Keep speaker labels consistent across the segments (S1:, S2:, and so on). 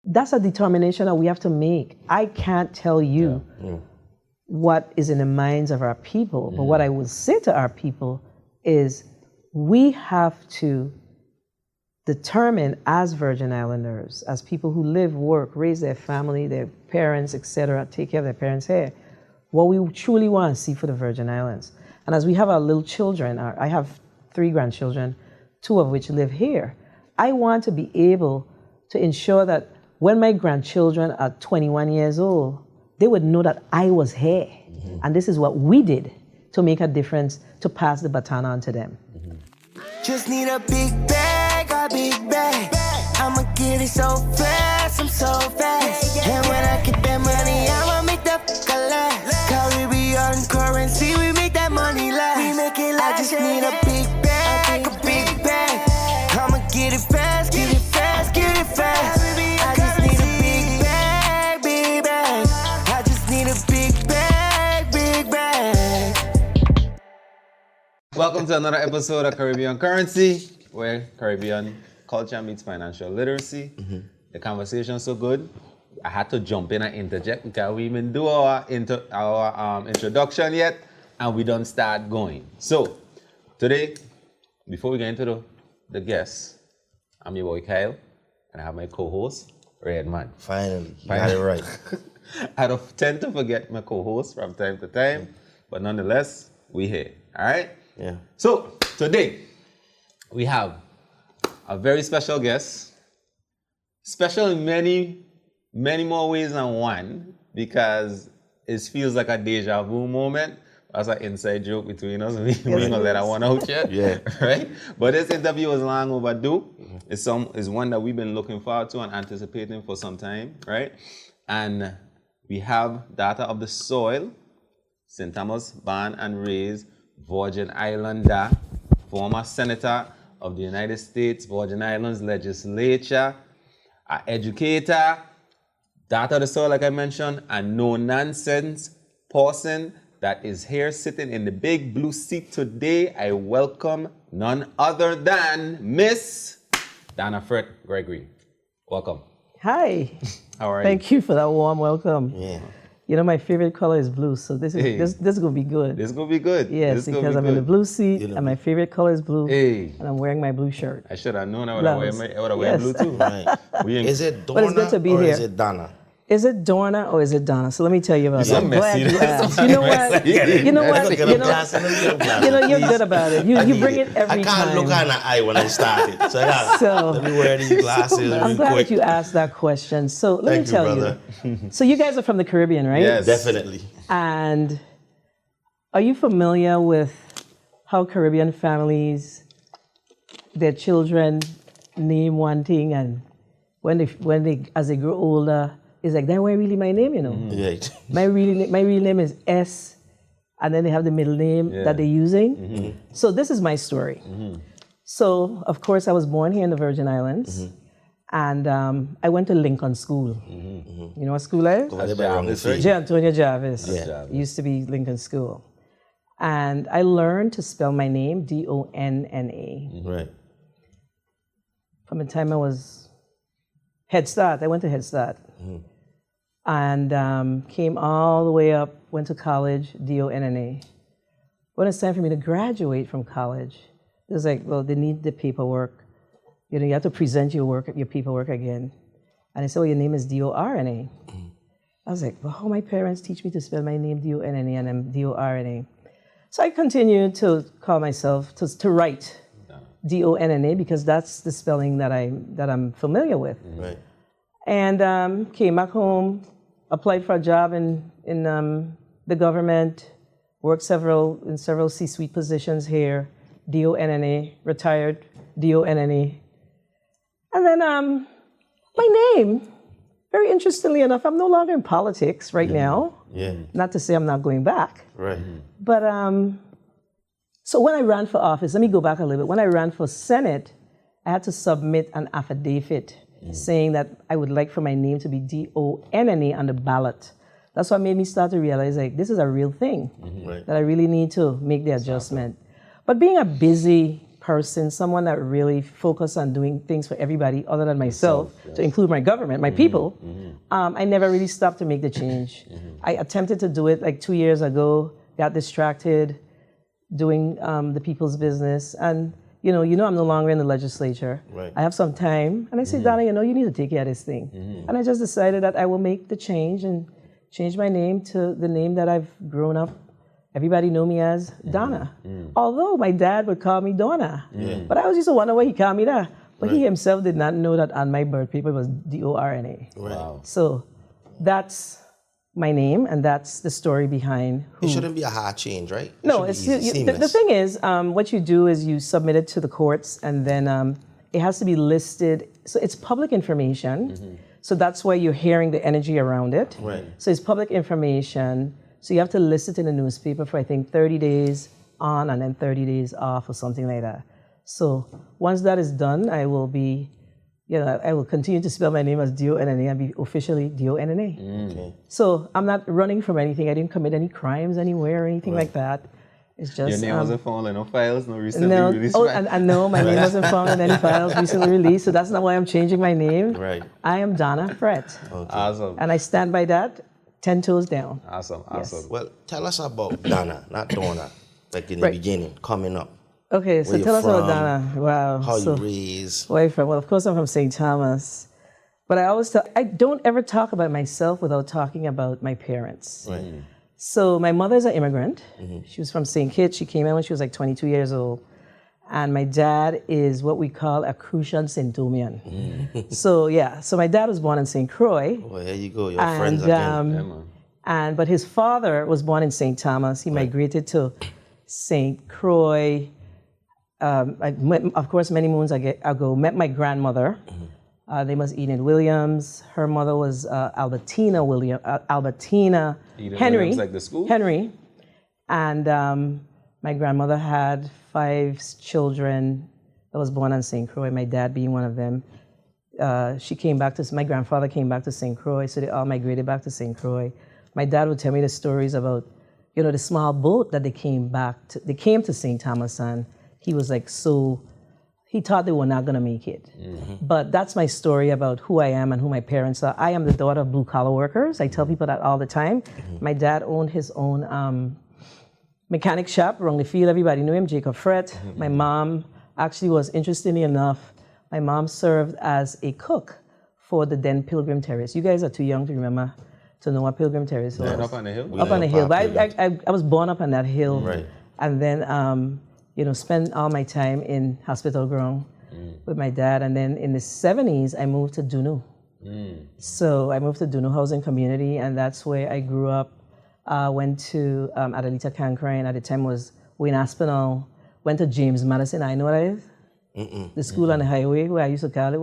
S1: that's a determination that we have to make. I can't tell you what is in the minds of our people, but what I will say to our people is we have to determine as Virgin Islanders, as people who live, work, raise their family, their parents, etc., take care of their parents here, what we truly want to see for the Virgin Islands. And as we have our little children, I have 3 grandchildren, 2 of which live here. I want to be able to ensure that when my grandchildren are 21 years old, they would know that I was here. And this is what we did to make a difference, to pass the baton on to them.
S2: Just need a big bag, a big bag. I'ma get it so fast, I'm so fast. And when I get that money, I'ma make that last. Caribbean currency, we make that money last. We make it last. I just need a big bag, a big bag. I'ma get it fast, get it fast, get it fast. I just need a big bag, big bag. I just need a big bag, big bag.
S3: Welcome to another episode of Caribbean Currency, where Caribbean culture meets financial literacy. The conversation's so good, I had to jump in and interject because we didn't do our introduction yet, and we don't start going. So, today, before we get into the guests, I'm your boy Kyle, and I have my co-host, Redman.
S4: Finally, you got it right.
S3: I tend to forget my co-host from time to time, but nonetheless, we here, all right?
S4: Yeah.
S3: So, today, we have a very special guest. Special in many, many more ways than one, because it feels like a deja vu moment. That's an inside joke between us. We ain't gonna let that one out yet.
S4: Yeah.
S3: Right? But this interview is long overdue. It's one that we've been looking forward to and anticipating for some time, right? And we have daughter of the soil, St. Thomas born and raised, Virgin Islander, former senator of the United States Virgin Islands legislature, an educator, daughter of the soil, like I mentioned, a no-nonsense person that is here sitting in the big blue seat today. I welcome none other than Miss Donna Frett Gregory. Welcome.
S1: Hi.
S3: How are you?
S1: Thank you for that warm welcome.
S4: Yeah.
S1: You know, my favorite color is blue, so this is this going to be good.
S3: This is going to be good.
S1: Yes, because I'm in the blue seat, and my favorite color is blue, and I'm wearing my blue shirt.
S3: I should have known I would have wear blue too.
S4: Right. Is it Donna or is it Donna?
S1: Is it Donna or is it Donna? So let me tell you about that. I'm glad you asked. You know what? You're good about it. You bring it every time.
S4: I can't look her in the eye when I start it. So let me wear these glasses
S1: I'm glad that you asked that question. So let me tell you. So you guys are from the Caribbean, right?
S3: Yes.
S4: Definitely.
S1: And are you familiar with how Caribbean families, their children name one thing, and when they as they grow older, it's like, that ain't really my name, you know.
S4: Right.
S1: My real name is S, and then they have the middle name that they're using. So this is my story. So, of course, I was born here in the Virgin Islands, and I went to Lincoln School. You know what school is? J. Antonio Jarvis.
S4: Yeah.
S1: It used to be Lincoln School. And I learned to spell my name, D-O-N-N-A.
S4: Right.
S1: From the time I was Head Start. I went to Head Start. And came all the way up, went to college, D-O-N-N-A. When it's time for me to graduate from college, it was like, well, they need the paperwork. You know, you have to present your paperwork again. And they said, well, your name is D-O-R-N-A. I was like, well, how my parents teach me to spell my name D-O-N-N-A and I'm D-O-R-N-A. So I continued to call myself, to write D-O-N-N-A because that's the spelling that I'm familiar with.
S4: Right.
S1: And came back home, applied for a job in the government, worked in several C-suite positions here, D-O-N-N-A, retired, D-O-N-N-A. And then my name, very interestingly enough, I'm no longer in politics right now.
S4: Yeah.
S1: Not to say I'm not going back.
S4: Right.
S1: But so when I ran for office, let me go back a little bit. When I ran for Senate, I had to submit an affidavit saying that I would like for my name to be D-O-N-N-A on the ballot. That's what made me start to realize, like, this is a real thing,
S4: Right.
S1: that I really need to make the adjustment. But being a busy person, someone that really focused on doing things for everybody other than myself, to include my government, my people, I never really stopped to make the change. I attempted to do it like 2 years ago, got distracted doing the people's business. And, you know, I'm no longer in the legislature.
S4: Right.
S1: I have some time. And I said, Donna, you need to take care of this thing. And I just decided that I will make the change and change my name to the name that I've grown up. Everybody know me as Donna. Although my dad would call me Donna. But I always used to wonder why he called me that. But he himself did not know that on my birth paper it was D-O-R-N-A.
S4: Wow.
S1: So that's my name, and that's the story behind who.
S4: It shouldn't be a hard change, right?
S1: No, the thing is, what you do is you submit it to the courts, and then it has to be listed. So it's public information. So that's why you're hearing the energy around it.
S4: Right.
S1: So it's public information. So you have to list it in the newspaper for, I think, 30 days on and then 30 days off or something like that. So once that is done, I will be, I will continue to spell my name as D-O-N-N-A and be officially D-O-N-N-A.
S4: Okay.
S1: So I'm not running from anything. I didn't commit any crimes anywhere or anything like that. It's just...
S3: Your name wasn't found in no files, no recently released?
S1: And no, my name wasn't found in any files recently released, so that's not why I'm changing my name.
S4: Right.
S1: I am Donna Frett.
S4: Okay.
S3: Awesome.
S1: And I stand by that, 10 toes down.
S3: Awesome.
S1: Yes.
S4: Well, tell us about Donna, not Donna, like in the beginning, coming up.
S1: Okay, so
S4: Where
S1: tell
S4: you're
S1: us about
S4: from,
S1: Donna. Wow.
S4: How you raised.
S1: Where are you from? Well, of course I'm from St. Thomas. But I don't ever talk about myself without talking about my parents.
S4: Right.
S1: So my mother's an immigrant. She was from St. Kitts. She came in when she was like 22 years old. And my dad is what we call a Crucian Saint-Domian. So my dad was born in St. Croix.
S4: Well, there you go, your friends again.
S1: But his father was born in St. Thomas. He migrated to St. Croix. Of course, many moons ago, met my grandmother. Name was Enid Williams. Her mother was Albertina Henry.
S3: Williams, like the school?
S1: Henry. And my grandmother had 5 children that was born on St. Croix, my dad being one of them. My grandfather came back to St. Croix, so they all migrated back to St. Croix. My dad would tell me the stories about, the small boat that they came to St. Thomas on. He was like, he thought they were not gonna make it. But that's my story about who I am and who my parents are. I am the daughter of blue collar workers. I tell people that all the time. My dad owned his own mechanic shop, Wrongly Field. Everybody knew him, Jacob Frett. My mom actually was, interestingly enough, my mom served as a cook for the then Pilgrim Terrace. You guys are too young to know what Pilgrim Terrace was.
S3: Up on the hill?
S1: Up on the hill. But I was born up on that hill.
S4: Right.
S1: And then, spent all my time in hospital ground with my dad. And then in the 70s, I moved to Dunu. So I moved to Dunu Housing Community, and that's where I grew up. Went to Adelita Cancrine, at the time was Wayne Aspinall. Went to James Madison. I know what that is? The school on the highway, where I used to call it.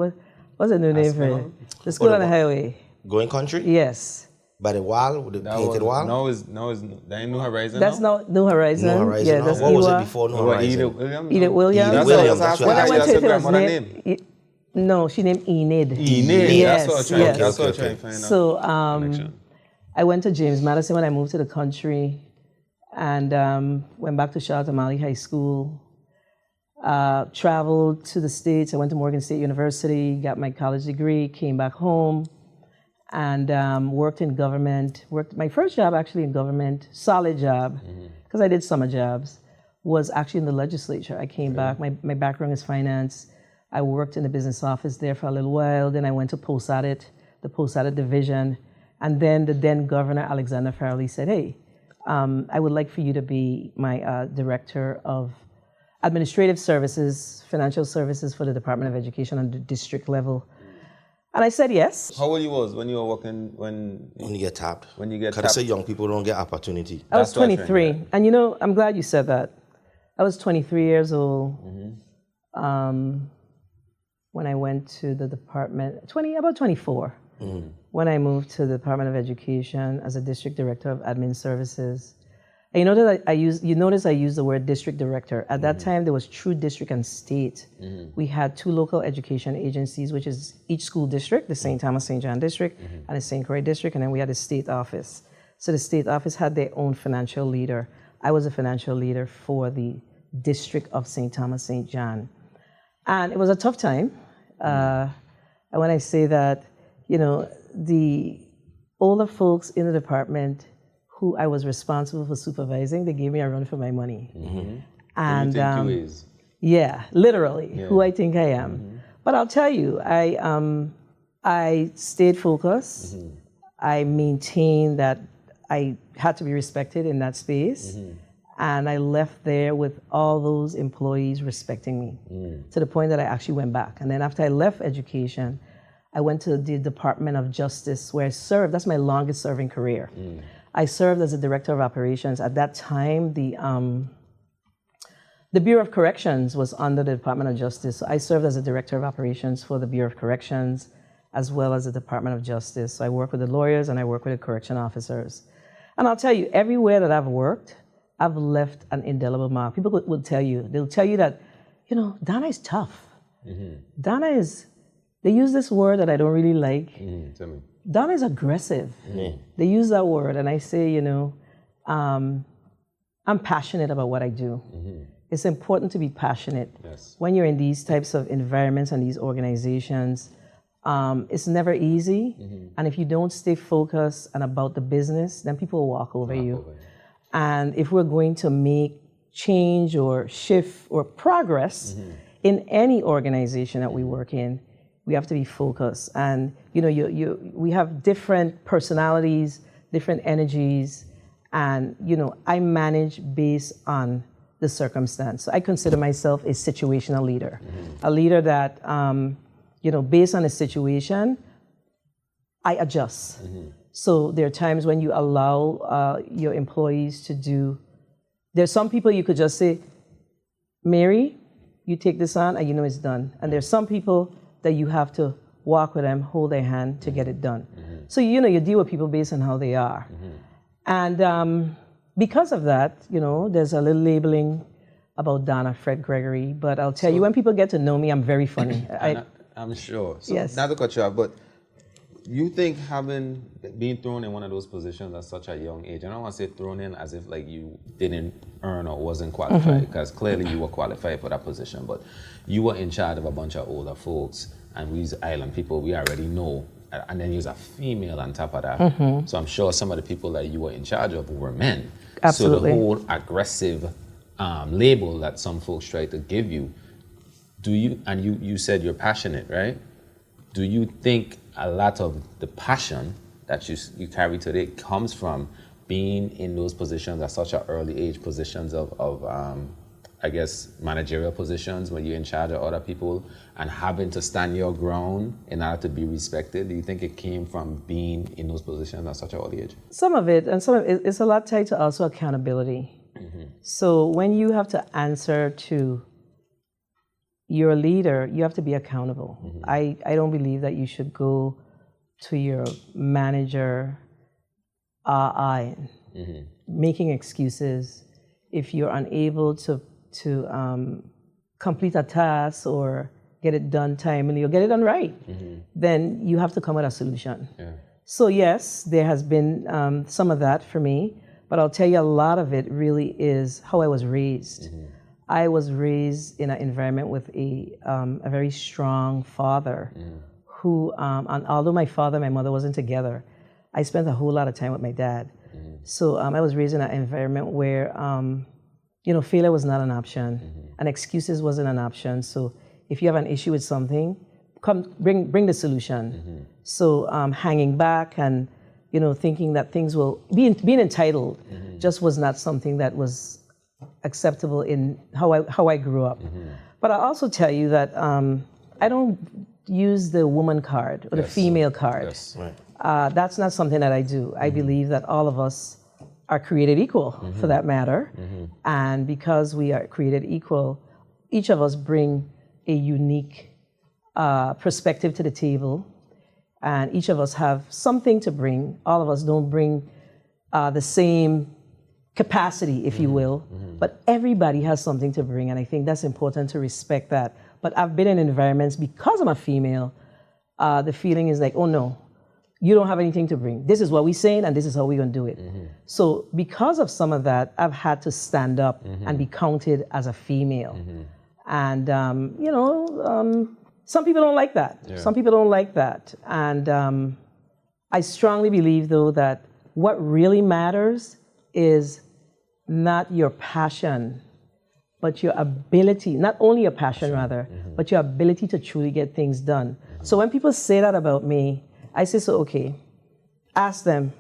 S1: What's the new name for it? The school on the highway.
S4: Going country?
S1: Yes.
S4: By the wall, with the painted wall?
S3: No, that ain't New Horizon.
S1: That's not New Horizon.
S4: New Horizon.
S1: Yeah, that's
S4: what was
S1: Iwa.
S4: it before New Horizon?
S3: Edith Williams.
S1: Edith Williams.
S4: Edith Williams.
S3: That's
S4: When
S3: what
S1: I went to it,
S3: your
S1: was
S3: grandmother
S1: name.
S3: name.
S1: No, she named Enid.
S3: Enid.
S1: Yes,
S3: That's what I'm trying to find out.
S1: So I went to James Madison when I moved to the country, and went back to Charlotte Amalie High School. Traveled to the States. I went to Morgan State University, got my college degree, came back home, and worked in government. Worked my first job actually in government, solid job, because I did summer jobs, was actually in the legislature. I came back. My background is finance. I worked in the business office there for a little while. Then I went to the post-audit division, and then the then governor Alexander Farrelly said, "Hey, I would like for you to be my director of administrative services, financial services for the Department of Education on the district level." And I said yes.
S3: How old you was when you were working, when
S4: you get tapped.
S3: When you get
S4: tapped. Because I say young people don't get opportunity.
S1: I was 23. And I'm glad you said that. I was 23 years old when I went to the department, about 24, when I moved to the Department of Education as a district director of admin services. And you notice I used the word district director. At that time, there was true district and state. We had 2 local education agencies, which is each school district, the St. Thomas St. John district and the St. Croix district, and then we had the state office. So the state office had their own financial leader. I was a financial leader for the district of St. Thomas, St. John. And it was a tough time. And when I say that, the older folks in the department who I was responsible for supervising, they gave me a run for my money. And
S3: Who you think you is?
S1: yeah, literally, who I think I am. But I'll tell you, I stayed focused. I maintained that I had to be respected in that space. And I left there with all those employees respecting me to the point that I actually went back. And then after I left education, I went to the Department of Justice where I served. That's my longest serving career. I served as a director of operations. At that time, the Bureau of Corrections was under the Department of Justice. So I served as a director of operations for the Bureau of Corrections as well as the Department of Justice. So I work with the lawyers and I work with the correction officers. And I'll tell you, everywhere that I've worked, I've left an indelible mark. People will tell you, they'll tell you that, Donna is tough. Donna is, they use this word that I don't really like.
S3: Tell me.
S1: Donna is aggressive. They use that word and I say, I'm passionate about what I do. It's important to be passionate. When you're in these types of environments and these organizations, it's never easy. And if you don't stay focused and about the business, then people will walk over you. And if we're going to make change or shift or progress in any organization that we work in, we have to be focused. And we have different personalities, different energies, and I manage based on the circumstance. So I consider myself a situational leader, a leader that based on a situation, I adjust. So there are times when you allow your employees to do, there's some people you could just say, Mary, you take this on and it's done. And there's some people that you have to walk with them, hold their hand to get it done. So you deal with people based on how they are. And because of that, there's a little labeling about Donna Frett Gregory, but I'll tell you, when people get to know me, I'm very funny.
S3: I'm sure. So
S1: Yes.
S3: not to cut you off, but you think being thrown in one of those positions at such a young age, and I don't want to say thrown in as if like you didn't earn or wasn't qualified, because clearly you were qualified for that position, but you were in charge of a bunch of older folks, and we island people, we already know, and then you're a female on top of that. So I'm sure some of the people that you were in charge of were men.
S1: Absolutely.
S3: So the whole aggressive label that some folks try to give you, you said you're passionate, right? Do you think a lot of the passion that you carry today comes from being in those positions at such an early age, positions of managerial positions when you're in charge of other people and having to stand your ground in order to be respected? Do you think it came from being in those positions at such an early age?
S1: Some of it, and some of it, it's a lot tied to also accountability. So when you have to answer to your leader, you have to be accountable. I don't believe that you should go to your manager making excuses if you're unable to complete a task or get it done timely or get it done right. Then you have to come with a solution. So yes, there has been some of that for me, but I'll tell you a lot of it really is how I was raised. I was raised in an environment with a very strong father who, and although my father and my mother wasn't together, I spent a whole lot of time with my dad. So I was raised in an environment where, failure was not an option and excuses wasn't an option. So if you have an issue with something, come bring the solution. So hanging back and, thinking that things will, being entitled just was not something that was acceptable in how I grew up. But I'll also tell you that I don't use the woman card or the female card. That's not something that I do. I believe that all of us are created equal, for that matter. And because we are created equal, each of us bring a unique perspective to the table, and each of us have something to bring. All of us don't bring the same capacity, if you will, but everybody has something to bring, and I think that's important to respect that. But I've been in environments, because I'm a female, the feeling is like, oh no, you don't have anything to bring. This is what we're saying, and this is how we're going to do it. So because of some of that, I've had to stand up and be counted as a female. And, some people don't like that.
S3: Yeah.
S1: Some people don't like that. And I strongly believe, though, that what really matters is not your passion, but your ability, not only your passion, rather, but your ability to truly get things done. So when people say that about me, I say, so, okay, ask them,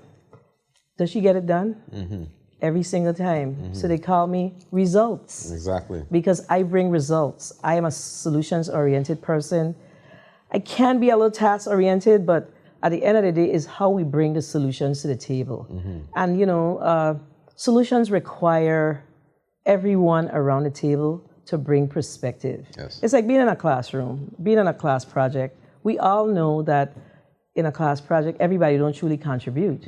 S1: does she get it done? Every single time. So they call me results.
S3: Exactly.
S1: Because I bring results. I am a solutions-oriented person. I can be a little task-oriented, but at the end of the day, is how we bring the solutions to the table. And, solutions require everyone around the table to bring perspective.
S3: Yes.
S1: It's like being in a classroom, being in a class project. We all know that in a class project, everybody don't truly contribute.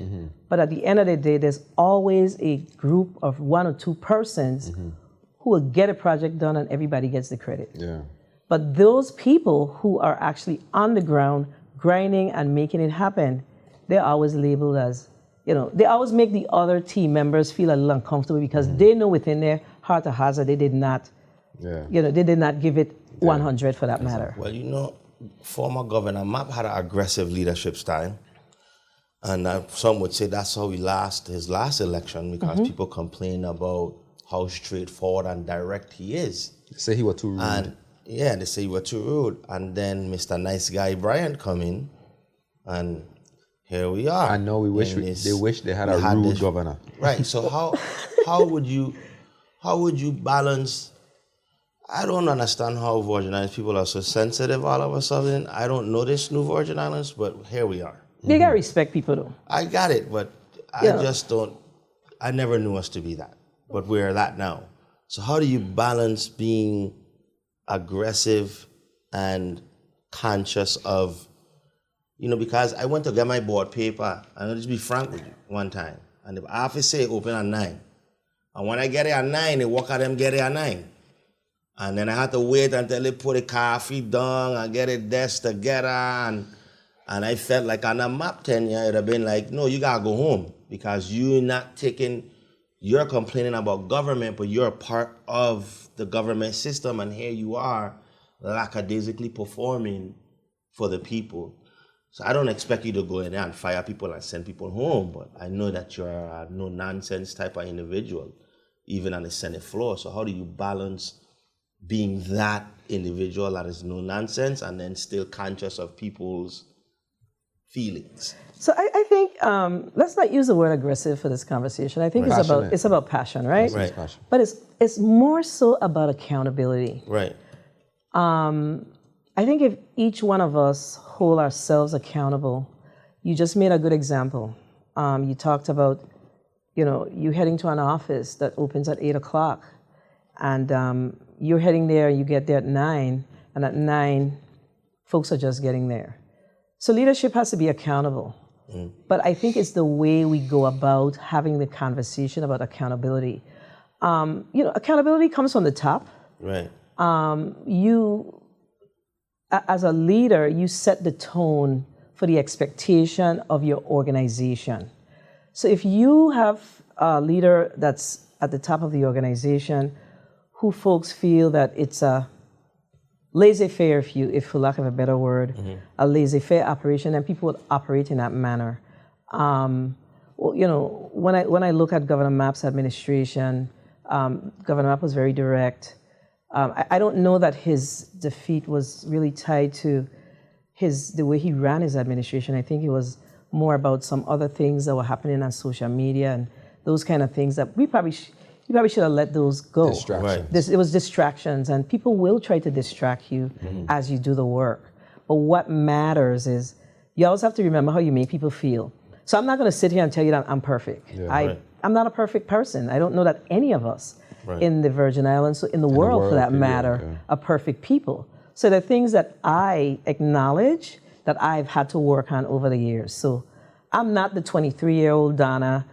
S1: But at the end of the day, there's always a group of 1 or 2 persons who will get a project done and everybody gets the credit.
S3: Yeah.
S1: But those people who are actually on the ground, grinding and making it happen, they're always labeled as, they always make the other team members feel a little uncomfortable because they know within their heart of hearts that they did not, they did not give it 100 for that matter.
S4: Well, former Governor Mapp had an aggressive leadership style. And some would say that's how he lost his last election because people complain about how straightforward and direct he is.
S3: They say he was too rude.
S4: And they say he was too rude. And then Mr. Nice Guy Bryant come in, and here we are.
S3: I know they wish they had a rude governor.
S4: Right. So how would you balance? I don't understand how Virgin Islands people are so sensitive all of a sudden. I don't know this new Virgin Islands, but here we are.
S1: You gotta respect people, though.
S4: I got it, but I just don't. I never knew us to be that, but we're that now. So how do you balance being aggressive and conscious of, because I went to get my board paper, and I'll just be frank with you, one time, and the office say open at 9. And when I get it at 9, they walk at them get it at 9. And then I had to wait until they put the coffee down and get a desk together. And I felt like on a map tenure, it would have been like, no, you got to go home because you're complaining about government, but you're a part of the government system. And here you are lackadaisically performing for the people. So I don't expect you to go in there and fire people and send people home. But I know that you're a no-nonsense type of individual, even on the Senate floor. So how do you balance being that individual that is no nonsense and then still conscious of people's feelings?
S1: So I think let's not use the word aggressive for this conversation. I think it's about passion, right?
S4: Right.
S1: But it's more so about accountability.
S4: Right.
S1: I think if each one of us hold ourselves accountable, you just made a good example. You talked about, you heading to an office that opens at 8:00, and you're heading there, you get there at 9, and at 9, folks are just getting there. So leadership has to be accountable. But I think it's the way we go about having the conversation about accountability. Accountability comes from the top.
S4: Right.
S1: You, as a leader, you set the tone for the expectation of your organization. So if you have a leader that's at the top of the organization who folks feel that it's a laissez-faire, if for lack of a better word, a laissez-faire operation, and people would operate in that manner. When I look at Governor Mapp's administration, Governor Mapp was very direct. I don't know that his defeat was really tied to the way he ran his administration. I think it was more about some other things that were happening on social media and those kind of things that you probably should have let those go.
S3: Distractions.
S1: Right. It was distractions, and people will try to distract you as you do the work. But what matters is you always have to remember how you make people feel. So I'm not going to sit here and tell you that I'm perfect.
S4: Yeah,
S1: I'm not a perfect person. I don't know that any of us in the Virgin Islands, so in the world for that matter, are perfect people. So there are things that I acknowledge that I've had to work on over the years. So I'm not the 23-year-old Donna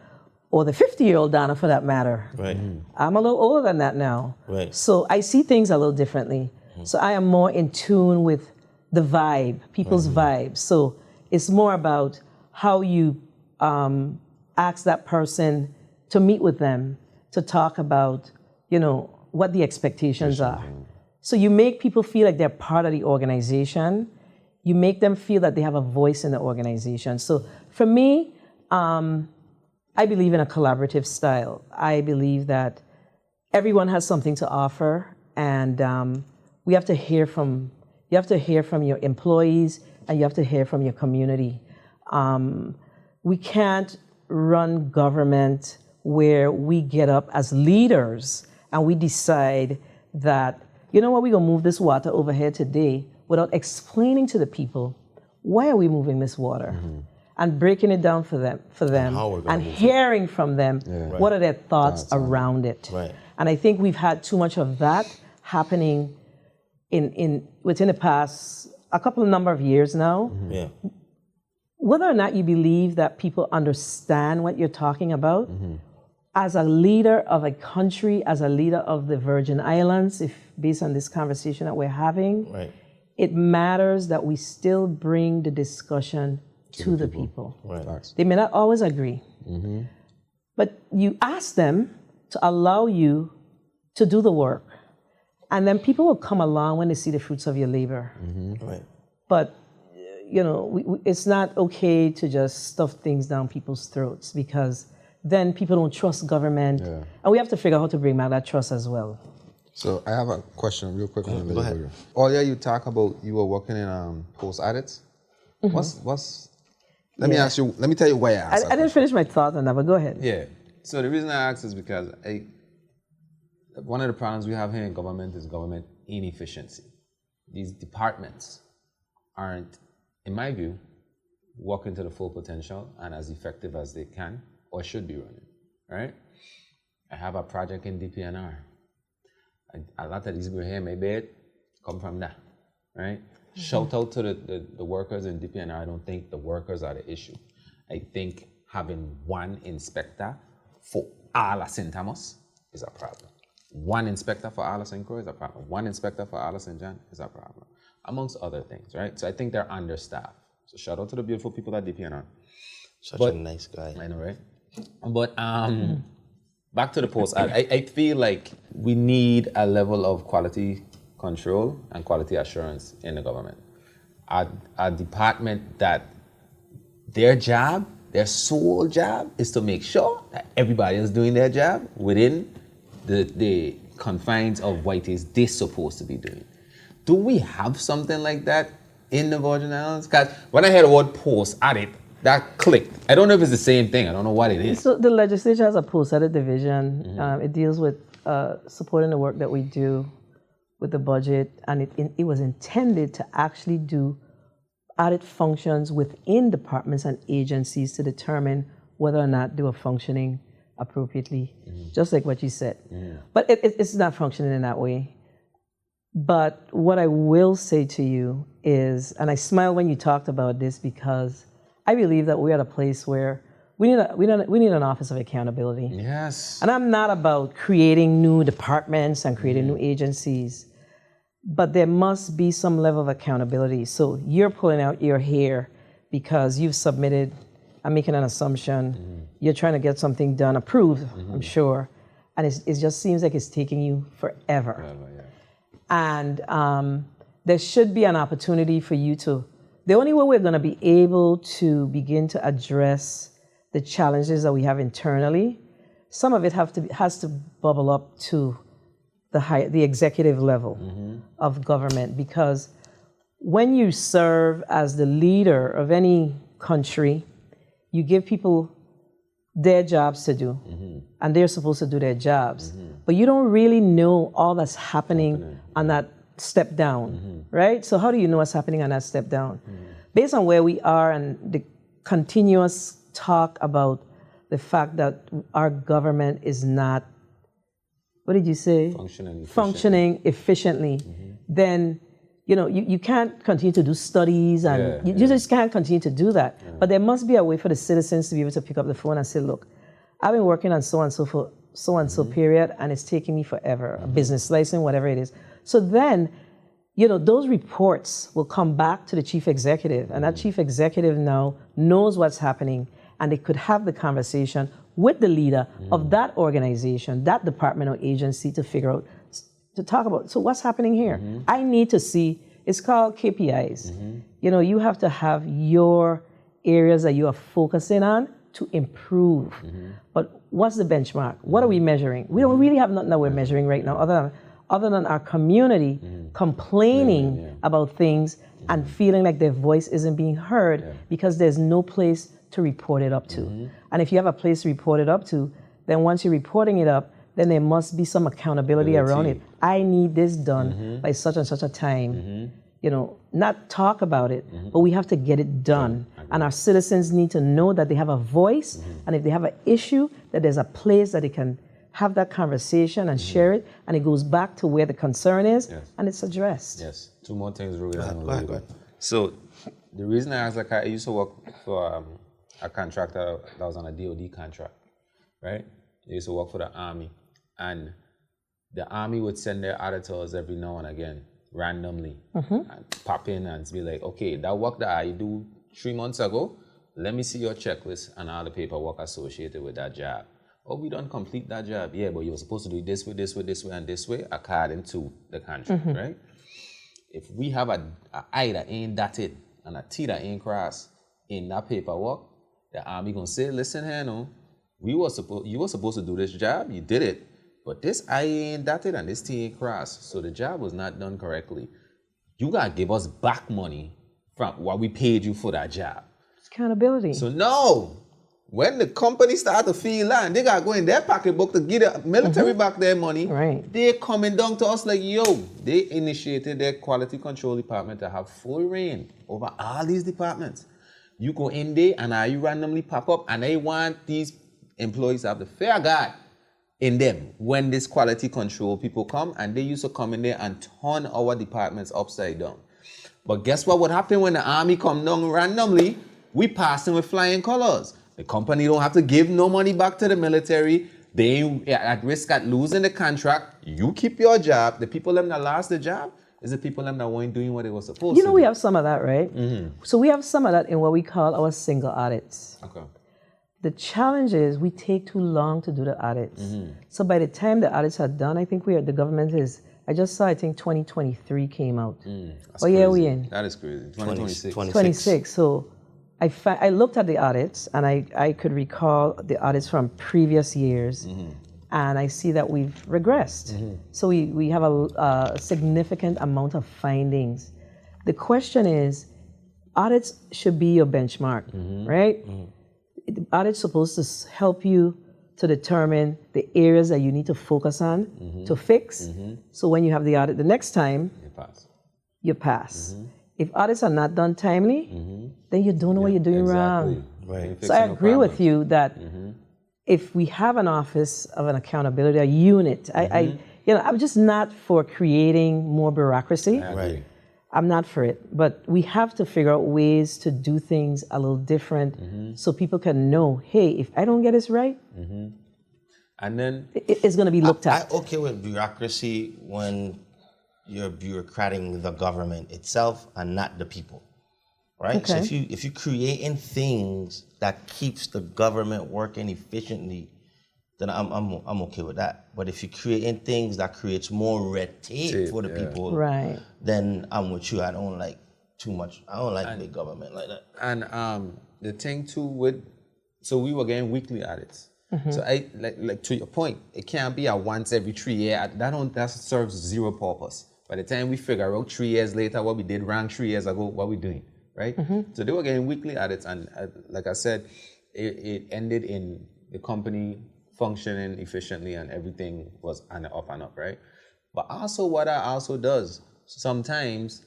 S1: or the 50-year-old Donna for that matter.
S4: Right.
S1: I'm a little older than that now.
S4: Right.
S1: So I see things a little differently. So I am more in tune with the vibe, people's vibes. So it's more about how you ask that person to meet with them, to talk about, what the expectations are. So you make people feel like they're part of the organization. You make them feel that they have a voice in the organization. So for me, I believe in a collaborative style. I believe that everyone has something to offer, and you have to hear from your employees, and you have to hear from your community. We can't run government where we get up as leaders and we decide that, we're gonna move this water over here today without explaining to the people, why are we moving this water? And breaking it down for them and hearing from them, what are their thoughts around it?
S4: Right.
S1: And I think we've had too much of that happening within the past number of years now.
S4: Yeah.
S1: Whether or not you believe that people understand what you're talking about, as a leader of a country, as a leader of the Virgin Islands, based on this conversation that we're having,
S4: Right.
S1: it matters that we still bring the discussion to the people.
S4: Right.
S1: They may not always agree, but you ask them to allow you to do the work, and then people will come along when they see the fruits of your labor.
S4: Right.
S1: But it's not okay to just stuff things down people's throats, because then people don't trust government, and we have to figure out how to bring back that trust as well.
S5: So I have a question real quick.
S4: Go ahead.
S5: Earlier you talk about you were working in post audits. Let me ask you. Let me tell you why I asked.
S1: I didn't finish my thought on that, but go ahead.
S3: Yeah. So the reason I asked is because one of the problems we have here in government is government inefficiency. These departments aren't, in my view, working to the full potential and as effective as they can or should be running, right? I have a project in DPNR. A lot of these people here, maybe come from that, right? Shout out to the workers in DPNR. I don't think the workers are the issue. I think having one inspector for all of St. Thomas is a problem. One inspector for all of St. Croix is a problem. One inspector for all of St. John is a problem, amongst other things, right? So I think they're understaffed. So shout out to the beautiful people at DPNR.
S4: Such a nice guy.
S3: I know, right? But back to the post. I feel like we need a level of quality control and quality assurance in the government. A department that their sole job is to make sure that everybody is doing their job within the confines of what it is they're supposed to be doing. Do we have something like that in the Virgin Islands? Because when I heard the word post audit, that clicked. I don't know if it's the same thing. I don't know what it is.
S1: So the legislature has a post-audit division. It deals with supporting the work that we do with the budget, and it was intended to actually do audit functions within departments and agencies to determine whether or not they were functioning appropriately, just like what you said. But it's not functioning in that way. But what I will say to you is, and I smiled when you talked about this, because I believe that we're at a place where we need an office of accountability.
S3: Yes.
S1: And I'm not about creating new departments and creating new agencies, but there must be some level of accountability. So you're pulling out your hair because you've submitted, I'm making an assumption, you're trying to get something done, approved, I'm sure, and it just seems like it's taking you forever. And there should be an opportunity for you to, the only way we're going to be able to begin to address the challenges that we have internally, some of it has to bubble up to the executive level of government, because when you serve as the leader of any country, you give people their jobs to do, and they're supposed to do their jobs, but you don't really know all that's happening on that step down, right? So how do you know what's happening on that step down? Based on where we are and the continuous talk about the fact that our government is not, what did you say? Functioning efficiently, then you can't continue to do studies, and you just can't continue to do that. But there must be a way for the citizens to be able to pick up the phone and say, look, I've been working on so-and-so for so-and-so period, and it's taking me forever, a business license, whatever it is. So then, those reports will come back to the chief executive, and that chief executive now knows what's happening, and they could have the conversation with the leader of that organization, that department or agency to figure out, to talk about, so what's happening here? I need to see, it's called KPIs. You have to have your areas that you are focusing on to improve. But what's the benchmark? What are we measuring? We don't really have nothing that we're measuring right now other than our community complaining about things and feeling like their voice isn't being heard because there's no place to report it up to. And if you have a place to report it up to, then once you're reporting it up, then there must be some accountability around it. I need this done by such and such a time. Not talk about it, but we have to get it done. And our citizens need to know that they have a voice, and if they have an issue, that there's a place that they can have that conversation and share it, and it goes back to where the concern is, and it's addressed.
S3: Yes. Two more things, Ruby.
S4: Go ahead.
S3: So the reason I asked, I used to work for a contractor that was on a DOD contract, right? I used to work for the Army, and the Army would send their auditors every now and again, randomly, and pop in and be like, okay, that work that I do 3 months ago, let me see your checklist and all the paperwork associated with that job. Oh, we don't complete that job. Yeah, but you were supposed to do this way, this way, this way, and this way, according to the contract, right? If we have a I that ain't dotted and a T that ain't crossed in that paperwork, the Army gonna say, listen here, you were supposed to do this job, you did it, but this I ain't dotted and this T ain't crossed, so the job was not done correctly. You gotta give us back money from what we paid you for that job.
S1: It's accountability.
S3: So no, when the company start to feel that, and they got to go in their pocketbook to give the military back their money, they're coming down to us like, yo, they initiated their quality control department to have full reign over all these departments. You go in there and you randomly pop up, and they want these employees to have the fair guard in them when this quality control people come, and they used to come in there and turn our departments upside down. But guess what would happen when the Army come down randomly? We pass them with flying colors. The company don't have to give no money back to the military. They ain't at risk at losing the contract. You keep your job. The people that lost the job is the people that weren't doing what they were supposed to do.
S1: We have some of that, right? So we have some of that in what we call our single audits.
S3: Okay.
S1: The challenge is we take too long to do the audits. So by the time the audits are done, I think the government is, I just saw, I think 2023 came out. What year are we in?
S3: That is crazy. 2026.
S1: 26. So I looked at the audits, and I could recall the audits from previous years, and I see that we've regressed. So we have a significant amount of findings. The question is, audits should be your benchmark, right? The audit's supposed to help you to determine the areas that you need to focus on to fix. So when you have the audit the next time, you pass. If audits are not done timely, then you don't know what you're doing wrong.
S4: Right.
S1: So I agree with you that if we have an office of an accountability, a unit, I'm just not for creating more bureaucracy.
S4: Right.
S1: I'm not for it, but we have to figure out ways to do things a little different so people can know, hey, if I don't get this right,
S3: and then
S1: it's going to be looked at.
S4: I'm okay with bureaucracy when you're bureaucrating the government itself and not the people, right?
S1: Okay.
S4: So if you're creating things that keeps the government working efficiently, then I'm okay with that. But if you're creating things that creates more red tape for the people,
S1: right,
S4: then I'm with you. I don't like too much. I don't like big government like that.
S3: And the thing too so we were getting weekly audits. So I like to your point, it can't be a once every 3 years. That serves zero purpose. By the time we figure out 3 years later what we did wrong 3 years ago, what we're doing, right? So they were getting weekly audits, and like I said, it ended in the company functioning efficiently and everything was on the up and up, right? But also what that also does, sometimes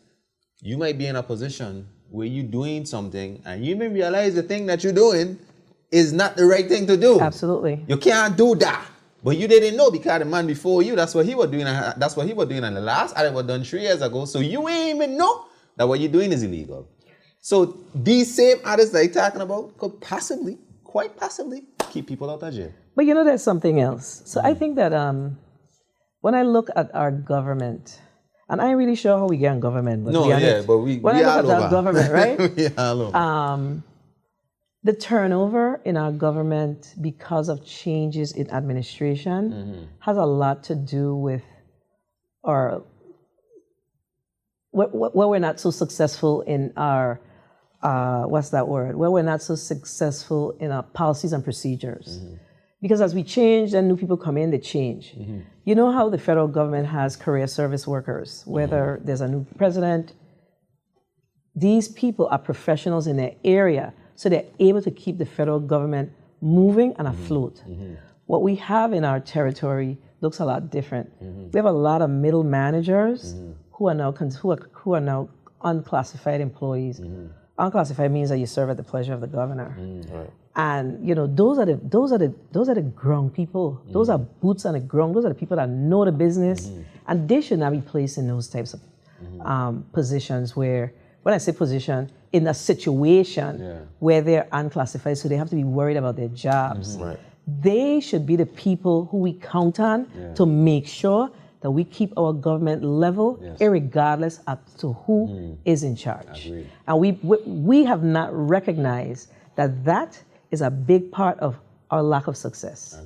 S3: you might be in a position where you're doing something and you may realize the thing that you're doing is not the right thing to do.
S1: Absolutely.
S3: You can't do that. But you didn't know because the man before you, that's what he was doing. That's what he was doing, and the last audit was done 3 years ago. So you ain't even know that what you're doing is illegal. So these same audits that you're talking about could possibly, quite possibly, keep people out of jail.
S1: But there's something else. So I think that when I look at our government, And I ain't really sure how we get in government. But
S3: No,
S1: we are
S3: yeah,
S1: it.
S3: but we
S1: when I
S3: all
S1: look at our
S3: over.
S1: government, right?
S3: We all over.
S1: The turnover in our government because of changes in administration has a lot to do with our where we're not so successful in our what's that word? Where we're not so successful in our policies and procedures. Because as we change and new people come in, they change. You know how the federal government has career service workers, whether there's a new president, these people are professionals in their area, so they're able to keep the federal government moving and afloat. What we have in our territory looks a lot different. We have a lot of middle managers who are now unclassified employees. Unclassified means that you serve at the pleasure of the governor. And you know, those are the ground people. Those are boots on the ground. Those are the people that know the business, and they should not be placed in those types of positions where, when I say position, in a situation where they're unclassified, so they have to be worried about their jobs. They should be the people who we count on to make sure that we keep our government level, irregardless as to who is in charge. And we have not recognized that is a big part of our lack of success.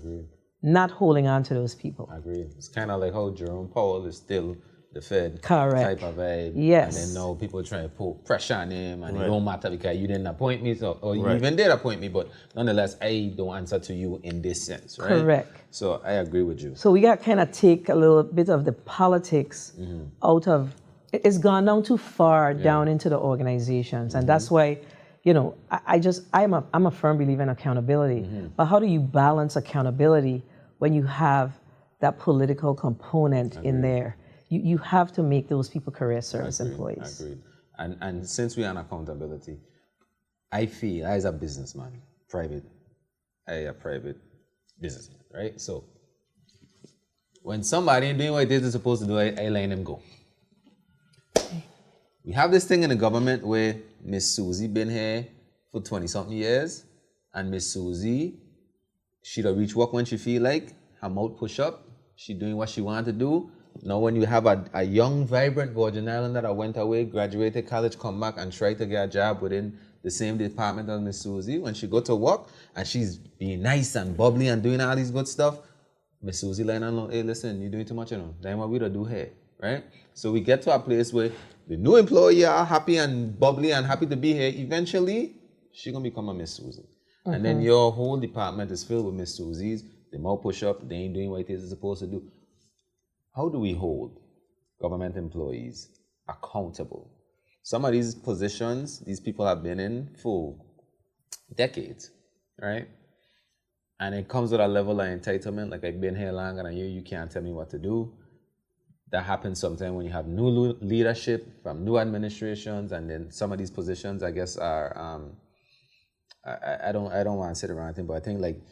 S1: Not holding on to those people.
S3: It's kind of like how Jerome Powell is still the Fed
S1: Correct.
S3: type of vibe.
S1: Yes.
S3: And then now people are trying to put pressure on him, and it don't matter because you didn't appoint me, or you even did appoint me, but nonetheless, I don't answer to you in this sense, right?
S1: Correct.
S3: So I agree with you.
S1: So we got to kind of take a little bit of the politics out of, it's gone down too far down into the organizations. And that's why, you know, I'm a firm believer in accountability. But how do you balance accountability when you have that political component in there? You have to make those people career service employees.
S3: Agreed. And since we're on accountability, I feel, as a businessman, a private businessman, right? So when somebody ain't doing what they're supposed to do, I let them go. We have this thing in the government where Miss Susie been here for 20-something years, and Miss Susie, she'll reach work when she feel like, her mouth push up, she doing what she want to do. Now when you have a young, vibrant Virgin Islander that went away, graduated college, come back and try to get a job within the same department as Miss Susie, when she go to work and she's being nice and bubbly and doing all these good stuff, Miss Susie laying on, hey, listen, you're doing too much, you know. That's what we do here, right? So we get to a place where the new employee are happy and bubbly and happy to be here. Eventually, she's going to become a Miss Susie. And then your whole department is filled with Miss Susies. They mouth push up, they ain't doing what it is they're supposed to do. How do we hold government employees accountable? Some of these positions, these people have been in for decades, right? And it comes with a level of entitlement, like I've been here longer than you can't tell me what to do. That happens sometimes when you have new leadership from new administrations, and then some of these positions, I guess, are, I don't want to sit around and think, but I think like,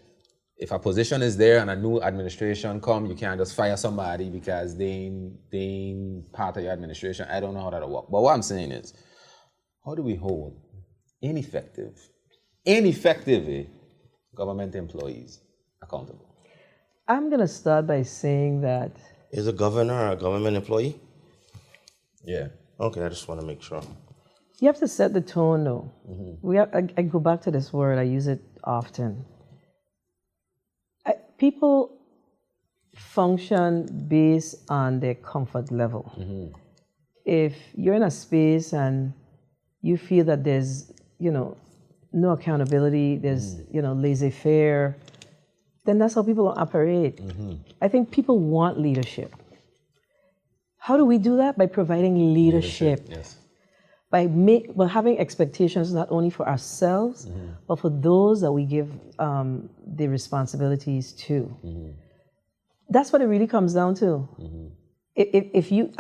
S3: if a position is there and a new administration come, you can't just fire somebody because they ain't part of your administration. I don't know how that'll work. But what I'm saying is, how do we hold ineffective government employees accountable?
S1: I'm going to start by saying that...
S4: Is a governor a government employee?
S3: Yeah.
S4: Okay, I just want to make sure.
S1: You have to set the tone, though. I go back to this word. I use it often. People function based on their comfort level. If you're in a space and you feel that there's, no accountability, there's, laissez-faire, then that's how people operate. I think people want leadership. How do we do that? By providing leadership.
S3: Yes.
S1: By having expectations not only for ourselves, but for those that we give the responsibilities to. That's what it really comes down to. If you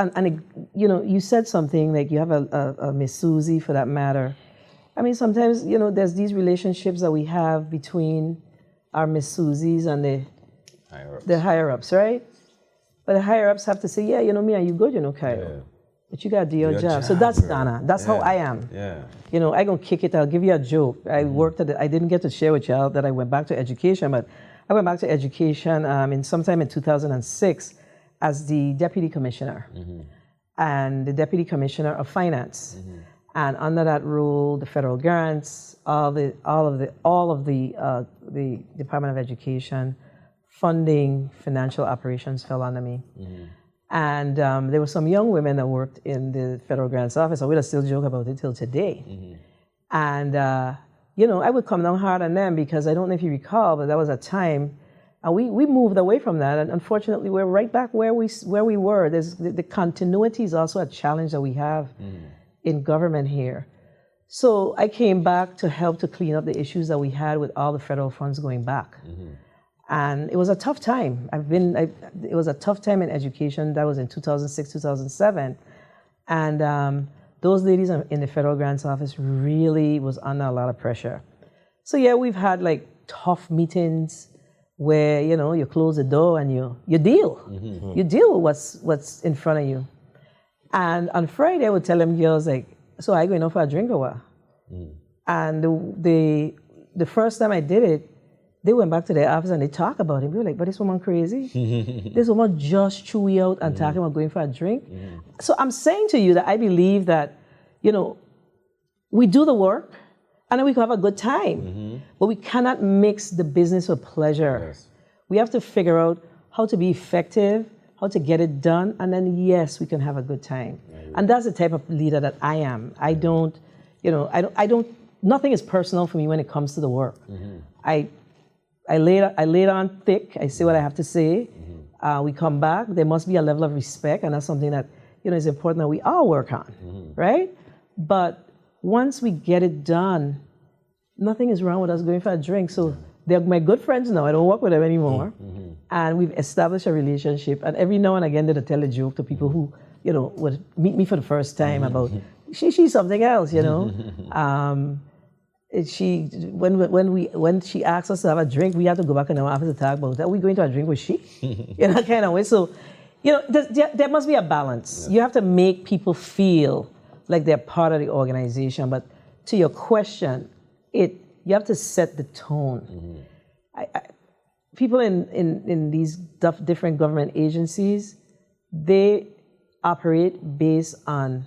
S1: you said something like you have a Miss Susie for that matter. I mean, sometimes there's these relationships that we have between our Miss Susies and the higher ups, right? But the higher ups have to say, yeah, me and you good, Kyle. Yeah. But you gotta do your job. So that's Donna. That's how I am.
S3: Yeah.
S1: I gonna kick it. I'll give you a joke. I worked I didn't get to share with y'all that I went back to education, but I went back to education sometime in 2006 as the deputy commissioner. and the Deputy Commissioner of Finance. And under that rule, the federal grants, all of the Department of Education funding, financial operations fell under me. And there were some young women that worked in the federal grants office. I will still joke about it till today. And I would come down hard on them because I don't know if you recall, but that was a time, and we moved away from that. And unfortunately, we're right back where we were. There's the continuity is also a challenge that we have in government here. So I came back to help to clean up the issues that we had with all the federal funds going back. And it was a tough time. It was a tough time in education. That was in 2006, 2007. And those ladies in the federal grants office really was under a lot of pressure. So yeah, we've had like tough meetings where, you close the door and you deal. You deal with what's in front of you. And on Friday, I would tell them girls, like, so I going out for a drink or what? And the first time I did it, they went back to their office and they talked about it. We were like, but this woman crazy. This woman just threw me out and talking about going for a drink. So I'm saying to you that I believe that, we do the work and then we can have a good time. But we cannot mix the business with pleasure.
S6: Yes.
S1: We have to figure out how to be effective, how to get it done, and then yes, we can have a good time. And that's the type of leader that I am. I don't, nothing is personal for me when it comes to the work. I lay it on thick, I say what I have to say. We come back, there must be a level of respect, and that's something that, is important that we all work on, right? But once we get it done, nothing is wrong with us going for a drink. So they're my good friends now, I don't work with them anymore. And we've established a relationship, and every now and again, they tell a joke to people who, would meet me for the first time about, she's something else, when she asks us to have a drink, we have to go back in our office to talk about that. Are we going to a drink with she? Kind of way. So, there must be a balance. You have to make people feel like they're part of the organization. But to your question, you have to set the tone. People in these different government agencies, they operate based on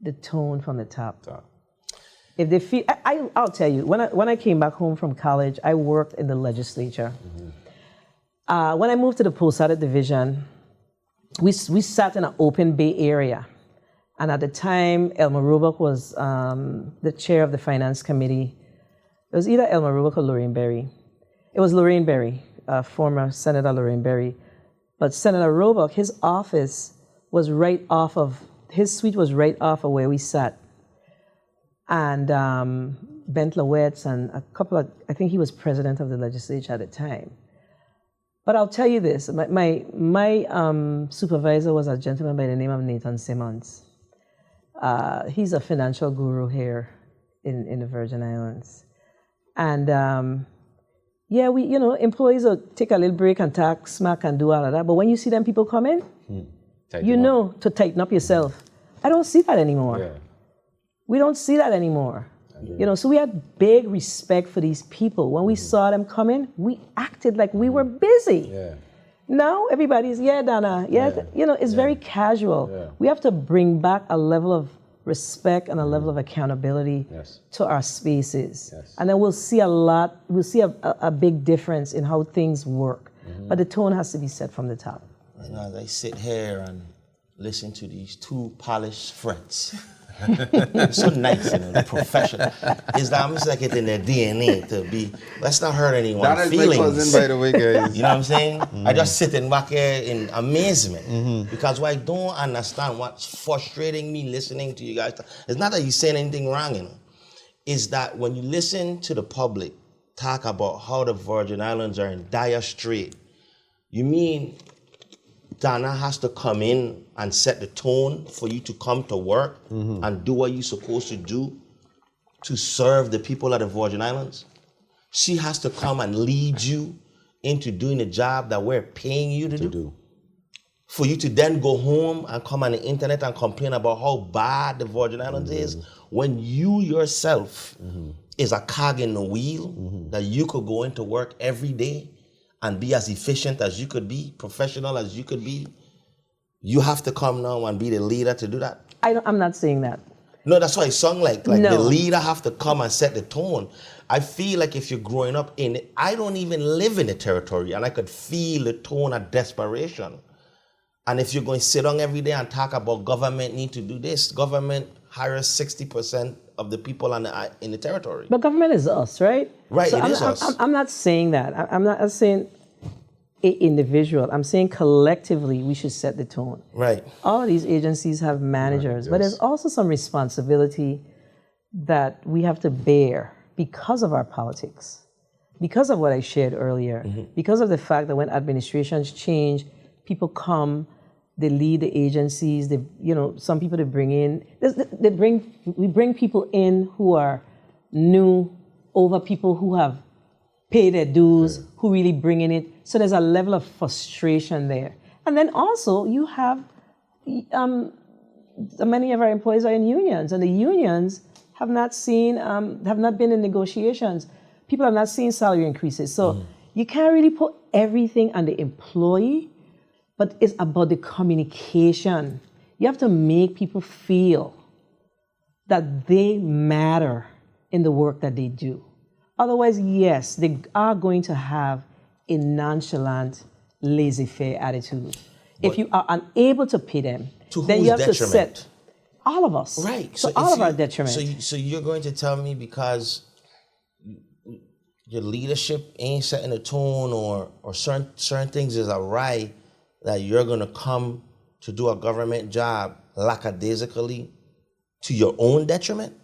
S1: the tone from the top. If they feel, I'll tell you, when I came back home from college, I worked in the legislature. When I moved to the post-audit division, we sat in an open Bay area. And at the time, Elmer Roebuck was the chair of the finance committee. It was either Elmer Roebuck or Lorraine Berry. It was Lorraine Berry, former Senator Lorraine Berry. But Senator Roebuck, his office was his suite was right off of where we sat. And Bent Lowetz and a couple of, I think he was president of the legislature at the time. But I'll tell you this, my supervisor was a gentleman by the name of Nathan Simmons. He's a financial guru here in the Virgin Islands. And employees will take a little break and talk smack and do all of that. But when you see them people come in, to tighten up yourself. I don't see that anymore.
S6: Yeah.
S1: We don't see that anymore. So we had big respect for these people. When we saw them come in, we acted like we were busy. Now everybody's, Donna, it's very casual. We have to bring back a level of respect and a level of accountability to our spaces. And then we'll see a big difference in how things work. But the tone has to be set from the top.
S4: As I sit here and listen to these two polished friends, so nice, the professional. It's almost like it's in their DNA to be, let's not hurt anyone's feelings.
S5: That is my cousin, by the way, guys.
S4: You know what I'm saying? I just sitting back here in amazement because what I don't understand, what's frustrating me listening to you guys, it's not that you're saying anything wrong, is that when you listen to the public talk about how the Virgin Islands are in dire strait, you mean Donna has to come in and set the tone for you to come to work and do what you're supposed to do to serve the people of the Virgin Islands? She has to come and lead you into doing the job that we're paying you to do. For you to then go home and come on the internet and complain about how bad the Virgin Islands is, when you yourself is a cog in the wheel that you could go into work every day and be as efficient as you could be, professional as you could be. you have to come now and be the leader to do that?
S1: I'm not saying that.
S4: No, that's why it sung like
S1: No.
S4: the leader have to come and set the tone. I feel like if you're growing up in it, I don't even live in the territory, and I could feel the tone of desperation. And if you're going to sit down every day and talk about government need to do this, government hires 60% of the people in the territory.
S1: But government is us, right?
S4: Right,
S1: So
S4: it is us.
S1: I'm not saying that. I'm not saying an individual. I'm saying collectively we should set the tone.
S4: Right.
S1: All of these agencies have managers, but there's also some responsibility that we have to bear because of our politics, because of what I shared earlier, because of the fact that when administrations change, people come, they lead the agencies. They, some people they bring in. We bring people in who are new over people who have paid their dues, who really bring in it. So there's a level of frustration there. And then also you have many of our employees are in unions, and the unions have not been in negotiations. People have not seen salary increases. So you can't really put everything on the employee, but it's about the communication. You have to make people feel that they matter in the work that they do. Otherwise, yes, they are going to have a nonchalant, laissez-faire attitude. If you are unable to pay them, then you have to set all of us.
S4: Right.
S1: So all of our detriment.
S4: So you're going to tell me because your leadership ain't setting a tone or certain things is awry that you're going to come to do a government job lackadaisically to your own detriment?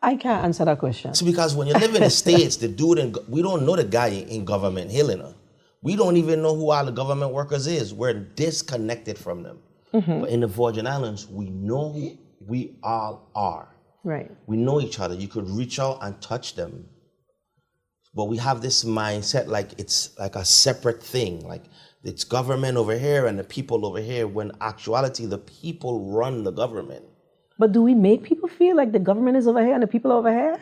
S1: I can't answer that question.
S4: So because when you live in the States, the dude, we don't know the guy in government Helena. We don't even know who all the government workers is. We're disconnected from them. But in the Virgin Islands, we know who we all are.
S1: Right.
S4: We know each other. You could reach out and touch them. But we have this mindset like it's like a separate thing. Like it's government over here and the people over here, when actuality, the people run the government.
S1: But do we make people feel like the government is over here and the people are over here?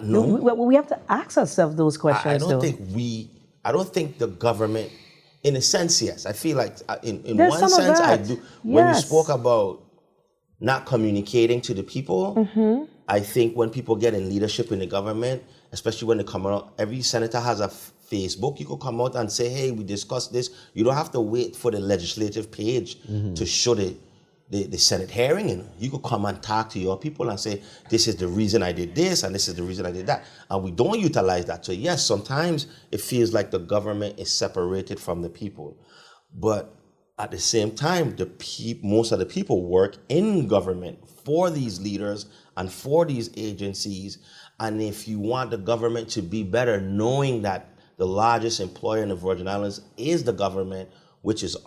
S4: No.
S1: We have to ask ourselves those questions.
S4: I don't think the government, in a sense, yes. I feel like in
S1: There's
S4: one
S1: some of
S4: sense, I
S1: that.
S4: do. When you
S1: Yes.
S4: spoke about not communicating to the people, I think when people get in leadership in the government, especially when they come out, every senator has a Facebook. You could come out and say, hey, we discussed this. You don't have to wait for the legislative page to show the Senate hearing. You could come and talk to your people and say, this is the reason I did this and this is the reason I did that. And we don't utilize that. So yes, sometimes it feels like the government is separated from the people. But at the same time, most of the people work in government for these leaders and for these agencies. And if you want the government to be better, knowing that the largest employer in the Virgin Islands is the government, which is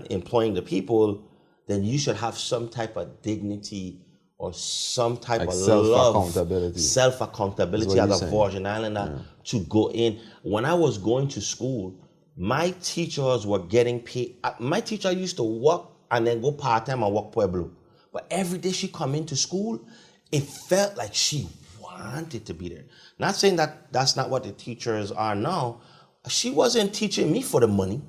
S4: employing the people, then you should have some type of dignity or some type
S5: like
S4: of love, self-accountability as a Virgin Islander to go in. When I was going to school, my teachers were getting paid. My teacher used to work and then go part-time and work Pueblo. But every day she come into school, it felt like she wanted to be there. Not saying that that's not what the teachers are now. She wasn't teaching me for the money.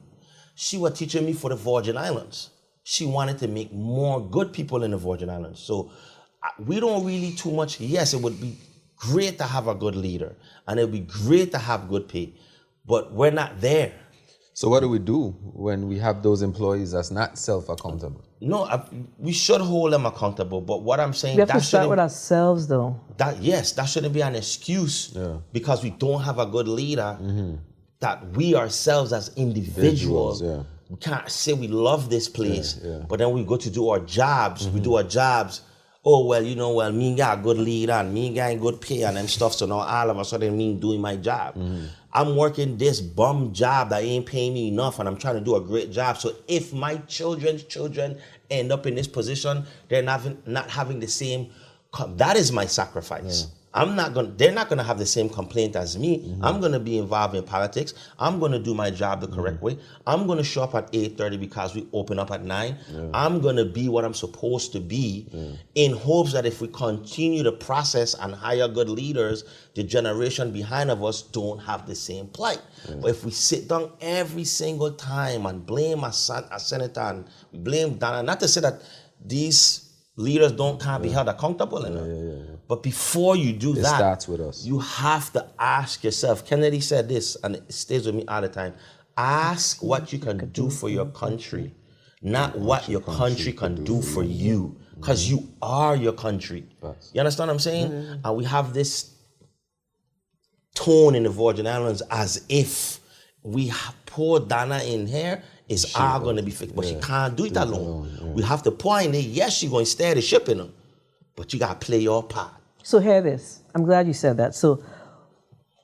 S4: She was teaching me for the Virgin Islands. She wanted to make more good people in the Virgin Islands. So we don't really too much. Yes, it would be great to have a good leader and it would be great to have good pay, but we're not there.
S5: So what do we do when we have those employees that's not self-accountable?
S4: No, we should hold them accountable. But what I'm saying,
S1: we have to start with ourselves, though.
S4: That shouldn't be an excuse because we don't have a good leader. That we ourselves as individuals, we can't say we love this place, but then we go to do our jobs. We do our jobs. Oh well, me got a good leader and me got good pay and them stuff. So now all of a sudden me doing my job. I'm working this bum job that ain't paying me enough and I'm trying to do a great job. So if my children's children end up in this position, they're not having the same, that is my sacrifice. they're not gonna have the same complaint as me. I'm gonna be involved in politics. I'm gonna do my job the correct way. I'm gonna show up at 8:30 because we open up at 9. I'm gonna be what I'm supposed to be in hopes that if we continue the process and hire good leaders, the generation behind of us don't have the same plight. But if we sit down every single time and blame a senator and we blame Donna, not to say that these leaders can't be held accountable enough. But before you do that,
S5: starts with us.
S4: You have to ask yourself. Kennedy said this, and it stays with me all the time. Ask what you can do for your country, not what your country can do for you. Because you are your country. You understand what I'm saying? And we have this tone in the Virgin Islands as if we pour Donna in here, it's all going to be fixed. But she can't do it alone. We have to point it. Yes, she's going to steer the ship in them, but you got to play your part.
S1: So hear this. I'm glad you said that. So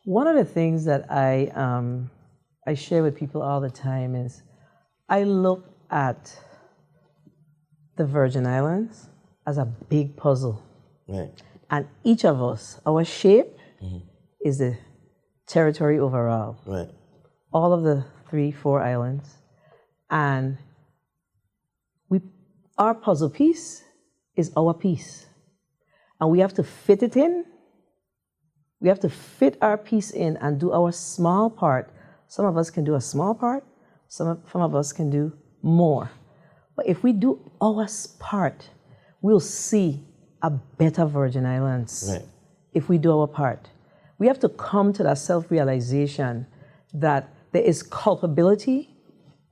S1: one of the things that I share with people all the time is I look at the Virgin Islands as a big puzzle.
S4: Right.
S1: And each of us, our shape is the territory overall.
S4: Right.
S1: All of the 3-4 islands. And our puzzle piece is our piece. And we have to fit it in. We have to fit our piece in and do our small part. Some of us can do a small part. Some of us can do more. But if we do our part, we'll see a better Virgin Islands.
S4: Right.
S1: If we do our part. We have to come to that self-realization that there is culpability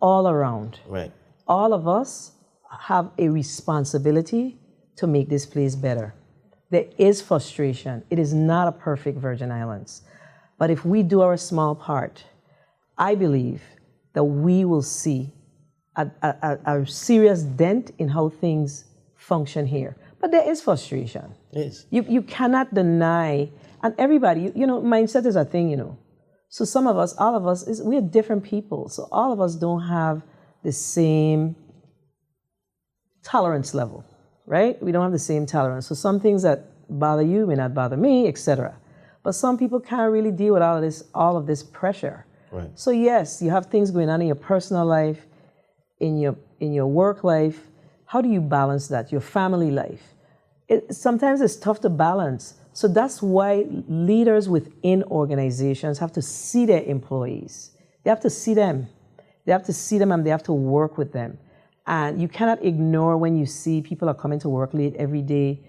S1: all around.
S4: Right.
S1: All of us have a responsibility to make this place better. There is frustration. It is not a perfect Virgin Islands. But if we do our small part, I believe that we will see a serious dent in how things function here. But there is frustration.
S4: Yes.
S1: You cannot deny, and everybody, mindset is a thing, So some of us, all of us, we're different people. So all of us don't have the same tolerance level, right? We don't have the same tolerance. So some things that bother you may not bother me, etc. But some people can't really deal with all of this pressure.
S4: Right.
S1: So yes, you have things going on in your personal life, in your work life. How do you balance that? Your family life. Sometimes it's tough to balance. So that's why leaders within organizations have to see their employees. They have to see them. They have to see them and they have to work with them. And you cannot ignore when you see people are coming to work late every day.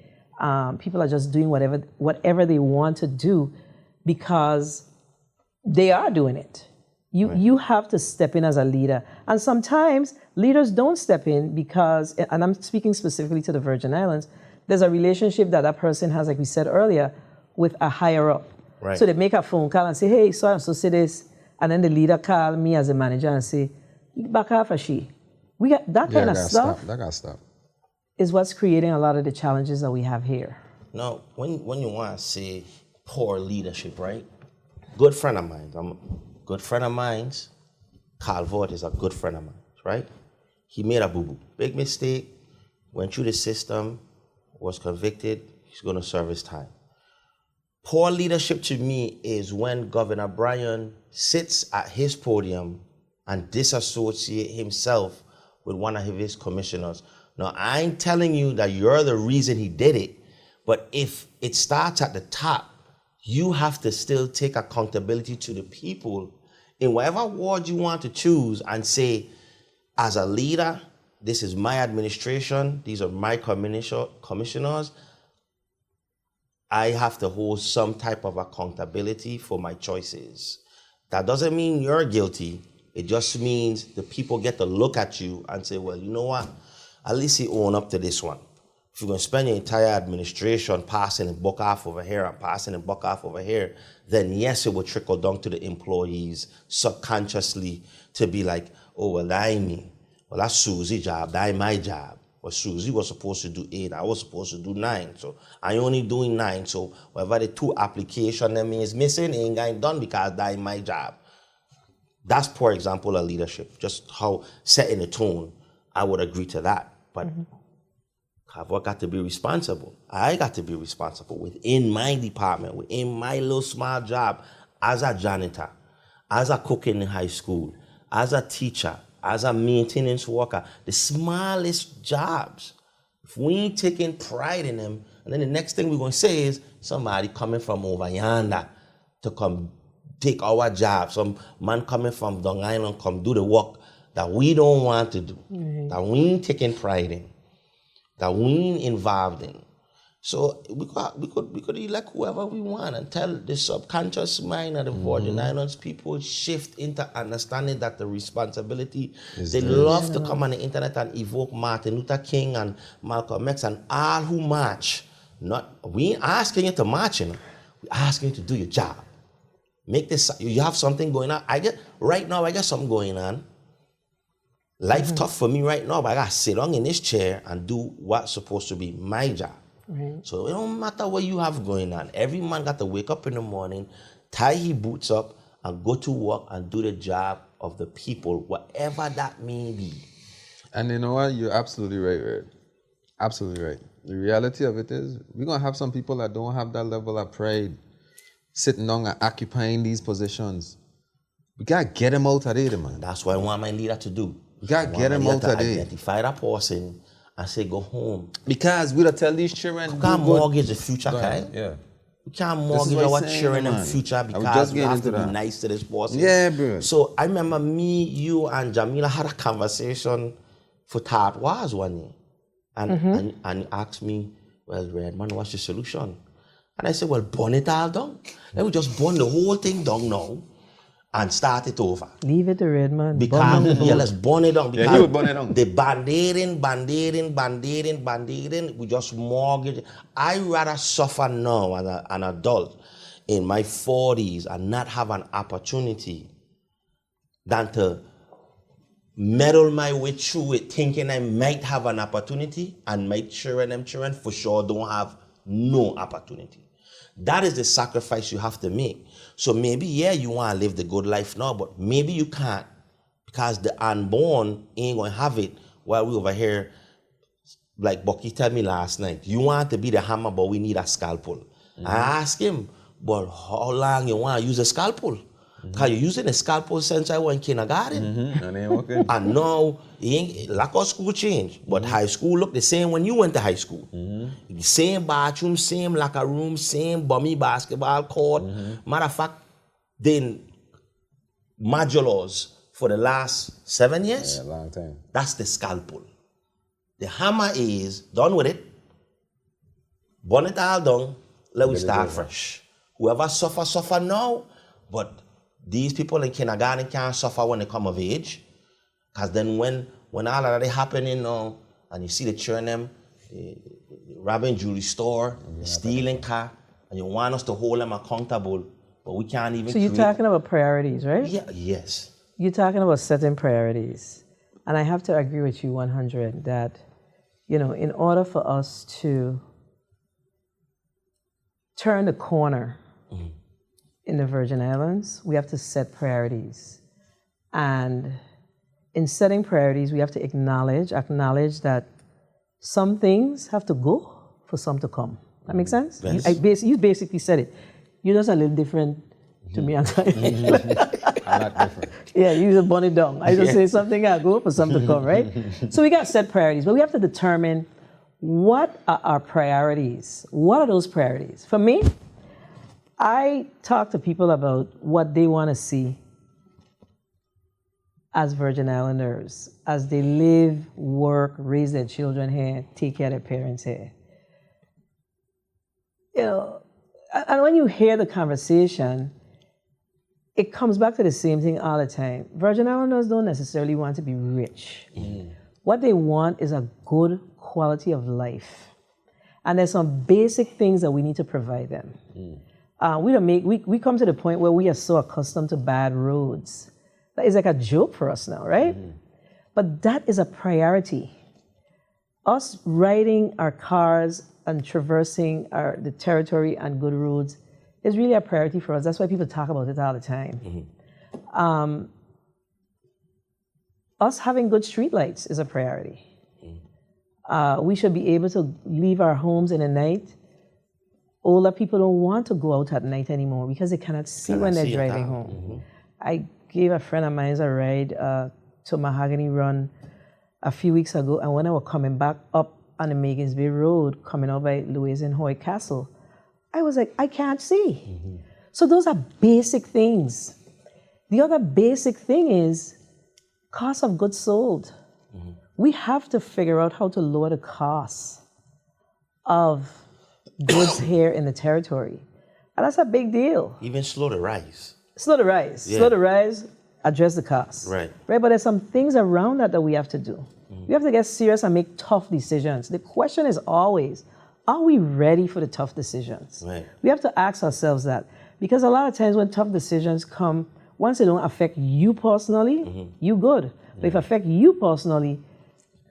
S1: People are just doing whatever they want to do because they are doing it. You have to step in as a leader. And sometimes leaders don't step in because, and I'm speaking specifically to the Virgin Islands, there's a relationship that person has, like we said earlier, with a higher up.
S4: Right.
S1: So they make a phone call and say, hey, so and so say this. And then the leader call me as a manager and say, back off a she. We got that kind of stuff.
S5: That got to stop.
S1: Is what's creating a lot of the challenges that we have here.
S4: Now, when you want to say poor leadership, right? Good friend of mine, Carl Vaught is a good friend of mine, right? He made a boo-boo. Big mistake, went through the system, was convicted, he's going to serve his time. Poor leadership to me is when Governor Bryan sits at his podium and disassociate himself with one of his commissioners. Now, I ain't telling you that you're the reason he did it, but if it starts at the top, you have to still take accountability to the people in whatever ward you want to choose and say, as a leader, this is my administration, these are my commissioners, I have to hold some type of accountability for my choices. That doesn't mean you're guilty. It just means the people get to look at you and say, well, you know what? At least you own up to this one. If you're going to spend your entire administration passing a buck off over here and passing a buck off over here, then yes, it will trickle down to the employees subconsciously to be like, oh, well, that ain't me. Well, that's Susie's job. That ain't my job. Well, Susie was supposed to do 8. I was supposed to do 9. So I only doing 9. So whatever the 2 application that means missing, ain't getting done because that ain't my job. That's poor example of leadership. Just how setting the tone, I would agree to that. But I've got to be responsible. I got to be responsible within my department, within my little small job, as a janitor, as a cook in high school, as a teacher, as a maintenance worker, the smallest jobs. If we ain't taking pride in them, and then the next thing we're going to say is somebody coming from over yonder to come take our job, some man coming from Long Island come do the work that we don't want to do, that we ain't taking pride in, that we ain't involved in. So we could elect whoever we want and tell the subconscious mind of the Virgin Islands people shift into understanding that the responsibility, they love to come on the internet and evoke Martin Luther King and Malcolm X and all who march. We ain't asking you to march, we're asking you to do your job. Make this, you have something going on. Right now I got something going on. Life tough for me right now, but I got to sit down in this chair and do what's supposed to be my job. Right. So it don't matter what you have going on. Every man got to wake up in the morning, tie his boots up, and go to work and do the job of the people, whatever that may be.
S5: And you know what? You're absolutely right, Red. Absolutely right. The reality of it is, we're going to have some people that don't have that level of pride sitting down and occupying these positions. We got to get them out of there, man.
S4: That's what I want my leader to do.
S5: We got to get them out of there.
S4: Identify that person and say, go home.
S5: Because we'll tell these children...
S4: You can't mortgage the future, Kai.
S5: Yeah.
S4: You can't mortgage our children in the future because we have to be nice to this person.
S5: Yeah, bro.
S4: So I remember me, you, and Jamila had a conversation for Thought Was one year. And he asked me, well, Redman, what's the solution? And I said, well, burn it all down. Let me just burn the whole thing down now and start it over.
S1: Leave it to Redman.
S4: Because, let's burn it down. Because
S3: he would burn it down.
S4: The band-aiding, we just mortgage it. I rather suffer now as an adult in my 40s and not have an opportunity than to meddle my way through it thinking I might have an opportunity and my children for sure don't have no opportunity. That is the sacrifice you have to make. So maybe, you want to live the good life now, but maybe you can't because the unborn ain't going to have it while we over here, like Bucky told me last night, you want to be the hammer, but we need a scalpel. I asked him, but how long you want to use a scalpel? Because you're using a scalpel since I was in kindergarten. And now, like our school changed, but high school looked the same when you went to high school. Same bathroom, same locker room, same bummy basketball court. Matter of fact, then modulars for the last 7 years.
S5: Yeah, long time.
S4: That's the scalpel. The hammer is done with it. Burn it all down. Let we start fresh. Whoever suffer now, but these people in kindergarten can't suffer when they come of age. Because then when all of that is happening now, and you see the children, robbing jewelry store, stealing car, and you want us to hold them accountable, but we can't even.
S1: So you're talking about priorities, right?
S4: Yeah, yes.
S1: You're talking about setting priorities. And I have to agree with you 100 that, in order for us to turn the corner in the Virgin Islands, we have to set priorities. And in setting priorities, we have to acknowledge that some things have to go for some to come. That makes sense?
S4: Yes.
S1: You basically said it. You're just a little different to me. I'm sorry.
S5: I'm not different.
S1: Yeah, you just burn it down. I just say something got go for some to come, right? So we got set priorities, but we have to determine what are our priorities. What are those priorities? For me, I talk to people about what they want to see as Virgin Islanders, as they live, work, raise their children here, take care of their parents here. And when you hear the conversation, it comes back to the same thing all the time. Virgin Islanders don't necessarily want to be rich. What they want is a good quality of life. And there's some basic things that we need to provide them. We come to the point where we are so accustomed to bad roads. That is like a joke for us now, right? But that is a priority. Us riding our cars and traversing the territory and good roads is really a priority for us. That's why people talk about it all the time. Us having good streetlights is a priority. We should be able to leave our homes in the night. Older people don't want to go out at night anymore because they cannot see when they're driving home. I gave a friend of mine a ride to Mahogany Run a few weeks ago, and when I was coming back up on the Megan's Bay Road, coming out by Louise and Hoy Castle, I was like, I can't see. So those are basic things. The other basic thing is cost of goods sold. We have to figure out how to lower the costs of goods here in the territory. And that's a big deal.
S4: Even slow the rise.
S1: Slow the rise.
S4: Yeah.
S1: Slow the rise, address the costs.
S4: Right.
S1: But there's some things around that we have to do. We have to get serious and make tough decisions. The question is always, are we ready for the tough decisions?
S4: Right.
S1: We have to ask ourselves that. Because a lot of times when tough decisions come, once they don't affect you personally, you good. But if it affect you personally,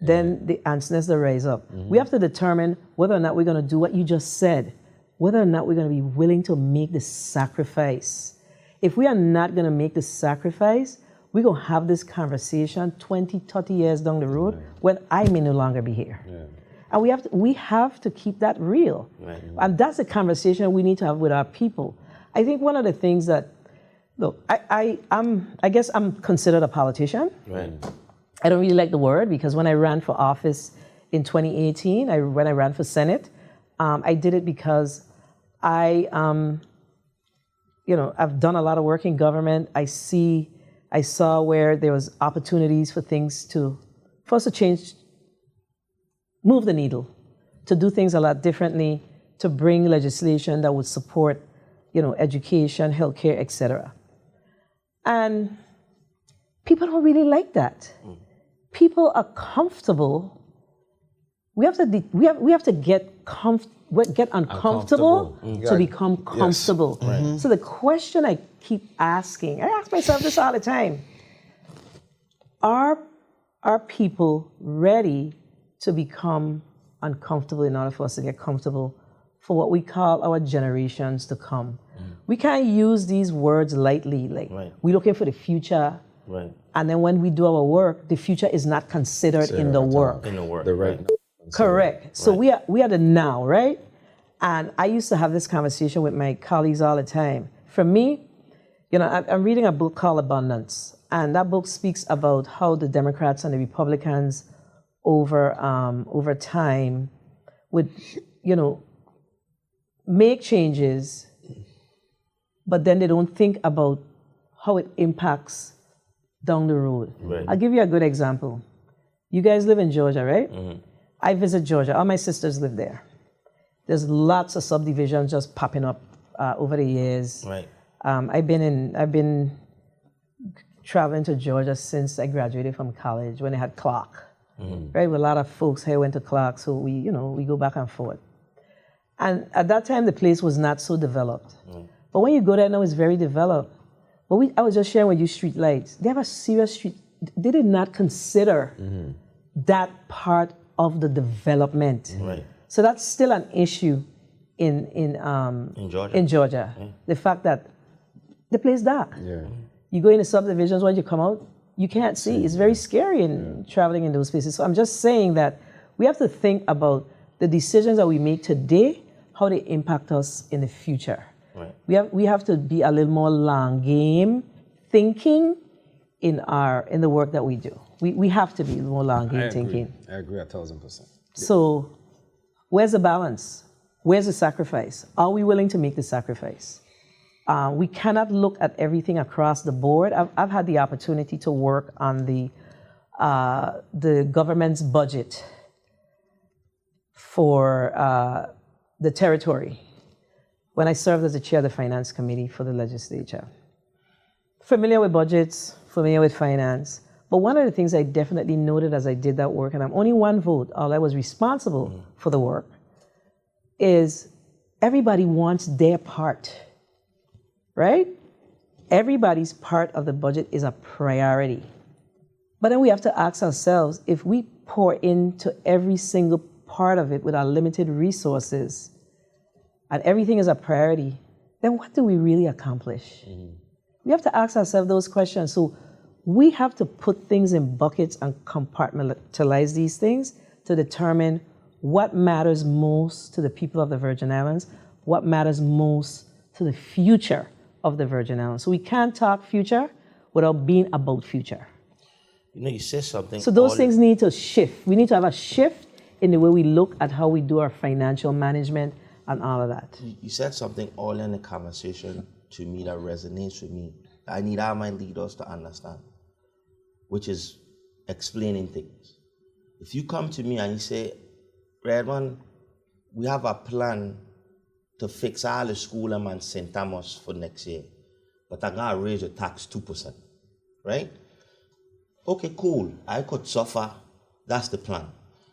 S1: then the answers that rise up. We have to determine whether or not we're going to do what you just said, whether or not we're going to be willing to make the sacrifice. If we are not going to make the sacrifice, we're going to have this conversation 20, 30 years down the road when I may no longer be here. And we have to keep that real. And that's a conversation we need to have with our people. I think one of the things that, look, I guess I'm considered a politician.
S4: Right.
S1: I don't really like the word because when I ran for office in 2018, when I ran for Senate, I did it because I've done a lot of work in government. I saw where there was opportunities for things for us to change, move the needle, to do things a lot differently, to bring legislation that would support, education, healthcare, etc. And people don't really like that. People are comfortable. We have to get uncomfortable to become comfortable.
S5: Yes. Right.
S1: So the question I keep asking, I ask myself this all the time: Are people ready to become uncomfortable in order for us to get comfortable for what we call our generations to come? We can't use these words lightly. Like we're looking for the future.
S4: Right.
S1: And then when we do our work, the future is not considered in the work.
S4: In the work.
S5: The right.
S1: Correct. So we are the now, right? And I used to have this conversation with my colleagues all the time. For me, I'm reading a book called Abundance, and that book speaks about how the Democrats and the Republicans over time would, make changes, but then they don't think about how it impacts down the road.
S4: Right.
S1: I'll give you a good example. You guys live in Georgia, right? I visit Georgia. All my sisters live there. There's lots of subdivisions just popping up over the years.
S4: Right.
S1: I've been traveling to Georgia since I graduated from college when they had Clark. Right, with a lot of folks here went to Clark, so we go back and forth. And at that time, the place was not so developed. But when you go there now, it's very developed. But I was just sharing with you street lights. They have a serious street. They did not consider that part of the development.
S4: Right.
S1: So that's still an issue in
S4: Georgia.
S1: In Georgia, the fact that the place dark.
S5: Yeah.
S1: You go into subdivisions, when you come out, you can't see. It's very scary in traveling in those places. So I'm just saying that we have to think about the decisions that we make today, how they impact us in the future.
S4: Right.
S1: We have to be a little more long game thinking in the work that we do. We have to be more long game thinking.
S5: I agree 1,000%.
S1: So where's the balance? Where's the sacrifice? Are we willing to make the sacrifice? We cannot look at everything across the board. I've had the opportunity to work on the government's budget for the territory when I served as the chair of the finance committee for the legislature. Familiar with budgets, familiar with finance, but one of the things I definitely noted as I did that work, and I'm only one vote, all I was responsible for the work, is everybody wants their part, right? Everybody's part of the budget is a priority. But then we have to ask ourselves, if we pour into every single part of it with our limited resources, and everything is a priority, then what do we really accomplish? We have to ask ourselves those questions. So we have to put things in buckets and compartmentalize these things to determine what matters most to the people of the Virgin Islands, what matters most to the future of the Virgin Islands. So we can't talk future without being about future.
S4: You know, you say something.
S1: So those things need to shift. We need to have a shift in the way we look at how we do our financial management and all of that.
S4: You said something all in the conversation to me that resonates with me. I need all my leaders to understand, which is explaining things. If you come to me and you say, Redmond, we have a plan to fix all the school in St. Thomas for next year, but I'm going to raise the tax 2%, right? Okay, cool. I could suffer. That's the plan.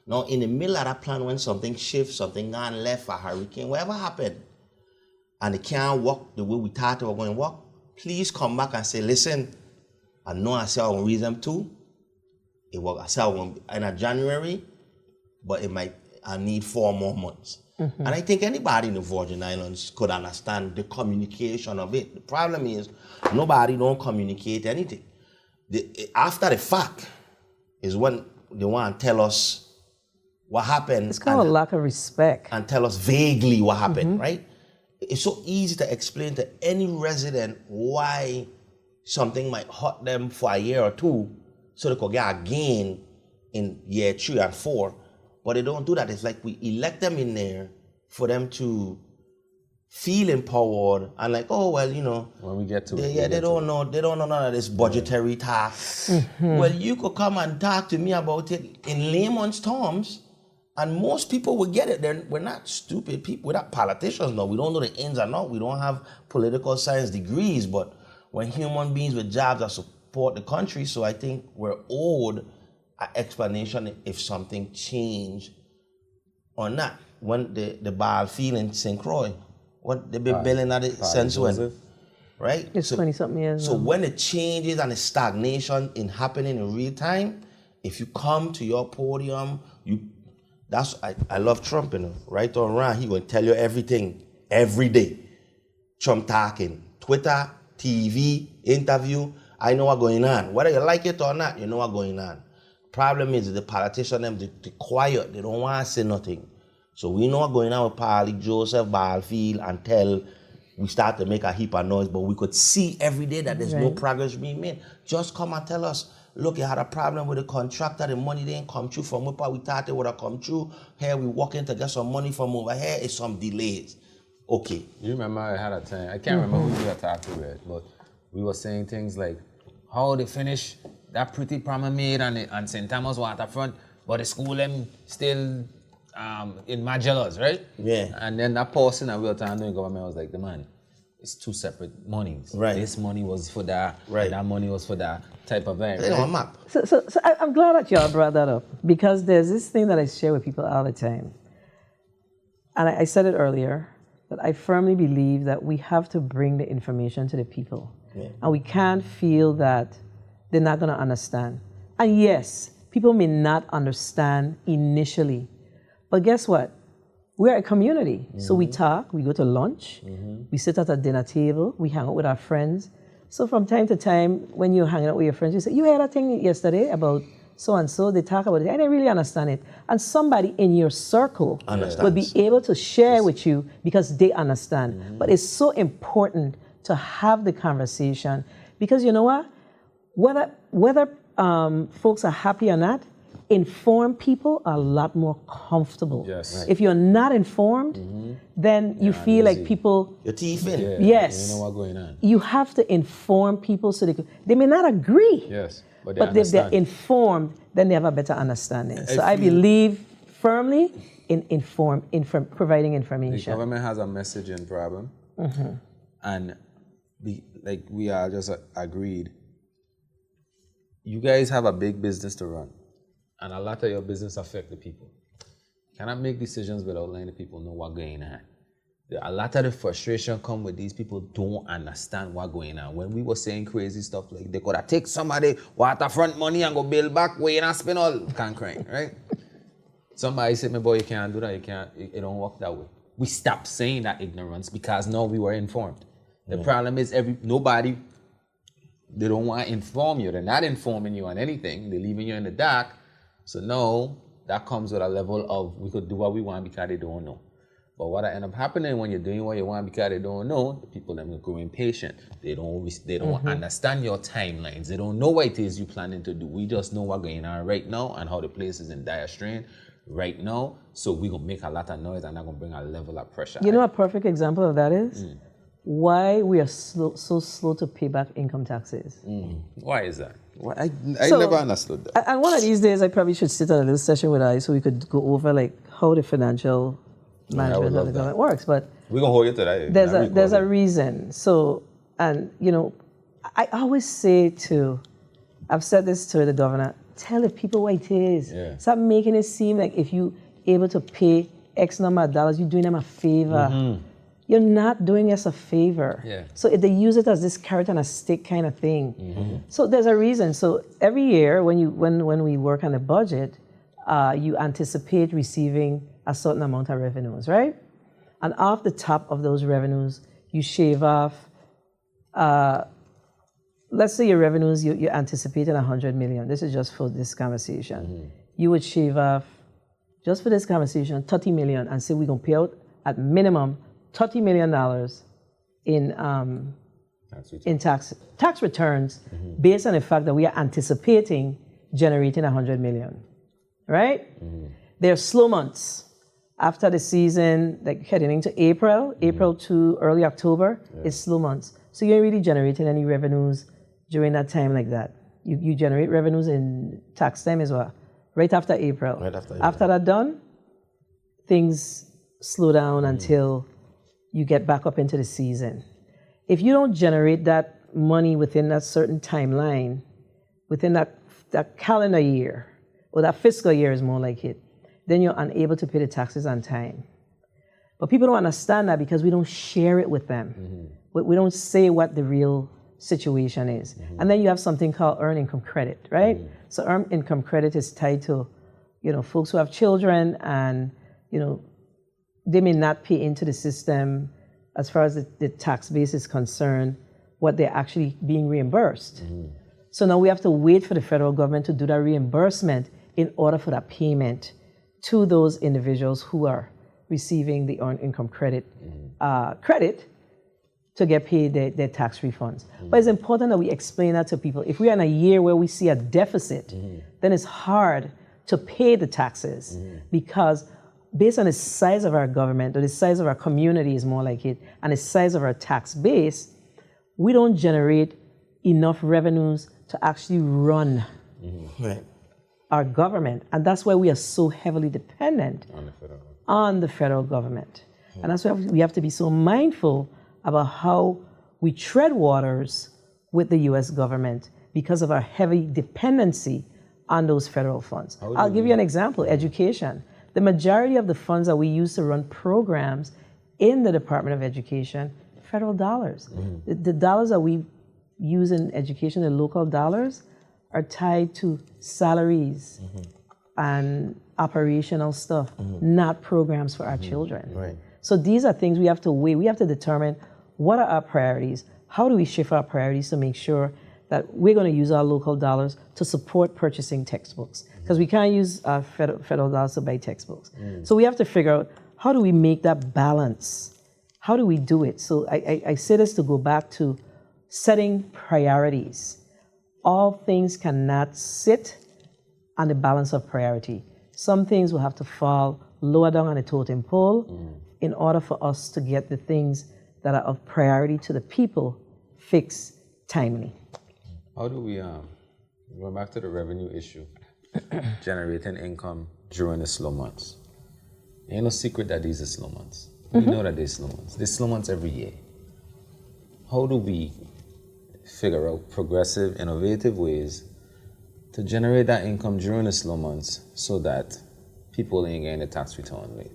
S4: Now, in the middle of that plan, when something shifts, something gone left, a hurricane, whatever happened, and it can't work the way we thought it was going to work, please come back and say, listen, I know I said I want to raise them too. It was, I said I want in January, but I need 4 more months. Mm-hmm. And I think anybody in the Virgin Islands could understand the communication of it. The problem is nobody don't communicate anything. After the fact is when they want to tell us what happened.
S1: It's kind of a lack of respect.
S4: And tell us vaguely what happened, right? It's so easy to explain to any resident why something might hurt them for a year or two so they could get a gain in year 3 and 4. But they don't do that. It's like we elect them in there for them to feel empowered and like, oh, well, you know.
S5: When we get to
S4: they don't know none of this budgetary talk. Mm-hmm. Well, you could come and talk to me about it in layman's terms, and most people will get it. We're not stupid people. We're not politicians, no. We don't know the ins and outs. We don't have political science degrees, but we're human beings with jobs that support the country, so I think we're owed an explanation if something changed or not. When the ball field in St. Croix, what they've been building at it since when, right?
S1: It's 20-something years.
S4: So when the changes and the stagnation in happening in real time, if you come to your podium, I love Trump, you know, right or wrong, he will tell you everything every day. Trump talking, Twitter, TV, interview, I know what's going on. Whether you like it or not, you know what's going on. Problem is the politicians, they're quiet, they don't want to say nothing. So we know what's going on with Parley, Joseph, Barfield, until we start to make a heap of noise, but we could see every day that there's no progress being made. Just come and tell us, look, you had a problem with the contractor, the money didn't come through from where we thought it would have come through. Here we walking to get some money from over here, it's some delays. Okay.
S5: You remember I had a time, I can't remember who you were talking with, but we were saying things like, how they finish that pretty promenade made on St. Thomas waterfront, but the school them still in Magellas, right?
S4: Yeah.
S5: And then that person that we were talking to in government was like, the man, it's 2 separate monies.
S4: Right.
S5: This money was for that,
S4: right.
S5: And that money was for that type of thing.
S4: They don't map.
S1: So I'm glad that y'all brought that up, because there's this thing that I share with people all the time. And I said it earlier, that I firmly believe that we have to bring the information to the people. Yeah. And we can't feel that they're not going to understand. And yes, people may not understand initially, but guess what? We're a community. Mm-hmm. So we talk, we go to lunch, we sit at a dinner table, we hang out with our friends. So from time to time, when you're hanging out with your friends, you say, you heard that thing yesterday about so-and-so, they talk about it. I didn't really understand it. And somebody in your circle will be able to share with you because they understand. Mm-hmm. But it's so important to have the conversation, because you know what? Whether folks are happy or not, informed people are a lot more comfortable.
S5: Yes. Right.
S1: If you're not informed, then you feel like people...
S4: Your teeth in.
S5: Yeah,
S1: yes.
S5: You know what's going on.
S1: You have to inform people so they may not agree.
S5: Yes.
S1: But if they're informed, then they have a better understanding. So I believe firmly in providing information.
S5: The government has a messaging problem. Mm-hmm. And we are just agreed. You guys have a big business to run, and a lot of your business affect the people. You cannot make decisions without letting the people know what's going on. A lot of the frustration come with these people don't understand what's going on. When we were saying crazy stuff like they could have take somebody waterfront money and go build back where you not spend all crying, right? Somebody said, my boy, you can't do that, it don't work that way. We stopped saying that ignorance because now we were informed. The problem is they don't want to inform you. They're not informing you on anything. They're leaving you in the dark. So now
S3: that comes with a level of we could do what we want because they don't know. But what end up happening when you're doing what you want because they don't know, the people them go impatient. They don't understand your timelines. They don't know what it is you planning to do. We just know what's going on right now and how the place is in dire strain right now. So we're gonna make a lot of noise and that's gonna bring a level of pressure.
S1: You know a perfect example of that is why we are so slow to pay back income taxes.
S3: Why is that?
S5: Well, I never understood that.
S1: And one of these days, I probably should sit on a little session with I so we could go over like how the financial management of the government works. But
S3: We're gonna hold you to that.
S1: there's a reason. So, and you know, I always say I've said this to the governor, tell the people what it is.
S3: Yeah.
S1: Stop making it seem like if you able to pay X number of dollars, you're doing them a favor. You're not doing us a favor.
S3: Yeah.
S1: So they use it as this carrot and a stick kind of thing. So there's a reason. So every year when we work on the budget, you anticipate receiving a certain amount of revenues, right? And off the top of those revenues, you shave off, let's say your revenues, you're anticipating 100 million. This is just for this conversation. You would shave off, just for this conversation, 30 million and say we're gonna pay out at minimum $30 million in tax returns based on the fact that we are anticipating generating 100 million, right? There are slow months. After the season, like heading into April to early October, is slow months. So you ain't really generating any revenues during that time like that. You generate revenues in tax time as well, right after April. After that done, things slow down until you get back up into the season. If you don't generate that money within that certain timeline, within that calendar year, or that fiscal year is more like it, then you're unable to pay the taxes on time. But people don't understand that because we don't share it with them. We don't say what the real situation is. And then you have something called earned income credit, right? So earned income credit is tied to, folks who have children and, they may not pay into the system as far as the tax base is concerned, what they're actually being reimbursed. So now we have to wait for the federal government to do that reimbursement in order for that payment to those individuals who are receiving the earned income credit to get paid their tax refunds. But it's important that we explain that to people. If we're in a year where we see a deficit, then it's hard to pay the taxes because based on the size of our government, or the size of our community is more like it, and the size of our tax base, we don't generate enough revenues to actually run our government. And that's why we are so heavily dependent on the federal government. And that's why we have to be so mindful about how we tread waters with the US government because of our heavy dependency on those federal funds. I'll give you an example, education. The majority of the funds that we use to run programs in the Department of Education, federal dollars. The dollars that we use in education, the local dollars, are tied to salaries and operational stuff, not programs for our children.
S4: Right.
S1: So these are things we have to weigh. We have to determine what are our priorities, how do we shift our priorities to make sure that we're going to use our local dollars to support purchasing textbooks, because we can't use our federal dollars to buy textbooks. So we have to figure out how do we make that balance? How do we do it? So I say this to go back to setting priorities. All things cannot sit on the balance of priority. Some things will have to fall lower down on the totem pole in order for us to get the things that are of priority to the people fixed timely.
S3: How do we, going back to the revenue issue, generating income during the slow months? Ain't no secret that these are slow months. We know that they're slow months. They're slow months every year. How do we figure out progressive, innovative ways to generate that income during the slow months so that people ain't getting the tax return late?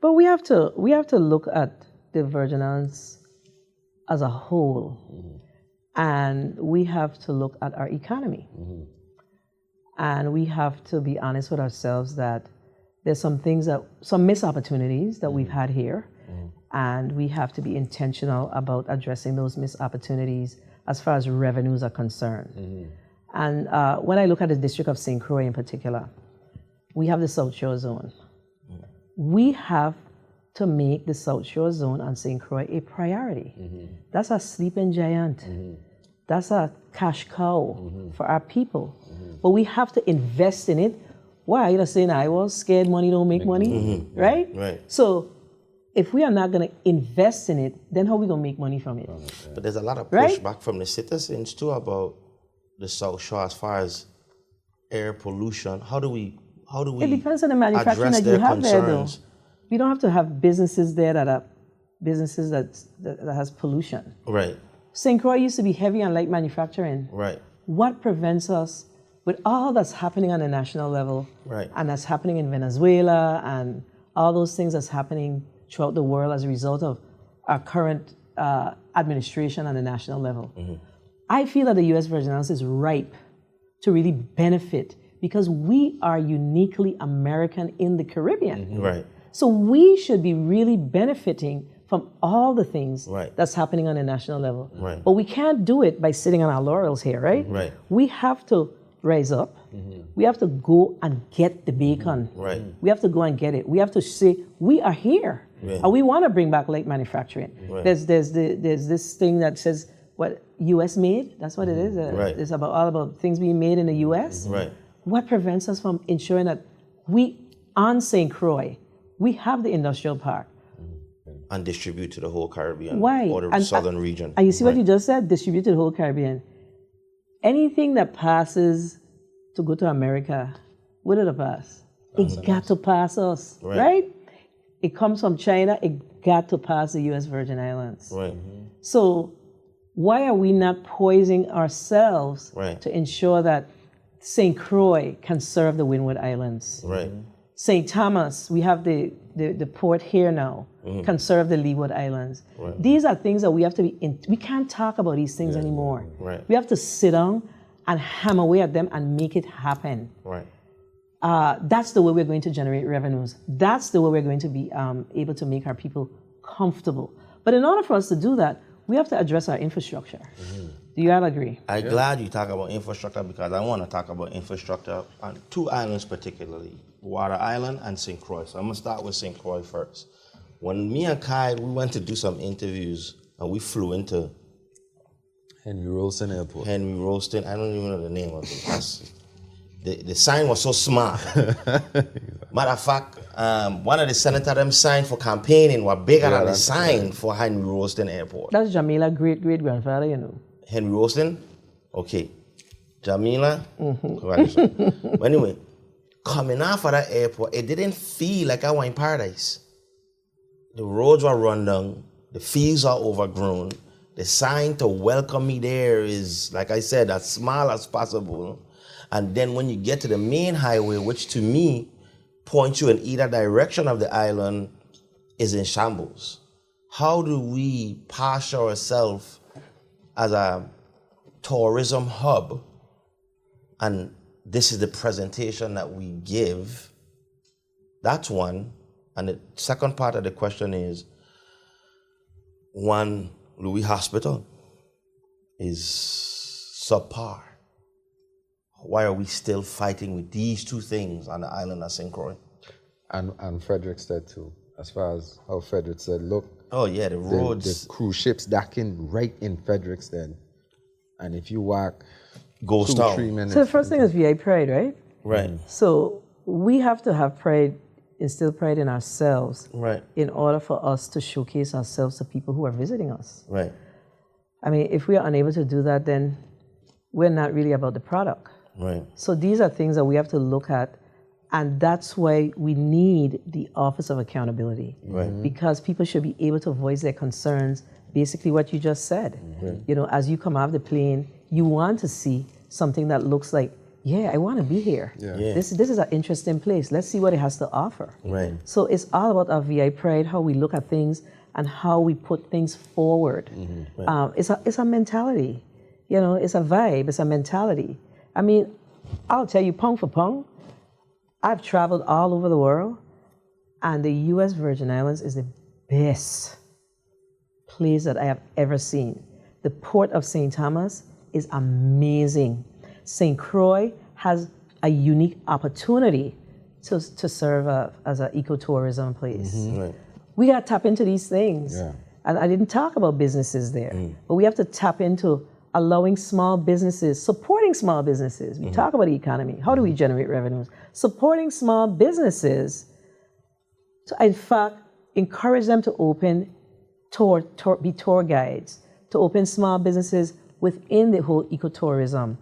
S1: But we have to look at the Virgin Islands as a whole. And we have to look at our economy. And we have to be honest with ourselves that there's some missed opportunities that we've had here. And we have to be intentional about addressing those missed opportunities as far as revenues are concerned. And when I look at the District of St. Croix in particular, we have the South Shore Zone. We have to make the South Shore Zone on St. Croix a priority. That's a sleeping giant. That's a cash cow for our people. But we have to invest in it. Why? You're saying I was scared money don't make money, right?
S4: Right.
S1: So if we are not going to invest in it, then how are we going to make money from it?
S4: But there's a lot of
S1: Right?
S4: pushback from the citizens too about the South Shore as far as air pollution. How do we
S1: It depends on the manufacturing
S4: address
S1: that you
S4: their
S1: have there, though.
S4: concerns?
S1: We don't have to have businesses there that are businesses that has pollution.
S4: Right,
S1: St. Croix used to be heavy on light manufacturing.
S4: right,
S1: What prevents us with all that's happening on a national level,
S4: Right.
S1: and that's happening in Venezuela and all those things that's happening throughout the world as a result of our current administration on a national level? I feel that the U.S. Virgin Islands is ripe to really benefit because we are uniquely American in the Caribbean.
S4: right,
S1: So we should be really benefiting from all the things
S4: Right.
S1: that's happening on a national level.
S4: Right.
S1: But we can't do it by sitting on our laurels here, right?
S4: Right.
S1: We have to rise up. We have to go and get the bacon.
S4: Right.
S1: We have to go and get it. We have to say, we are here.
S4: Yeah.
S1: And we want to bring back light manufacturing.
S4: Right.
S1: There's this thing that says, what, US made? That's what it is.
S4: Right.
S1: It's all about things being made in the US.
S4: right.
S1: What prevents us from ensuring that we, on St. Croix, we have the industrial park?
S4: And distribute to the whole Caribbean
S1: Why?
S4: or the southern region.
S1: And you see
S4: Right.
S1: what you just said? Distribute to the whole Caribbean. Anything that passes to go to America, where did it pass? It got to pass us,
S4: Right.
S1: right? It comes from China, it got to pass the U.S. Virgin Islands.
S4: Right.
S1: So why are we not poising ourselves
S4: Right.
S1: to ensure that St. Croix can serve the Windward Islands?
S4: Right.
S1: St. Thomas, we have the port here now, can serve the Leeward Islands. These are things that we have to be in. We can't talk about these things anymore.
S4: Right.
S1: We have to sit down and hammer away at them and make it happen.
S4: Right.
S1: That's the way we're going to generate revenues. That's the way we're going to be able to make our people comfortable. But in order for us to do that, we have to address our infrastructure. Do you all agree?
S4: I'm glad you talk about infrastructure because I want to talk about infrastructure on two islands particularly, Water Island and St. Croix. So I'm going to start with St. Croix first. When me and Kai, we went to do some interviews and we flew into
S5: Henry Rolston Airport.
S4: Henry Rolston. I don't even know the name of it. The sign was so smart. Matter of fact, one of the senators them signed for campaigning were bigger than the sign for Henry Rolston Airport.
S1: That's Jamila's great-great-grandfather, you know.
S4: Henry Rolston? Okay. Jamila? But anyway, coming off of that airport, it didn't feel like I was in paradise. The roads were run down, the fields are overgrown. The sign to welcome me there is, like I said, as small as possible. And then when you get to the main highway, which to me points you in either direction of the island, is in shambles. How do we posture ourselves as a tourism hub? And this is the presentation that we give. That's one. And the second part of the question is, one, Louis Hospital is subpar. Why are we still fighting with these two things on the island of St. Croix?
S5: And Frederickstead too, as far as how Frederickstead look.
S4: Oh yeah, the roads.
S5: The cruise ships docking right in Frederickstead. And if you walk
S4: Ghost
S5: 2-3
S4: town.
S5: minutes.
S1: So the first thing is VI pride, right?
S4: Right,
S1: So we have to have pride, instill pride in ourselves
S4: right,
S1: in order for us to showcase ourselves to people who are visiting us.
S4: right,
S1: I mean, if we are unable to do that, then we're not really about the product.
S4: right,
S1: So these are things that we have to look at, and that's why we need the Office of Accountability.
S4: right,
S1: Because people should be able to voice their concerns, basically what you just said. You know, as you come off the plane, you want to see something that looks like, yeah, I want to be here.
S5: Yeah.
S4: Yeah.
S1: This is an interesting place. Let's see what it has to offer.
S4: right,
S1: So it's all about our VI pride, how we look at things and how we put things forward. It's a mentality, you know, it's a vibe, it's a mentality. I mean, I'll tell you, pound for pound, I've traveled all over the world, and the U.S. Virgin Islands is the best place that I have ever seen. The port of St. Thomas is amazing. St. Croix has a unique opportunity to serve as an ecotourism place.
S4: Right.
S1: We got to tap into these things.
S5: Yeah.
S1: And I didn't talk about businesses there, but we have to tap into allowing small businesses, supporting small businesses. We talk about the economy. How do we generate revenues? Supporting small businesses to, in fact, encourage them to open be tour guides, to open small businesses within the whole ecotourism.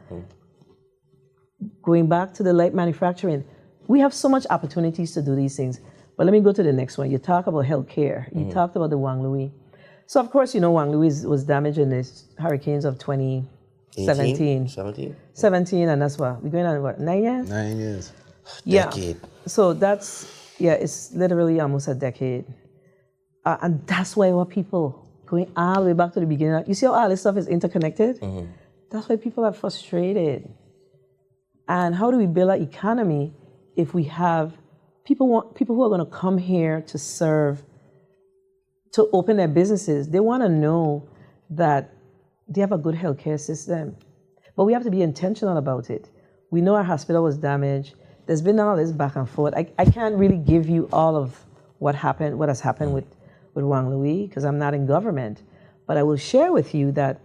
S1: Going back to the light manufacturing, we have so much opportunities to do these things. But let me go to the next one. You talk about healthcare. You talked about the Wang Louis. So of course, you know, Wang Louis was damaged in the hurricanes of 2017. 17, and that's what, we're going on, what, 9 years?
S5: 9 years.
S4: Decade.
S1: So that's, it's literally almost a decade. And that's why our people, going all the way back to the beginning, you see how all this stuff is interconnected? That's why people are frustrated. And how do we build an economy if we have people who are going to come here to serve, to open their businesses? They want to know that they have a good healthcare system. But we have to be intentional about it. We know our hospital was damaged. There's been all this back and forth. I can't really give you all of what has happened with Wang Louis, because I'm not in government. But I will share with you that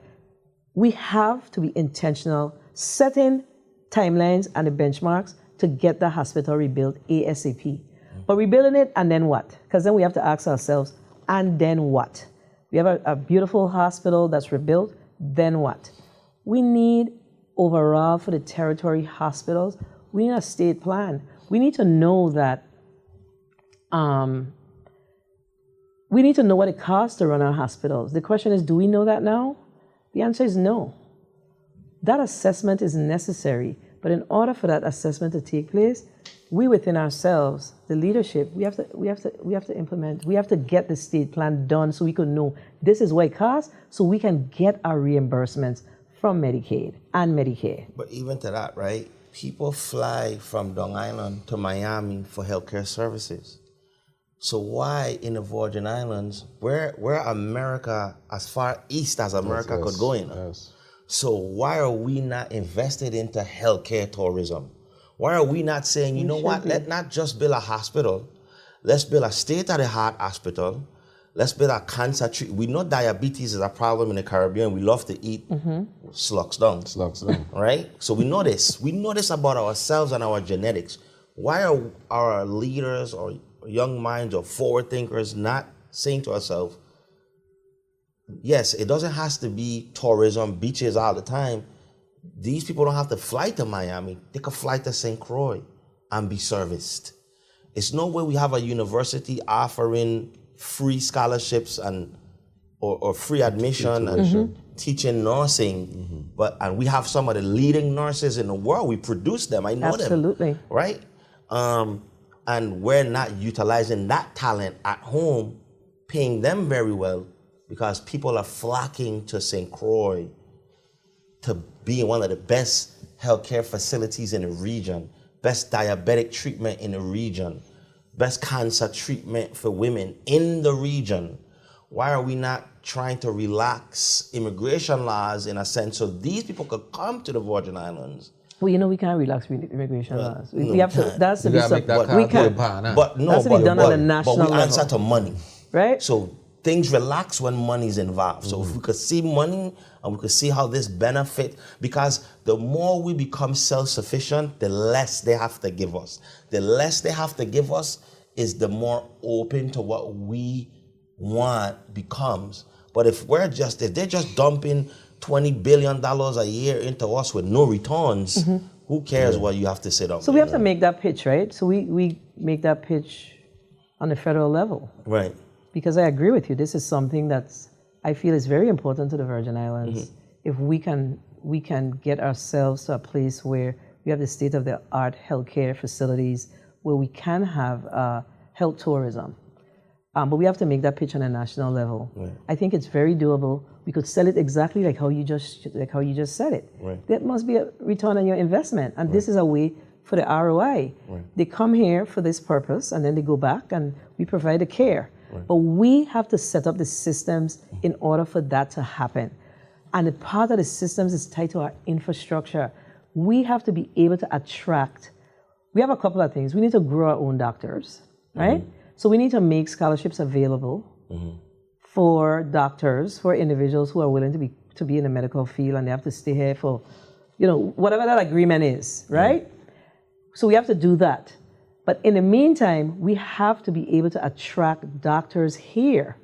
S1: we have to be intentional, setting timelines and the benchmarks to get the hospital rebuilt ASAP. But rebuilding it, and then what? Because then we have to ask ourselves, and then what? We have a beautiful hospital that's rebuilt, then what? We need, overall, for the territory hospitals, we need a state plan. We need to know that, we need to know what it costs to run our hospitals. The question is, do we know that now? The answer is no. That assessment is necessary, but in order for that assessment to take place, we within ourselves, the leadership, we have to implement. We have to get the state plan done so we can know this is what it costs, so we can get our reimbursements from Medicaid and Medicare.
S4: But even to that, right? People fly from Long Island to Miami for healthcare services. So why in the Virgin Islands, where America, as far east as America could go in?
S5: Yes.
S4: So why are we not invested into healthcare tourism? Why are we not saying, you know what, let's not just build a hospital, let's build a state-of-the-art hospital, let's build a cancer treatment. We know diabetes is a problem in the Caribbean. We love to eat slugs down. Right? So we know this. We know this about ourselves and our genetics. Why are our leaders or young minds or forward thinkers not saying to ourselves, yes, it doesn't have to be tourism, beaches all the time. These people don't have to fly to Miami. They could fly to St. Croix and be serviced. It's no way we have a university offering free scholarships or free admission and teaching nursing, and we have some of the leading nurses in the world. We produce them. I know them.
S1: Absolutely.
S4: Right? And we're not utilizing that talent at home, paying them very well, because people are flocking to St. Croix to be in one of the best healthcare facilities in the region, best diabetic treatment in the region, best cancer treatment for women in the region. Why are we not trying to relax immigration laws in a sense so these people could come to the Virgin Islands?
S1: Well, you know, we can't relax immigration laws. We
S4: no,
S1: have to, that's to be,
S5: make that
S1: we can't,
S4: but no,
S1: that's to be done on a national
S4: but we
S1: level.
S4: answer to money.
S1: Right?
S4: So things relax when money's involved. So if we could see money and we could see how this benefit, because the more we become self-sufficient, the less they have to give us. The less they have to give us is the more open to what we want becomes. But if they're just dumping $20 billion a year into us with no returns, who cares what you have to sit on?
S1: So we have to make that pitch, right? So we make that pitch on the federal level.
S4: Right.
S1: Because I agree with you, this is something that's, I feel is very important to the Virgin Islands. If we can get ourselves to a place where we have the state-of-the-art healthcare facilities, where we can have health tourism. But we have to make that pitch on a national level. Right. I think it's very doable. We could sell it exactly like how you just said it. Right. There must be a return on your investment, and this is a way for the ROI. Right. They come here for this purpose, and then they go back, and we provide the care. Right. But we have to set up the systems in order for that to happen. And a part of the systems is tied to our infrastructure. We have to be able to attract we have a couple of things. We need to grow our own doctors, right? So we need to make scholarships available for doctors, for individuals who are willing to be in the medical field, and they have to stay here for, whatever that agreement is, right? So we have to do that. But in the meantime, we have to be able to attract doctors here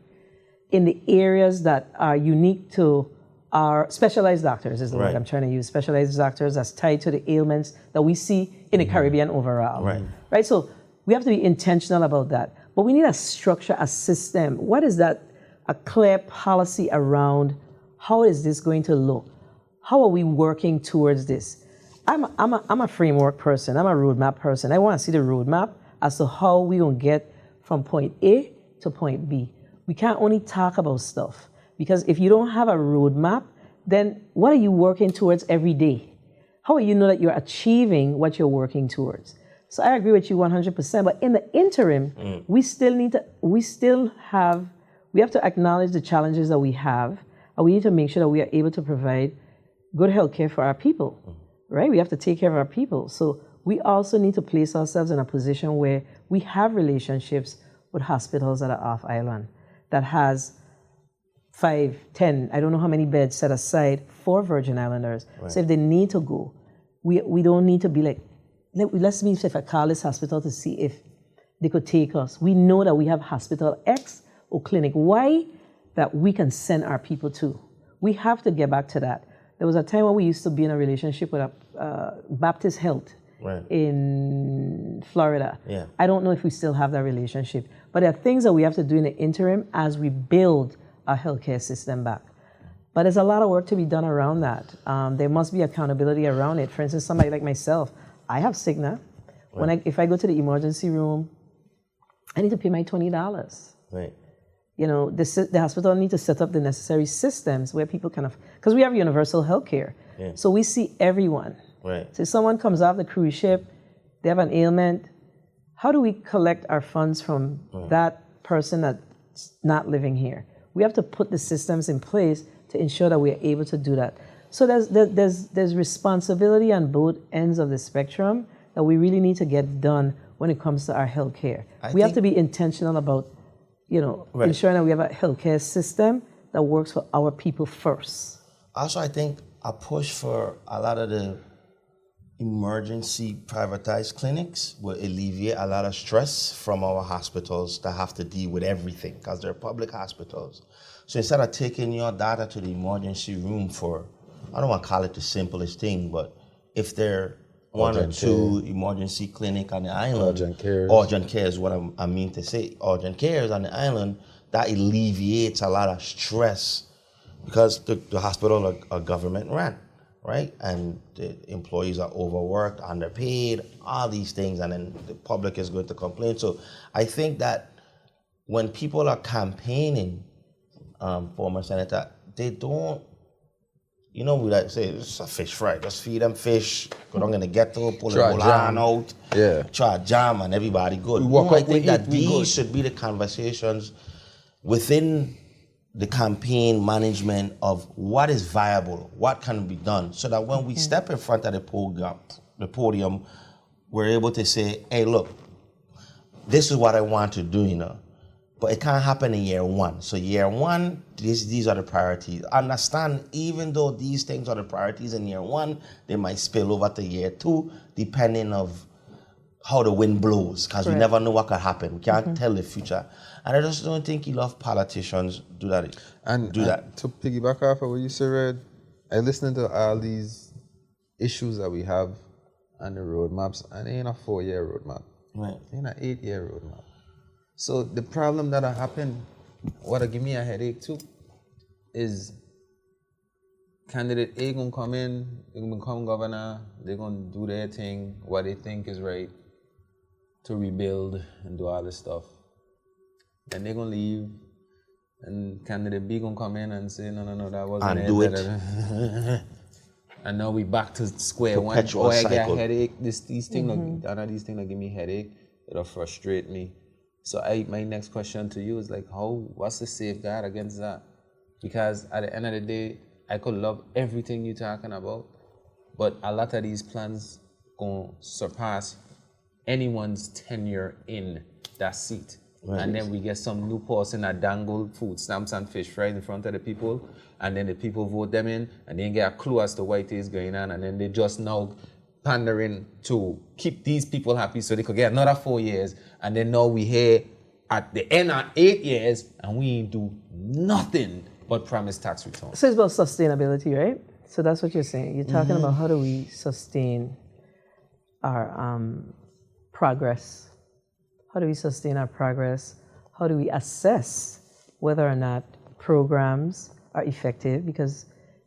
S1: in the areas that are unique to our specialized doctors, is the word I'm trying to use. Specialized doctors that's tied to the ailments that we see in the Caribbean overall. Right? So we have to be intentional about that. But we need a structure, a system. What is that? A clear policy around how is this going to look? How are we working towards this? I'm a framework person. I'm a roadmap person. I want to see the roadmap as to how we're going to get from point A to point B. We can't only talk about stuff, because if you don't have a roadmap, then what are you working towards every day? How will you know that you're achieving what you're working towards? So I agree with you 100%. But in the interim, we have to acknowledge the challenges that we have, and we need to make sure that we are able to provide good health care for our people. Right? We have to take care of our people. So we also need to place ourselves in a position where we have relationships with hospitals that are off island, that has 5, 10, I don't know how many beds set aside for Virgin Islanders. So if they need to go, we don't need to be like, let's see if I call this hospital to see if they could take us. We know that we have hospital X or clinic Y that we can send our people to. We have to get back to that. There was a time when we used to be in a relationship with a Baptist Health in Florida. I don't know if we still have that relationship, but there are things that we have to do in the interim as we build our healthcare system back. But there's a lot of work to be done around that. There must be accountability around it. For instance, somebody like myself, I have Cigna. If I go to the emergency room, I need to pay my $20. The hospital need to set up the necessary systems where people because we have universal health care. So we see everyone. So if someone comes off the cruise ship, they have an ailment, how do we collect our funds from that person that's not living here? We have to put the systems in place to ensure that we are able to do that. So there's responsibility on both ends of the spectrum that we really need to get done when it comes to our health care. We have to be intentional about ensuring that we have a healthcare system that works for our people first.
S4: Also, I think a push for a lot of the emergency privatized clinics will alleviate a lot of stress from our hospitals that have to deal with everything, because they're public hospitals. So instead of taking your data to the emergency room for, I don't want to call it the simplest thing, but if they're one or two emergency clinic on the island, urgent care is what I mean to say, urgent cares on the island, that alleviates a lot of stress, because the hospital are government run, right? And the employees are overworked, underpaid, all these things, and then the public is going to complain. So I think that when people are campaigning, former senator, they don't, we like say, it's a fish fry, just feed them fish, go down in the ghetto, pull the whole hand out, try a jam, and everybody good. I think that these should be the conversations within the campaign management of what is viable, what can be done, so that when we step in front of the podium, we're able to say, hey, look, this is what I want to do, But it can't happen in year one. So year one, these are the priorities. Understand, even though these things are the priorities in year one, they might spill over to year two, depending of how the wind blows, because we never know what could happen. We can't tell the future. And I just don't think enough politicians do that.
S5: And to piggyback off of what you said, Red, I listening to all these issues that we have on the roadmaps, and it ain't a 4-year roadmap. It ain't an 8-year roadmap. So the problem that happened, what give me a headache too, is candidate A gonna come in, they're gonna become governor, they're gonna do their thing, what they think is right, to rebuild and do all this stuff. Then they're gonna leave, and candidate B gonna come in and say, no, that wasn't
S4: and do it.
S5: And now we back to square one.
S4: Perpetual
S5: I
S4: cycle.
S5: get a headache. These things, none of these things that give me headache. It'll frustrate me. So my next question to you is like, what's the safeguard against that? Because at the end of the day, I could love everything you're talking about, but a lot of these plans gonna surpass
S3: anyone's tenure in that seat. Right. And then we get some new person that dangle food stamps and fish fries in front of the people, and then the people vote them in, and then get a clue as to what it is going on, and then they just now pandering to keep these people happy so they could get another 4 years, and then now we here at the end of 8 years, and we ain't do nothing but promise tax returns.
S1: So it's about sustainability, right? So that's what you're saying. You're talking about how do we sustain our progress? How do we sustain our progress? How do we assess whether or not programs are effective? Because,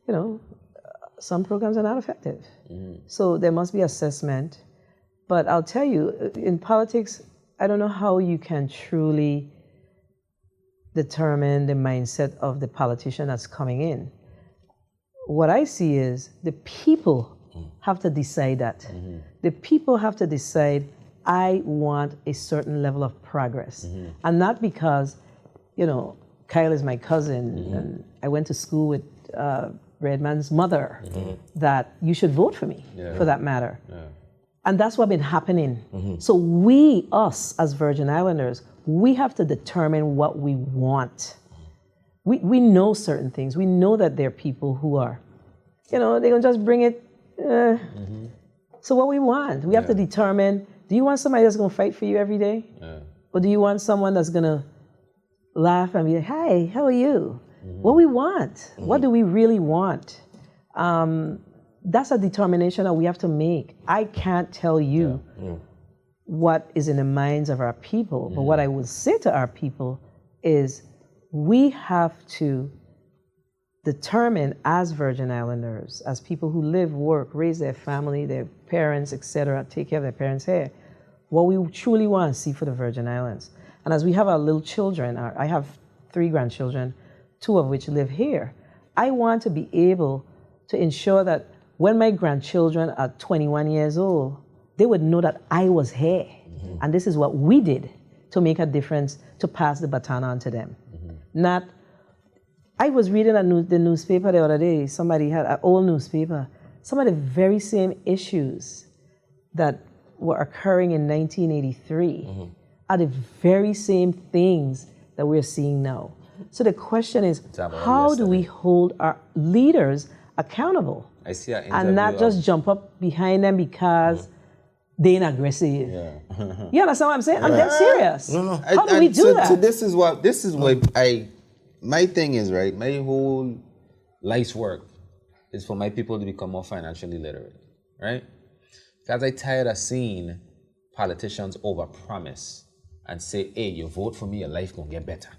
S1: you know, some programs are not effective. So there must be assessment. But I'll tell you, in politics, I don't know how you can truly determine the mindset of the politician that's coming in. What I see is the people have to decide that. The people have to decide, I want a certain level of progress. And not because, you know, Kyle is my cousin and I went to school with Redman's mother, that you should vote for me, for that matter. And that's what's been happening. So we, us as Virgin Islanders, we have to determine what we want. We know certain things. We know that there are people who are, you know, they're going to just bring it. So what we want, we have to determine, do you want somebody that's going to fight for you every day? Or do you want someone that's going to laugh and be like, hey, how are you? What we want, what do we really want? That's a determination that we have to make. I can't tell you what is in the minds of our people, but what I will say to our people is we have to determine as Virgin Islanders, as people who live, work, raise their family, their parents, etc., take care of their parents here, what we truly want to see for the Virgin Islands. And as we have our little children, I have 3 grandchildren, 2 of which live here. I want to be able to ensure that when my grandchildren are 21 years old, they would know that I was here. And this is what we did to make a difference, to pass the baton on to them. Not, I was reading the newspaper the other day, somebody had an old newspaper, some of the very same issues that were occurring in 1983 are the very same things that we're seeing now. So the question is, how do we hold our leaders accountable?
S3: I see an
S1: and not just jump up behind them because they're aggressive. You understand what I'm saying? I'm dead serious. How do we do that?
S3: So this is what my thing is, right? My whole life's work is for my people to become more financially literate, right? Because I'm tired of seeing politicians overpromise and say, hey, you vote for me, your life gonna get better.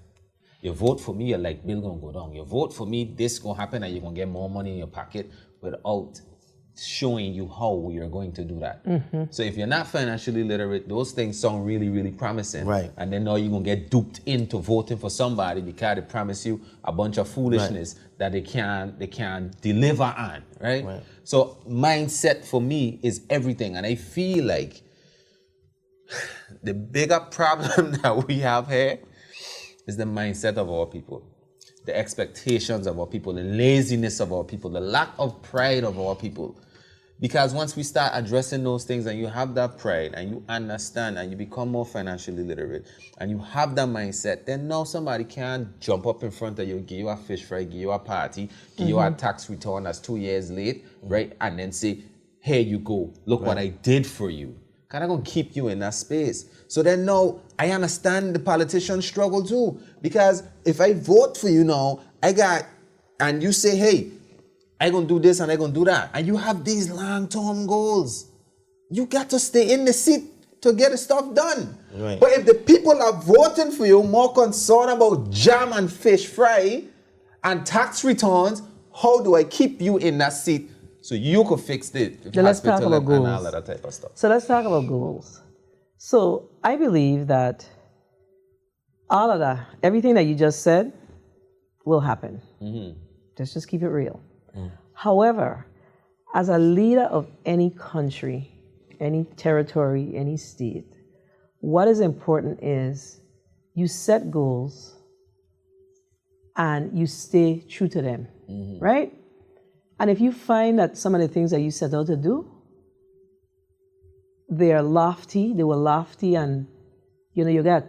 S3: You vote for me, your light bill gonna go down. You vote for me, this gonna happen and you're gonna get more money in your pocket without showing you how you're going to do that. So if you're not financially literate, those things sound really, really promising.
S4: Right.
S3: And then now you're gonna get duped into voting for somebody because they promise you a bunch of foolishness that they can deliver on, right? So mindset for me is everything. And I feel like the bigger problem that we have here is the mindset of our people, the expectations of our people, the laziness of our people, the lack of pride of our people. Because once we start addressing those things and you have that pride and you understand and you become more financially literate and you have that mindset, then now somebody can't jump up in front of you, give you a fish fry, give you a party, give you a tax return that's 2 years late, right? And then say, here you go, look what I did for you. Kind of gonna keep you in that space. So then now I understand the politicians struggle too. Because if I vote for you now, and you say, hey, I gonna do this and I gonna do that. And you have these long-term goals. You got to stay in the seat to get the stuff done. Right. But if the people are voting for you more concerned about jam and fish fry and tax returns, how do I keep you in that seat so you could fix the hospital and all of that type of stuff?
S1: So let's talk about goals. So I believe that all of that, everything that you just said will happen. Let's just keep it real. However, as a leader of any country, any territory, any state, what is important is you set goals and you stay true to them, right? And if you find that some of the things that you set out to do, they were lofty, and you got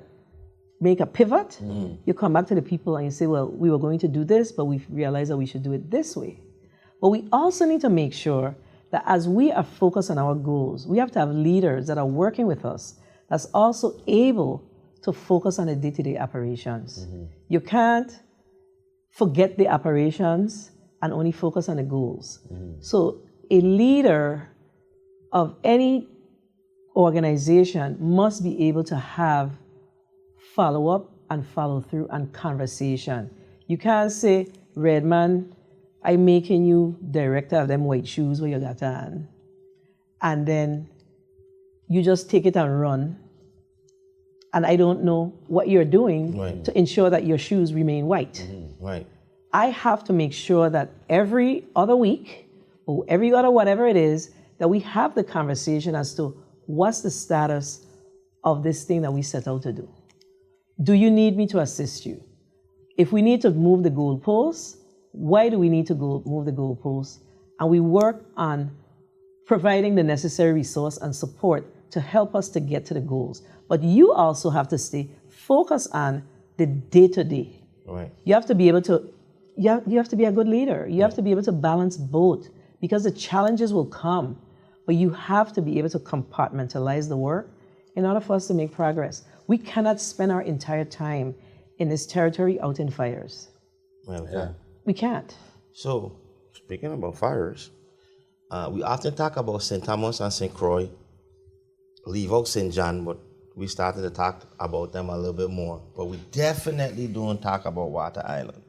S1: make a pivot. You come back to the people and you say, well, we were going to do this, but we realized that we should do it this way. But we also need to make sure that as we are focused on our goals, we have to have leaders that are working with us that's also able to focus on the day-to-day operations. You can't forget the operations and only focus on the goals. So a leader of any organization must be able to have follow-up and follow-through and conversation. You can't say, Redman, I'm making you director of them white shoes where you got on, and then you just take it and run, and I don't know what you're doing to ensure that your shoes remain white.
S4: Right.
S1: I have to make sure that every other week, or every other whatever it is, that we have the conversation as to what's the status of this thing that we set out to do. Do you need me to assist you? If we need to move the goalposts, why do we need to move the goalposts? And we work on providing the necessary resource and support to help us to get to the goals. But you also have to stay focused on the day-to-day.
S4: Right.
S1: You have to be able to, you have to be a good leader. You have to be able to balance both, because the challenges will come, but you have to be able to compartmentalize the work in order for us to make progress. We cannot spend our entire time in this territory out in fires.
S4: Well,
S1: We can't.
S4: So, speaking about fires, we often talk about St. Thomas and St. Croix, leave out St. John, but we started to talk about them a little bit more. But we definitely don't talk about Water Island.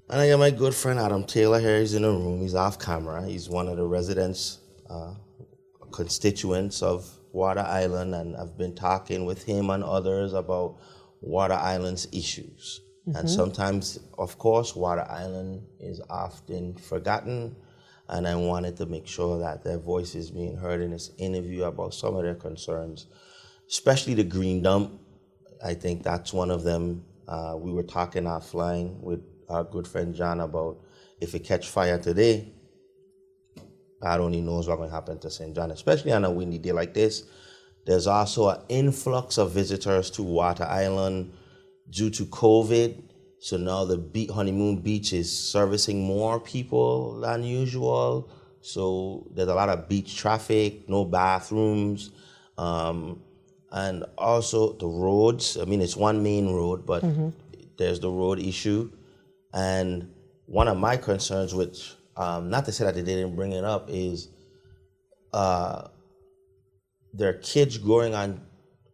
S4: And I got my good friend Adam Taylor here. He's in the room. He's off camera. He's one of the residents, constituents of Water Island, and I've been talking with him and others about Water Island's issues. And sometimes, of course, Water Island is often forgotten, and I wanted to make sure that their voice is being heard in this interview about some of their concerns, especially the green dump. I think that's one of them. We were talking offline with our good friend John about if it catch fire today, God only knows what's going to happen to St. John, especially on a windy day like this. There's also an influx of visitors to Water Island due to COVID. So now the Honeymoon Beach is servicing more people than usual. So there's a lot of beach traffic, no bathrooms. And also the roads. I mean, it's one main road, but there's the road issue. And one of my concerns, which not to say that they didn't bring it up, is there are kids growing on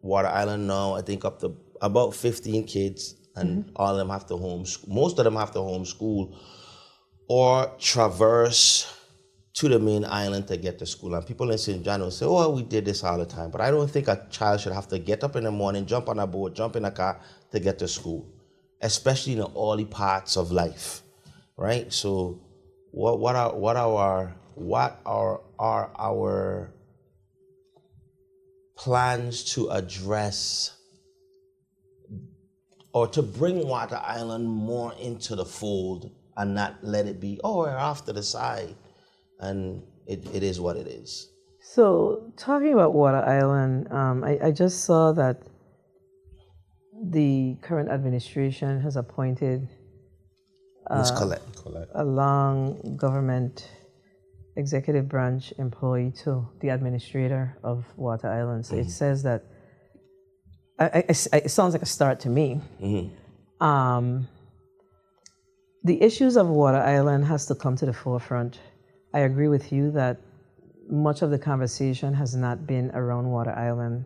S4: Water Island now. I think up to about 15 kids, and all of them have to most of them have to homeschool or traverse to the main island to get to school. And people in St. John will say, oh, we did this all the time. But I don't think a child should have to get up in the morning, jump on a boat, jump in a car to get to school, especially in the early parts of life, right? So what are our plans to address or to bring Water Island more into the fold and not let it be, oh, we're off to the side, and it is what it is?
S1: So talking about Water Island, I just saw that the current administration has appointed a long government executive branch employee to the administrator of Water Island. So it says that, it sounds like a start to me. The issues of Water Island has to come to the forefront. I agree with you that much of the conversation has not been around Water Island.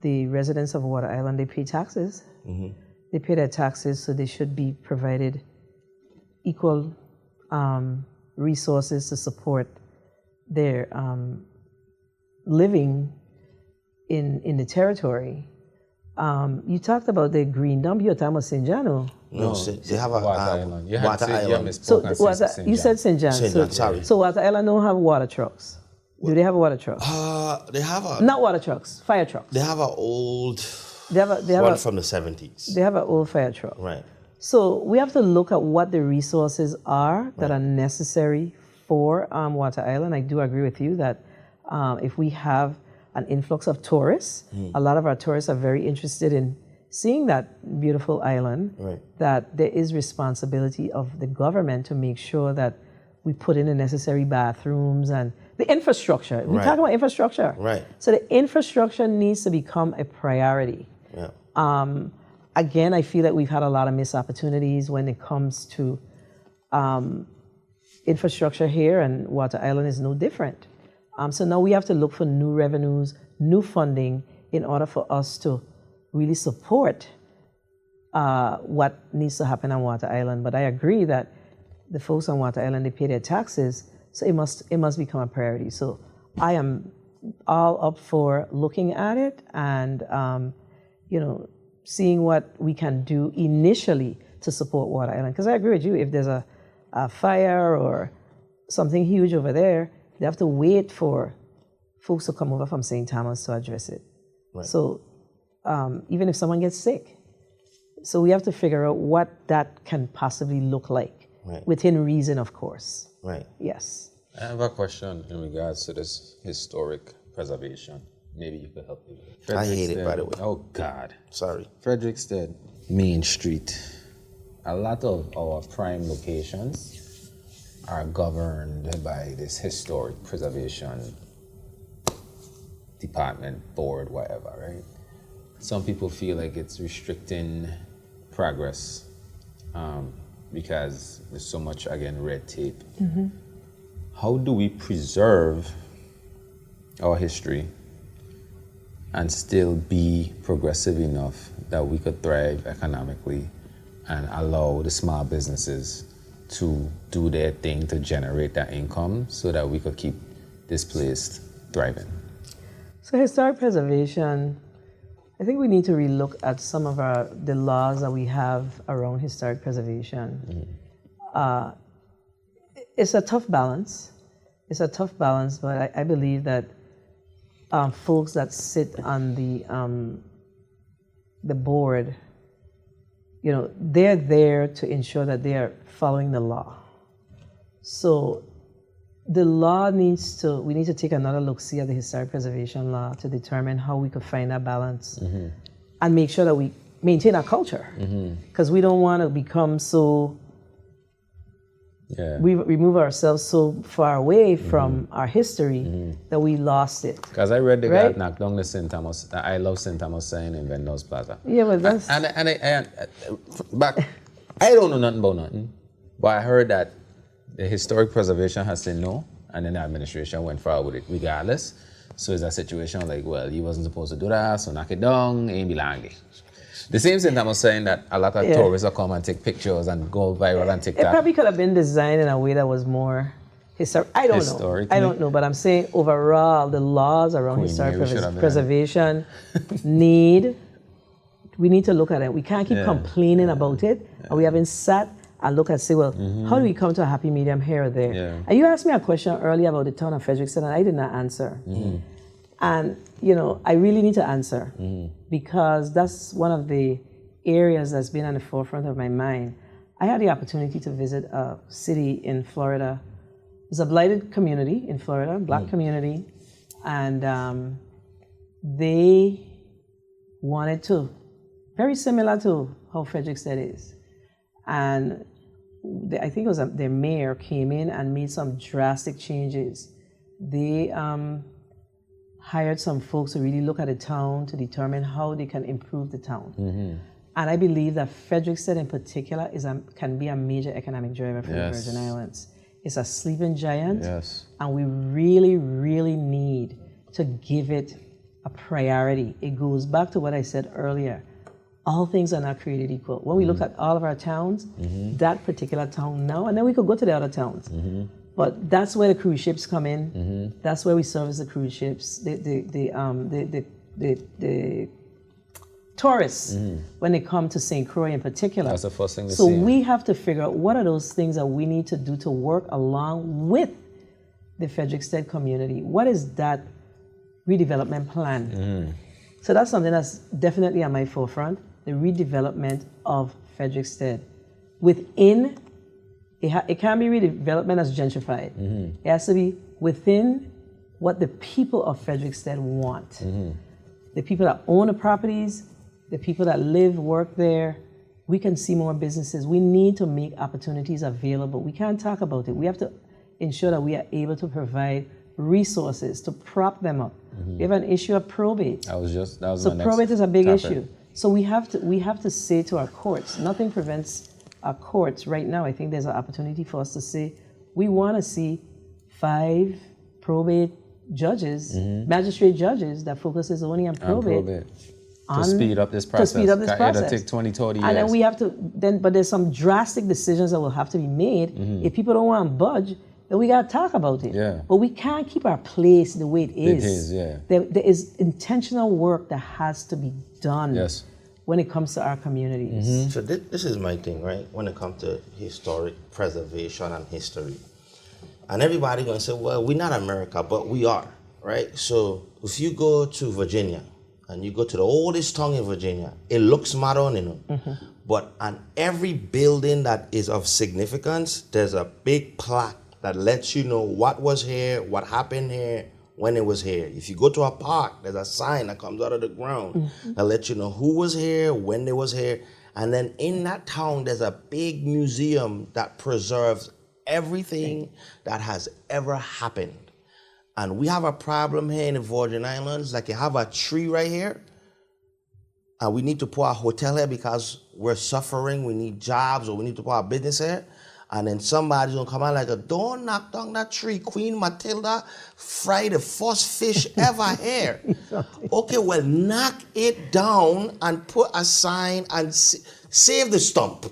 S1: The residents of Water Island, they pay taxes. They pay their taxes, so they should be provided equal resources to support their living in the territory. You talked about the green dump. You're talking about St. John?
S4: No, they have a
S5: Water Island. You
S4: Water Island.
S1: So you said St. John.
S4: St. John, sorry.
S1: So Water Island don't have water trucks. Do they have water trucks?
S4: They have a
S1: Not water trucks, fire trucks.
S4: They have an old
S1: They have
S4: one from the 70s.
S1: They have an old fire truck.
S4: Right.
S1: So we have to look at what the resources are that are necessary for Water Island. I do agree with you that if we have an influx of tourists. A lot of our tourists are very interested in seeing that beautiful island, that there is responsibility of the government to make sure that we put in the necessary bathrooms and the infrastructure. We talk about infrastructure.
S4: Right.
S1: So the infrastructure needs to become a priority.
S4: Yeah.
S1: Again, I feel that we've had a lot of missed opportunities when it comes to infrastructure here, and Water Island is no different. So now we have to look for new revenues, new funding in order for us to really support what needs to happen on Water Island. But I agree that the folks on Water Island, they pay their taxes, so it must become a priority. So I am all up for looking at it and seeing what we can do initially to support Water Island. Because I agree with you, if there's a fire or something huge over there, they have to wait for folks to come over from St. Thomas to address it.
S4: Right.
S1: So even if someone gets sick, so we have to figure out what that can possibly look like, within reason, of course.
S4: Right.
S1: Yes.
S5: I have a question in regards to this historic preservation. Maybe you could help me with it.
S4: I hate it, by the way.
S5: Oh, God.
S4: Sorry.
S5: Frederickstead, Main Street. A lot of our prime locations are governed by this historic preservation department, board, whatever, right? Some people feel like it's restricting progress because there's so much, again, red tape. How do we preserve our history and still be progressive enough that we could thrive economically and allow the small businesses to do their thing to generate that income so that we could keep this place thriving?
S1: So historic preservation, I think we need to relook at some of the laws that we have around historic preservation. It's a tough balance. But I believe that folks that sit on the board, they're there to ensure that they are following the law. So the law we need to take another look-see at the historic preservation law to determine how we could find that balance and make sure that we maintain our culture. Because we don't want to become so, we remove ourselves so far away from our history that we lost it.
S5: Because I read the guy that knocked down the St. Thomas, I love St. Thomas sign in Vendors Plaza.
S1: Yeah, but that's...
S5: I don't know nothing about nothing, but I heard that the historic preservation has said no, and then the administration went forward with it regardless. So it's a situation like, well, you wasn't supposed to do that, so knock it down, ain't belong there. The same thing I was saying that a lot of tourists will come and take pictures and go viral and TikTok.
S1: It probably could have been designed in a way that was more historic. I don't know, but I'm saying overall, the laws around historic preservation we need to look at it. We can't keep complaining about it, and we haven't sat and look and say, well, how do we come to a happy medium here or there?
S5: Yeah.
S1: And you asked me a question earlier about the town of Frederickstead, and I did not answer. And, I really need to answer because that's one of the areas that's been on the forefront of my mind. I had the opportunity to visit a city in Florida. It's a blighted community in Florida, black community, and they wanted to, very similar to how Frederickstead is. And I think it was their mayor came in and made some drastic changes. They hired some folks to really look at the town to determine how they can improve the town. And I believe that Frederickstead in particular can be a major economic driver for the Virgin Islands. It's a sleeping giant, and we really, really need to give it a priority. It goes back to what I said earlier. All things are not created equal. When we look at all of our towns, that particular town now, and then we could go to the other towns. But that's where the cruise ships come in. That's where we service the cruise ships, the tourists when they come to St. Croix in particular.
S5: That's the first thing to see.
S1: So we have to figure out what are those things that we need to do to work along with the Frederickstead community. What is that redevelopment plan? So that's something that's definitely on my forefront, the redevelopment of Frederickstead. Within, it can't be redevelopment as gentrified. It has to be within what the people of Frederiksted want. The people that own the properties, the people that live, work there, we can see more businesses. We need to make opportunities available. We can't talk about it. We have to ensure that we are able to provide resources to prop them up. We have an issue of probate.
S3: That was
S1: So
S3: my next
S1: probate is a big
S3: topic.
S1: issue. So we have to say to our courts, nothing prevents our courts right now. I think there's an opportunity for us to say, we want to see 5 probate judges, magistrate judges that focuses only on probate.
S3: To speed up this process. It'll take 20, 30 years.
S1: And then we have to, but there's some drastic decisions that will have to be made. If people don't want to budge, then we got to talk about it.
S3: Yeah.
S1: But we can't keep our place the way it is.
S3: It is, yeah.
S1: There is intentional work that has to be done when it comes to our communities.
S4: So this is my thing, right? When it comes to historic preservation and history. And everybody going to say, well, we're not America, but we are, right? So if you go to Virginia, and you go to the oldest town in Virginia, it looks modern, you know. But on every building that is of significance, there's a big plaque that lets you know what was here, what happened here, when it was here. If you go to a park, there's a sign that comes out of the ground that lets you know who was here, when they was here. And then in that town, there's a big museum that preserves everything that has ever happened. And we have a problem here in the Virgin Islands, like you have a tree right here, and we need to put a hotel here because we're suffering, we need jobs, or we need to put a business here. And then somebody's gonna come out like, don't knock down that tree. Queen Matilda fried the first fish ever here. Okay, well, knock it down and put a sign and save the stump.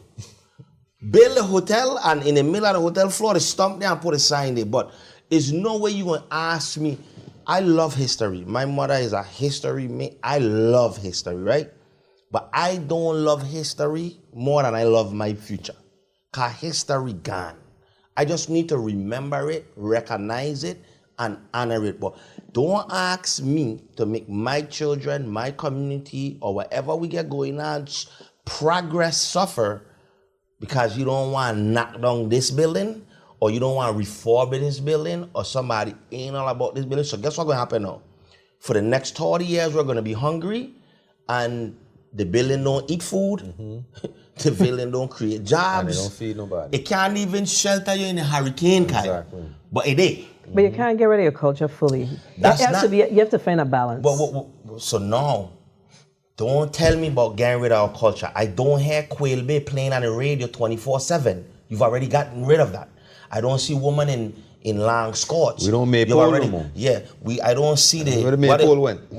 S4: Build a hotel, and in the middle of the hotel floor, the stump there and put a sign there. But there's no way you're going to ask me. I love history. My mother is a history man. I love history, right? But I don't love history more than I love my future. Because history gone. I just need to remember it, recognize it, and honor it. But don't ask me to make my children, my community, or whatever we get going on, progress suffer because you don't want to knock down this building, or you don't want to refurbish this building, or somebody ain't all about this building. So guess what's going to happen now? For the next 30 years, we're going to be hungry, and the building don't eat food. The building don't create jobs.
S5: And they don't feed nobody.
S4: It can't even shelter you in a hurricane,
S5: Exactly.
S4: But it is.
S1: But you can't get rid of your culture fully.
S4: That's
S1: It has to be, you have to find a balance.
S4: So now, don't tell me about getting rid of our culture. I don't hear Quail Bay playing on the radio 24/7. You've already gotten rid of that. I don't see women in long skirts.
S5: We don't make pole no more.
S4: Yeah, I don't see the.
S5: Where the maypole went?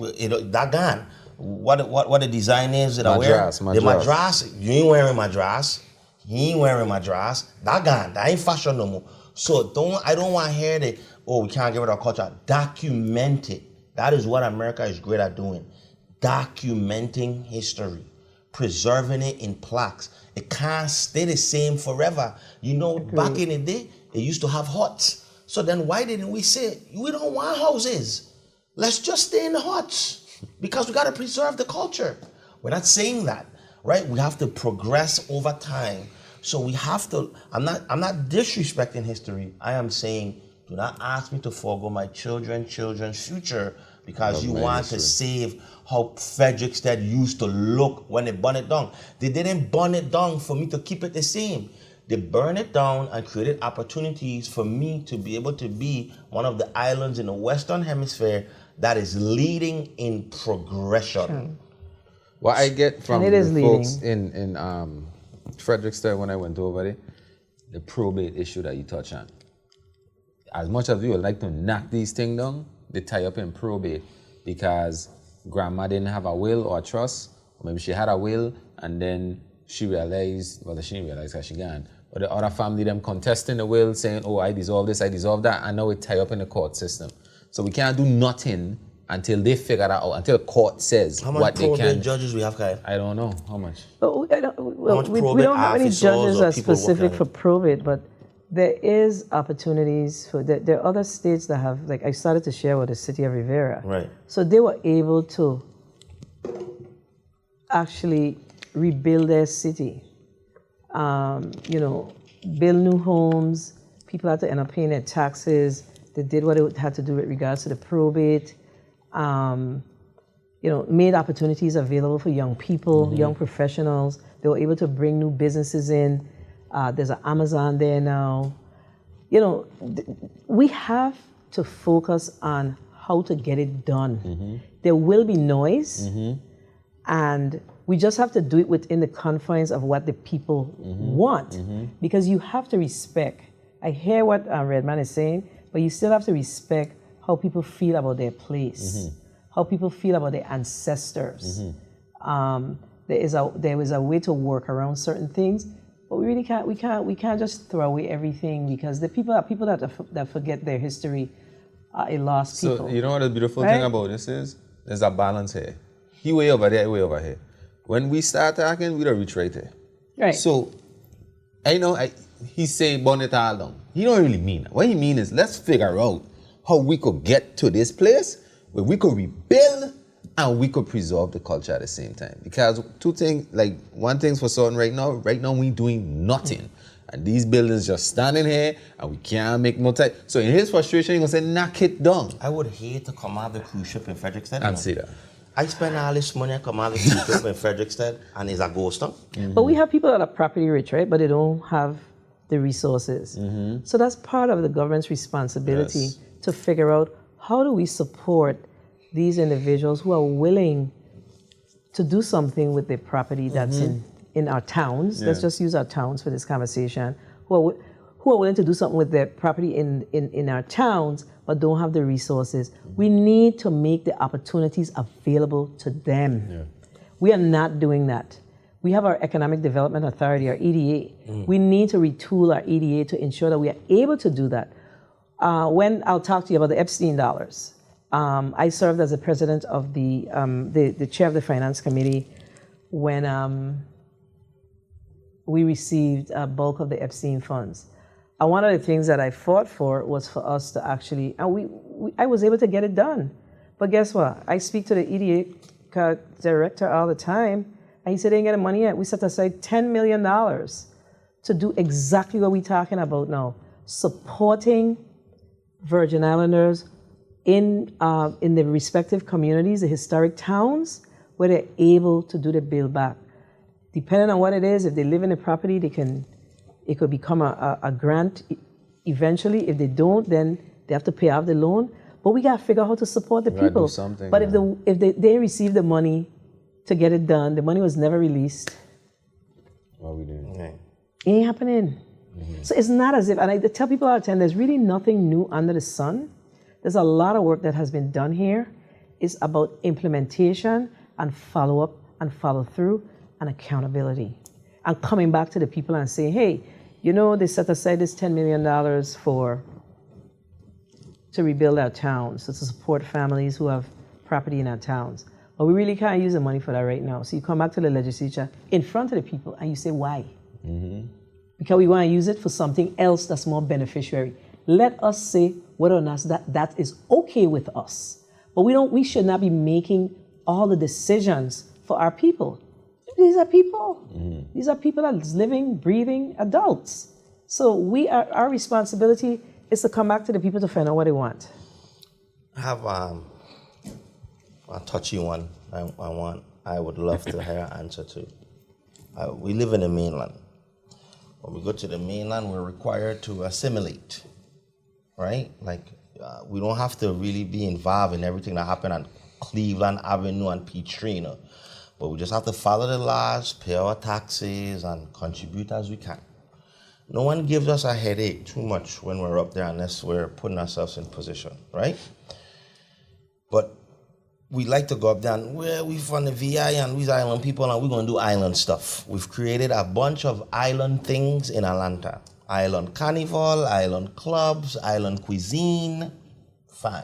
S4: That gone. What the design is that I wear?
S5: Madras.
S4: The madras. You ain't wearing madras. He ain't wearing madras. That gone. That ain't fashion no more. So I don't want to hear that. Oh, we can't get rid of our culture. Document it. That is what America is great at doing. Documenting history, preserving it in plaques. It can't stay the same forever. You know, back in the day, it used to have huts. So then why didn't we say, we don't want houses? Let's just stay in the huts because we got to preserve the culture. We're not saying that, right? We have to progress over time. So we have to, I'm not disrespecting history. I am saying, do not ask me to forego my children's future because you want to save how Frederiksted used to look when they burned it down. They didn't burn it down for me to keep it the same. They burned it down and created opportunities for me to be able to be one of the islands in the Western Hemisphere that is leading in progression.
S1: Sure.
S5: What I get from
S1: And it is
S5: the folks in Frederiksted when I went over there, the probate issue that you touch on. As much as we would like to knock these things down, they tie up in probate because grandma didn't have a will or a trust, or maybe she had a will and then she realized, well, she didn't realize how she gone, but the other family, them contesting the will, saying, oh, I dissolve this, I dissolve that, and now it tie up in the court system. So we can't do nothing until they figure that out, until the court says what they can. How much
S4: probate judges we have, Kyle?
S5: I don't know. How much?
S1: But we don't have any judges that are specific for probate, but there is opportunities for, there are other states that have, like I started to share with the city of Rivera.
S4: Right.
S1: So they were able to actually rebuild their city. Build new homes. People had to end up paying their taxes. They did what it had to do with regards to the probate. Made opportunities available for young people, young professionals. They were able to bring new businesses in. There's an Amazon there now. We have to focus on how to get it done. There will be noise, and we just have to do it within the confines of what the people want, because you have to respect. I hear what Redman is saying, but you still have to respect how people feel about their place, how people feel about their ancestors. There is a way to work around certain things, but we really can't. We can't just throw away everything, because the people are people that forget their history. A lost people.
S3: So you know what the beautiful
S1: right?
S3: thing about this is? There's a balance here. He way over there, way over here. When we start talking, we don't reach right here.
S1: Right.
S3: So he say burn it all down. He don't really mean that. What he mean is, let's figure out how we could get to this place where we could rebuild and we could preserve the culture at the same time. Because two things, one thing's for certain right now we doing nothing. And these buildings just standing here and we can't make no time. So in his frustration, he's gonna say, knock it down.
S4: I would hate to come out of the cruise ship in Frederickstead.
S3: And see that.
S4: I spend all this money, I come out of the cruise ship in Frederickstead, and it's a ghost town.
S1: But we have people that are property rich, right? But they don't have the resources. So that's part of the government's responsibility to figure out, how do we support these individuals who are willing to do something with their property that's in our towns. Let's just use our towns for this conversation. Who are willing to do something with their property in our towns, but don't have the resources. We need to make the opportunities available to them. We are not doing that. We have our Economic Development Authority, our EDA. We need to retool our EDA to ensure that we are able to do that. When I'll talk to you about the Epstein dollars, I served as the president of the chair of the Finance Committee when we received a bulk of the Epstein funds. And one of the things that I fought for was for us to actually, and I was able to get it done. But guess what? I speak to the EDA director all the time, and he said they ain't getting money yet. We set aside $10 million to do exactly what we're talking about now, supporting Virgin Islanders in the respective communities, the historic towns, where they're able to do the build back. Depending on what it is, if they live in a property, it could become a grant eventually. If they don't, then they have to pay off the loan. But we got to figure out how to support the people.
S5: Do something,
S1: but if they receive the money to get it done, the money was never released.
S5: What are we doing?
S4: Okay.
S1: It ain't happening. So it's not as if, and I tell people all the time, there's really nothing new under the sun. There's a lot of work that has been done here. It's about implementation and follow-up and follow-through and accountability. And coming back to the people and saying, hey, they set aside this $10 million to rebuild our towns, so to support families who have property in our towns. But we really can't use the money for that right now. So you come back to the legislature in front of the people and you say, why? Because we want to use it for something else that's more beneficiary. Let us say whether or not that is okay with us. But we should not be making all the decisions for our people. These are people. These are people that's living, breathing adults. So our responsibility is to come back to the people to find out what they want.
S4: I have a touchy one. I would love to hear an answer to. We live in the mainland. When we go to the mainland, we're required to assimilate, right? We don't have to really be involved in everything that happened on Cleveland Avenue and Peachtree, but we just have to follow the laws, pay our taxes, and contribute as we can. No one gives us a headache too much when we're up there unless we're putting ourselves in position, right? But we like to go up there and we from the VI and we's island people and we're going to do island stuff. We've created a bunch of island things in Atlanta. Island carnival, island clubs, island cuisine, fine.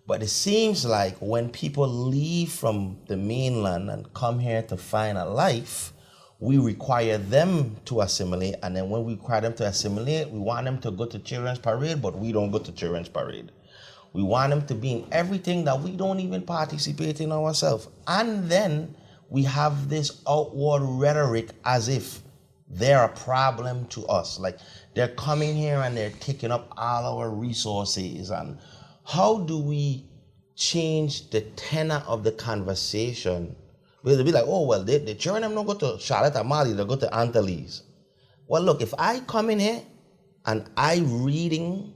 S4: But it seems like when people leave from the mainland and come here to find a life, we require them to assimilate. And then when we require them to assimilate, we want them to go to Children's Parade, but we don't go to Children's Parade. We want them to be in everything that we don't even participate in ourselves. And then we have this outward rhetoric as if they're a problem to us. Like, they're coming here and they're taking up all our resources. And how do we change the tenor of the conversation? Because they'll be like, oh, well, the children don't go to Charlotte or Mali, they go to Antilles. Well, look, if I come in here and I reading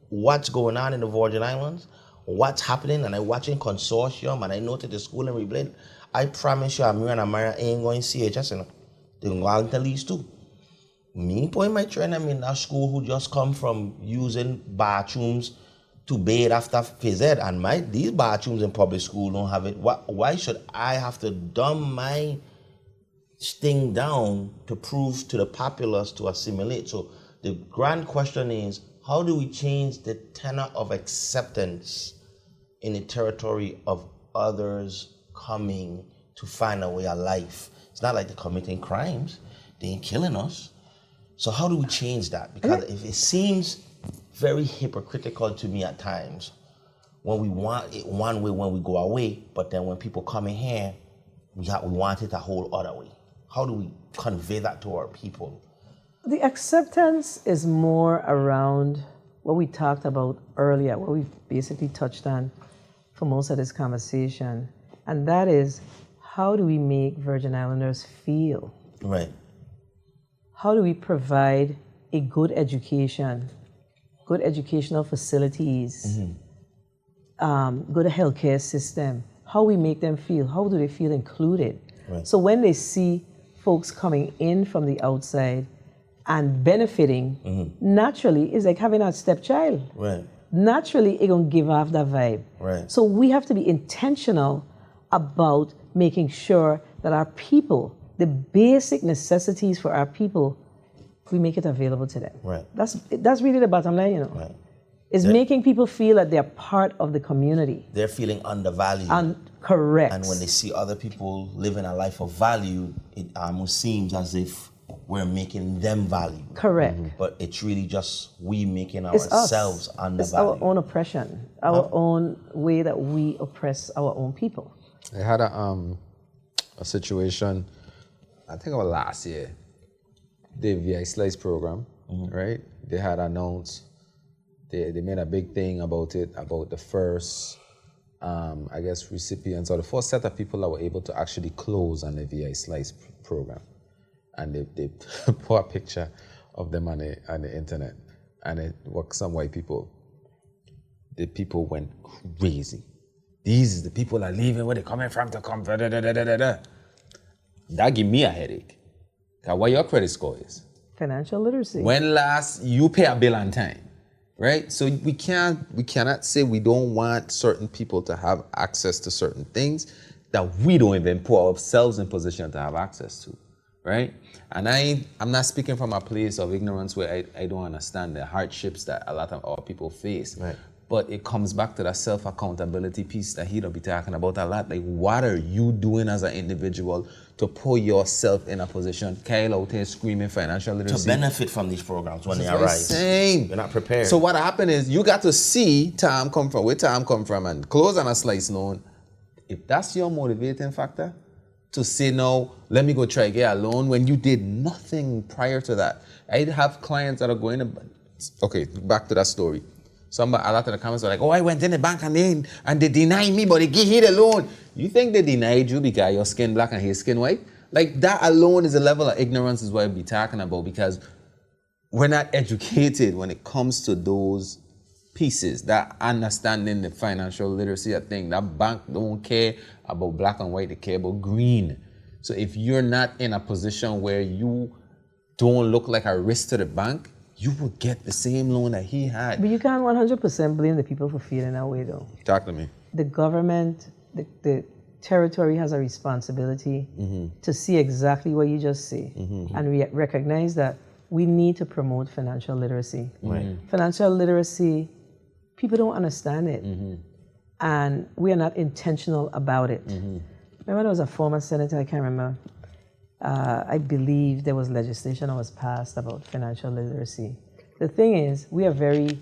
S4: what's going on in the Virgin Islands, what's happening, and I watching consortium, and I know to the school and reblade, I promise you, Amir and Amara ain't going CHS, you know. They're going to go Antilles too. Me point my children in that school who just come from using bathrooms to bathe after phys ed, and these bathrooms in public school don't have it. Why should I have to dumb my thing down to prove to the populace to assimilate? So the grand question is, how do we change the tenor of acceptance in the territory of others coming to find a way of life? It's not like they're committing crimes. They ain't killing us. So how do we change that? Because if it seems very hypocritical to me at times when we want it one way when we go away, but then when people come in here, we want it a whole other way. How do we convey that to our people?
S1: The acceptance is more around what we talked about earlier, what we basically touched on for most of this conversation, and that is, how do we make Virgin Islanders feel?
S4: Right.
S1: How do we provide a good education, good educational facilities, good healthcare system? How we make them feel? How do they feel included?
S4: Right.
S1: So when they see folks coming in from the outside and benefiting, naturally, it's like having a stepchild.
S4: Right.
S1: Naturally, it's going to give off that vibe.
S4: Right.
S1: So we have to be intentional about making sure that our people, the basic necessities for our people, we make it available to them.
S4: Right.
S1: That's really the bottom line, you know.
S4: Right.
S1: Is making people feel that they're part of the community.
S4: They're feeling undervalued.
S1: Correct.
S4: And when they see other people living a life of value, it almost seems as if we're making them value.
S1: Correct.
S4: But it's really just we making
S1: It's
S4: ourselves
S1: us.
S4: undervalued.
S1: It's our own oppression, our own way that we oppress our own people.
S5: I had a situation, I think it was last year, the VI Slice program, right? They had announced, they made a big thing about it, about the first, I guess, recipients, or the first set of people that were able to actually close on the VI Slice program. And they put a picture of them on the internet, and it was some white people. The people went crazy. These is the people that are leaving, where they're coming from to come. Da, da, da, da, da, da. That give me a headache. Cause what your credit score is?
S1: Financial literacy.
S5: When last you pay a bill on time, right? So we cannot say we don't want certain people to have access to certain things that we don't even put ourselves in position to have access to, right? And I'm not speaking from a place of ignorance where I don't understand the hardships that a lot of our people face. Right. But it comes back to that self-accountability piece that he'll be talking about a lot. Like, what are you doing as an individual to put yourself in a position? Kyle out here screaming financial literacy.
S4: To benefit from these programs when they arise.
S5: Same.
S4: You're not prepared.
S5: So what happened is you got to see Tom come from, where Tom come from, and close on a slice loan. If that's your motivating factor, to say, no, let me go try to get a loan when you did nothing prior to that. I have clients that are going to, okay, back to that story. A lot of the comments are like, oh, I went in the bank and they denied me, but they gave me the loan. You think they denied you because your skin black and his skin white? Like, that alone is a level of ignorance is what I'd be talking about, because we're not educated when it comes to those pieces, that understanding the financial literacy thing. That bank don't care about black and white, they care about green. So if you're not in a position where you don't look like a risk to the bank, you will get the same loan that he had.
S1: But you can't 100% blame the people for feeling that way, though.
S5: Talk to me.
S1: The government, the territory has a responsibility to see exactly what you just say, and recognize that we need to promote financial literacy. Right. Financial literacy, people don't understand it, and we are not intentional about it. Remember, there was a former senator, I can't remember, I believe there was legislation that was passed about financial literacy. The thing is, we are very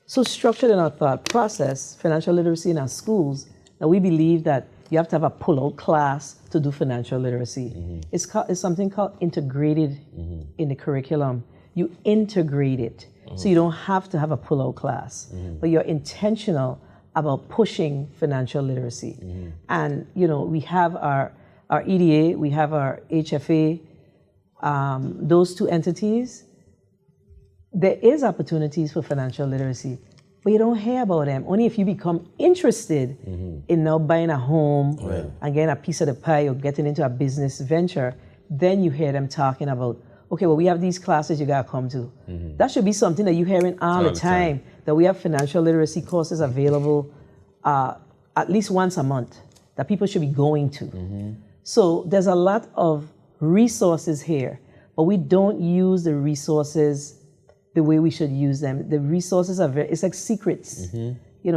S1: so structured in our thought process, financial literacy in our schools, that we believe that you have to have a pull-out class to do financial literacy. It's something called integrated in the curriculum. You integrate it. So you don't have to have a pull-out class, but you're intentional about pushing financial literacy. And, we have our EDA, we have our HFA, those two entities. There is opportunities for financial literacy, but you don't hear about them. Only if you become interested in now buying a home and getting a piece of the pie or getting into a business venture, then you hear them talking about, okay, well, we have these classes you got to come to. That should be something that you're hearing all the time, that we have financial literacy courses available at least once a month that people should be going to. So there's a lot of resources here, but we don't use the resources the way we should use them. The resources are it's like secrets.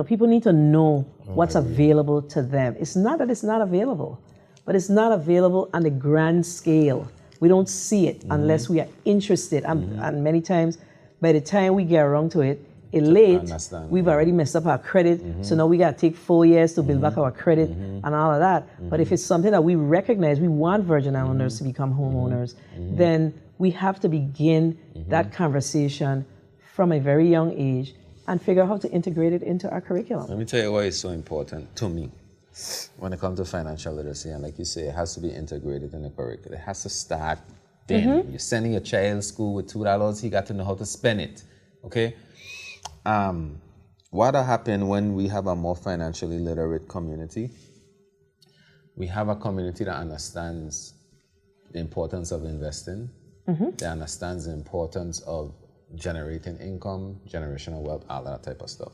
S1: People need to know what's available to them. It's not that it's not available, but it's not available on the grand scale. We don't see it unless we are interested. And many times, by the time we get around to it, we've already messed up our credit. So now we got to take 4 years to build back our credit and all of that. But if it's something that we recognize, we want Virgin Islanders to become homeowners, then we have to begin that conversation from a very young age and figure out how to integrate it into our curriculum.
S5: Let me tell you why it's so important to me when it comes to financial literacy. And like you say, it has to be integrated in the curriculum. It has to start then. You're sending your child to school with $2, he got to know how to spend it, okay? What'll happen when we have a more financially literate community? We have a community that understands the importance of investing. They understands the importance of generating income, generational wealth, all that type of stuff.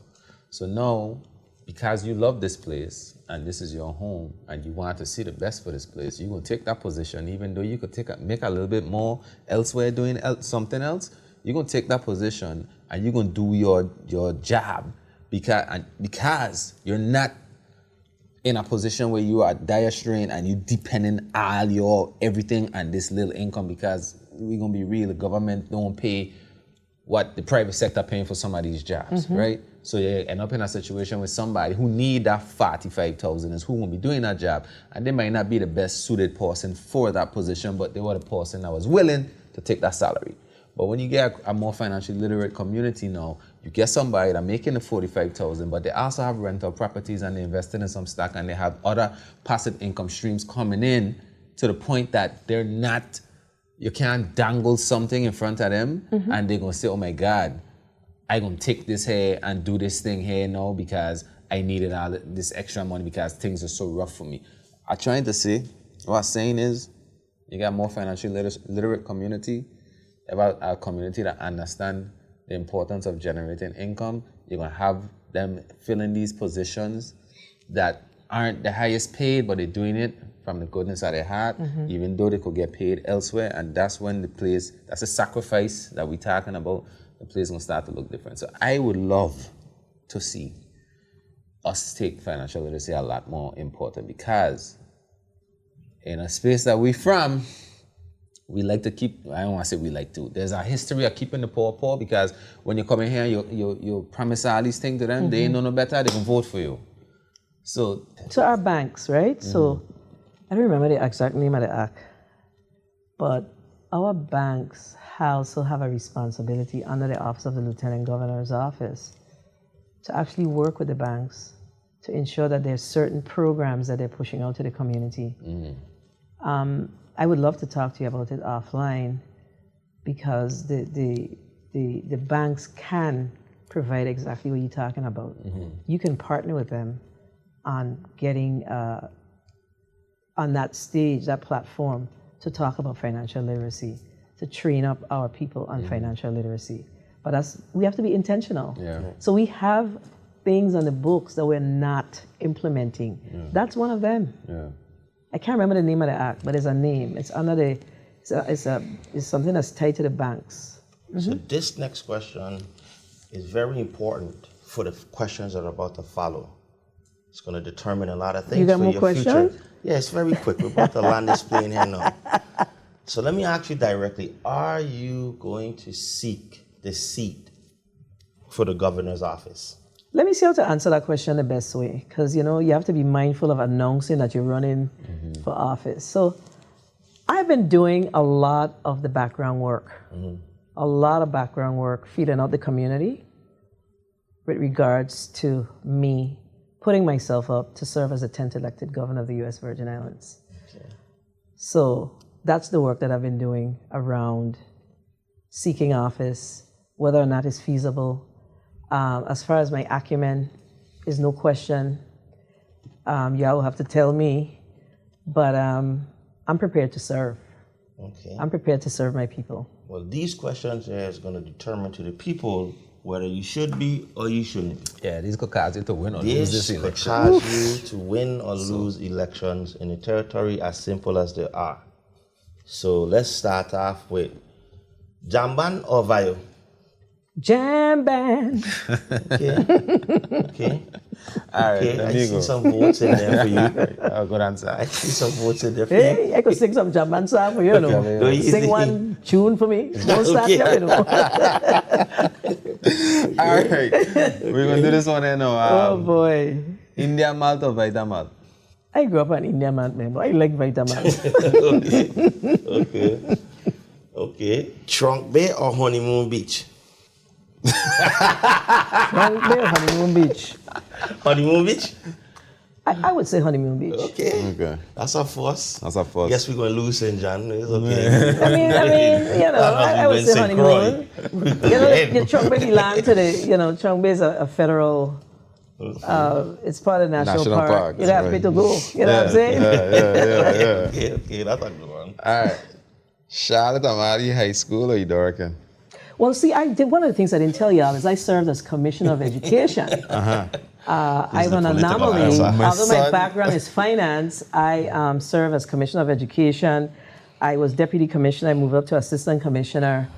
S5: So now, because you love this place and this is your home and you want to see the best for this place, you're going to take that position, even though you could make a little bit more elsewhere doing something else. You're going to take that position and you're going to do your job because you're not in a position where you are dire strained and you depending all your everything on this little income, because we're going to be real, the government don't pay what the private sector paying for some of these jobs, right? So you end up in a situation with somebody who need that 45,000 is who won't be doing that job, and they might not be the best suited person for that position, but they were the person that was willing to take that salary. But when you get a more financially literate community now, you get somebody that making the 45,000, but they also have rental properties and they invested in some stock and they have other passive income streams coming in to the point that they're not, you can't dangle something in front of them and they're going to say, oh my God, I'm going to take this here and do this thing here now because I needed all this extra money because things are so rough for me. I'm trying to say, what I'm saying is, you got more financially literate community, about a community that understand the importance of generating income. You're going to have them filling these positions that aren't the highest paid, but they're doing it from the goodness of their heart, even though they could get paid elsewhere. And that's when that's a sacrifice that we're talking about, the place is going to start to look different. So I would love to see us take financial literacy a lot more important, because in a space that we're from, we like to keep, I don't want to say we like to, there's a history of keeping the poor, because when you come in here, you promise all these things to them, they ain't know no better, they can vote for you. So
S1: to our banks, right? So I don't remember the exact name of the act, but our banks also have a responsibility under the Office of the Lieutenant Governor's Office to actually work with the banks to ensure that there's certain programs that they're pushing out to the community. I would love to talk to you about it offline, because the banks can provide exactly what you're talking about. You can partner with them on getting on that stage, that platform, to talk about financial literacy, to train up our people on financial literacy. But we have to be intentional. So we have things on the books that we're not implementing. That's one of them. I can't remember the name of the act, but there's a name. It's under it's something that's tied to the banks.
S4: So this next question is very important for the questions that are about to follow. It's going to determine a lot of things for your future. Yeah, it's very quick. We're about to land this plane here now. So let me ask you directly, are you going to seek the seat for the governor's office?
S1: Let me see how to answer that question the best way, because you have to be mindful of announcing that you're running for office. So I've been doing a lot of the background work, feeding out the community with regards to me putting myself up to serve as the 10th elected governor of the U.S. Virgin Islands. Okay. So that's the work that I've been doing around seeking office, whether or not it's feasible. As far as my acumen, is no question. Y'all will have to tell me, but I'm prepared to serve.
S4: Okay.
S1: I'm prepared to serve my people.
S4: Well, these questions is going to determine to the people whether you should be or you shouldn't be.
S5: Yeah, these could cause you to win or lose this election.
S4: This could cause you to win or lose elections in a territory as simple as they are. So let's start off with Jamban or Vayo?
S1: Jam band.
S4: Okay.
S3: All right,
S4: Okay, I see some votes in there for you.
S3: Good answer.
S4: I see some votes in there for you.
S1: Hey, I could sing some jam band song for you, you know.
S4: No, you
S1: Sing
S4: see.
S1: one tune for me. Don't start
S4: Okay.
S1: here, you know.
S3: All right, we're going to do this one here now.
S1: Oh, boy.
S3: India malt or Vita malt?
S1: I grew up an Indian man, but I like vitamin.
S4: Okay. Trunk Bay or Honeymoon Beach?
S1: Honeymoon Beach.
S4: Honeymoon Beach?
S1: I would say Honeymoon Beach.
S4: Okay. That's a force.
S3: That's a first.
S4: Guess we're going to lose St. John. It's okay.
S1: I mean, I would say honeymoon. The Trunk Bay belongs to the, Trunk Bay is a federal, it's part of the National Park. You'd have to go. You know what I'm saying?
S3: Yeah.
S4: Okay, that's a good one.
S5: All right. Charlotte Amadi High School or Idorican?
S1: Well, see, one of the things I didn't tell y'all is I served as Commissioner of Education. I'm an anomaly.
S4: answer.
S1: Although my background is finance, I serve as Commissioner of Education. I was Deputy Commissioner. I moved up to Assistant Commissioner.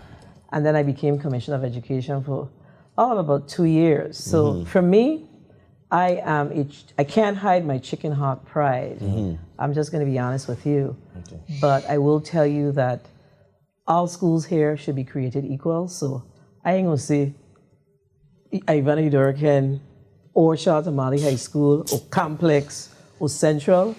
S1: And then I became Commissioner of Education for all of about 2 years. So for me, I can't hide my chicken hawk pride. I'm just going to be honest with you. Okay. But I will tell you that all schools here should be created equal. So I ain't going to say Ivana Idorican or Charlotte Amadi High School or Complex or Central.